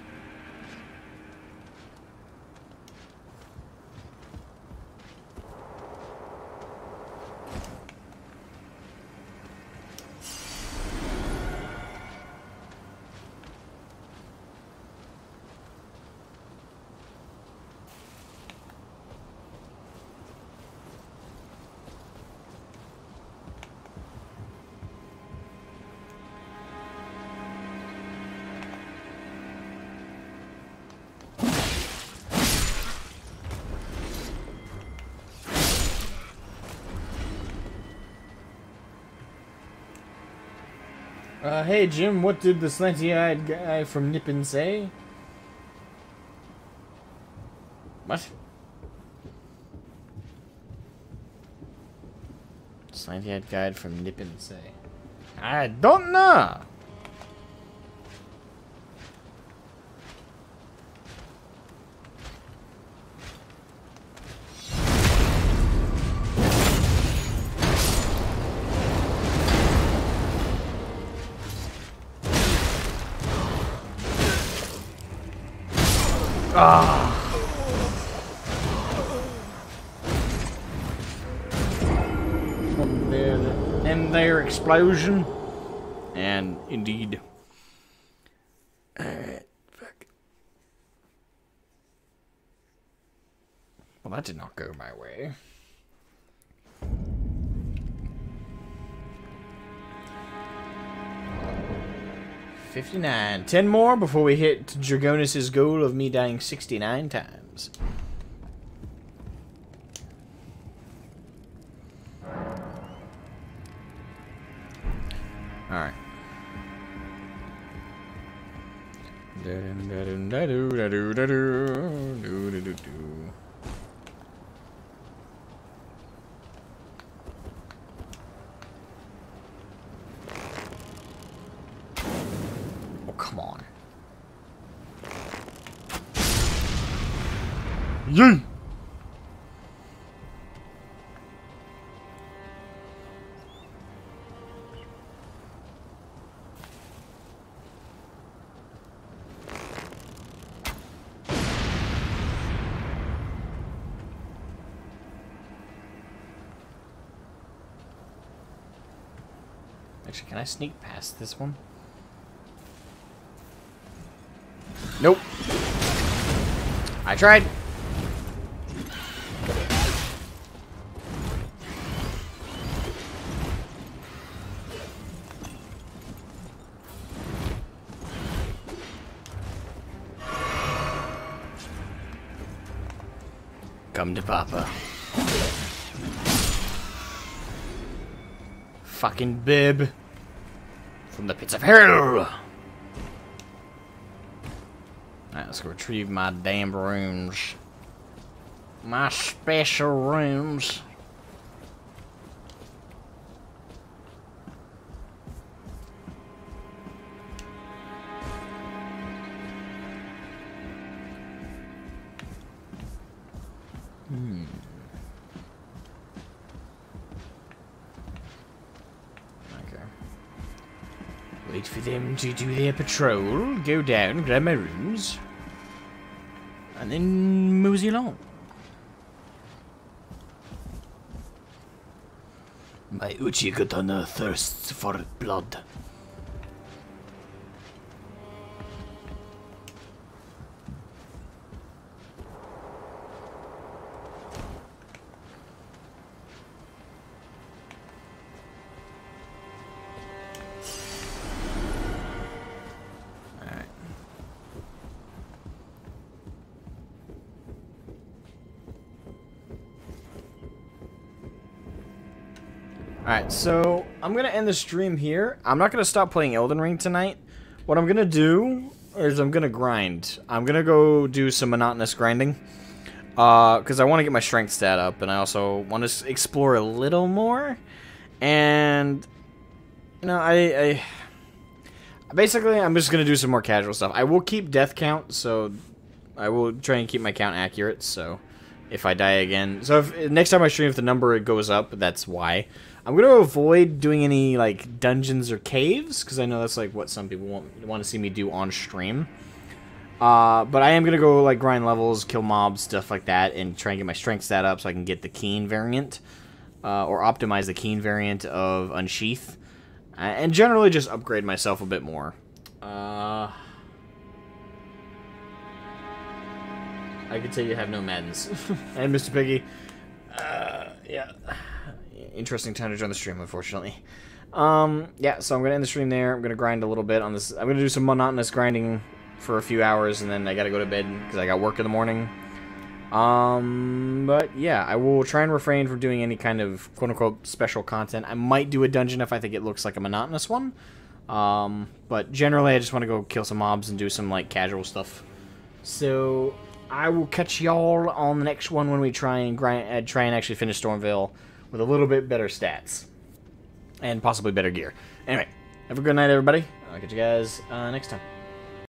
Hey Jim, what did the slanty-eyed guy from Nippon say? What? Slanty-eyed guy from Nippon say? I don't know! Ah! And their explosion. And indeed. Alright, fuck. Well, that did not go my way. $59. 10 more before we hit Dragonis' goal of me dying 69 times. Alright. Come on. Yay! Actually, can I sneak past this one? Nope. I tried. Come to Papa. Fucking bib. From the pits of hell. Alright, let's go retrieve my damn rooms. My special rooms. Okay. Wait for them to do their patrol, go down, grab my rooms, and then mosey along. My Uchigatana thirsts for blood. Alright, so I'm going to end the stream here. I'm not going to stop playing Elden Ring tonight. What I'm going to do is I'm going to grind. I'm going to go do some monotonous grinding. Because I want to get my strength stat up, and I also want to explore a little more. And, you know, basically, I'm just going to do some more casual stuff. I will keep death count, so I will try and keep my count accurate, so if I die again. So if next time I stream, if the number goes up, that's why. I'm going to avoid doing any, like, dungeons or caves, because I know that's, like, what some people want to see me do on stream. But I am going to go, like, grind levels, kill mobs, stuff like that, and try and get my strength stat up so I can get the Keen variant, or optimize the Keen variant of Unsheath, and generally just upgrade myself a bit more. I can tell you have no Maddens. And Mr. Piggy, yeah. Interesting time to join the stream, unfortunately. Yeah, so I'm going to end the stream there. I'm going to grind a little bit on this. I'm going to do some monotonous grinding for a few hours, and then I got to go to bed because I got work in the morning. But yeah, I will try and refrain from doing any kind of quote-unquote special content. I might do a dungeon if I think it looks like a monotonous one. But generally, I just want to go kill some mobs and do some, like, casual stuff. So I will catch y'all on the next one when we try and actually finish Stormveil with a little bit better stats. And possibly better gear. Anyway, have a good night, everybody. I'll catch you guys next time.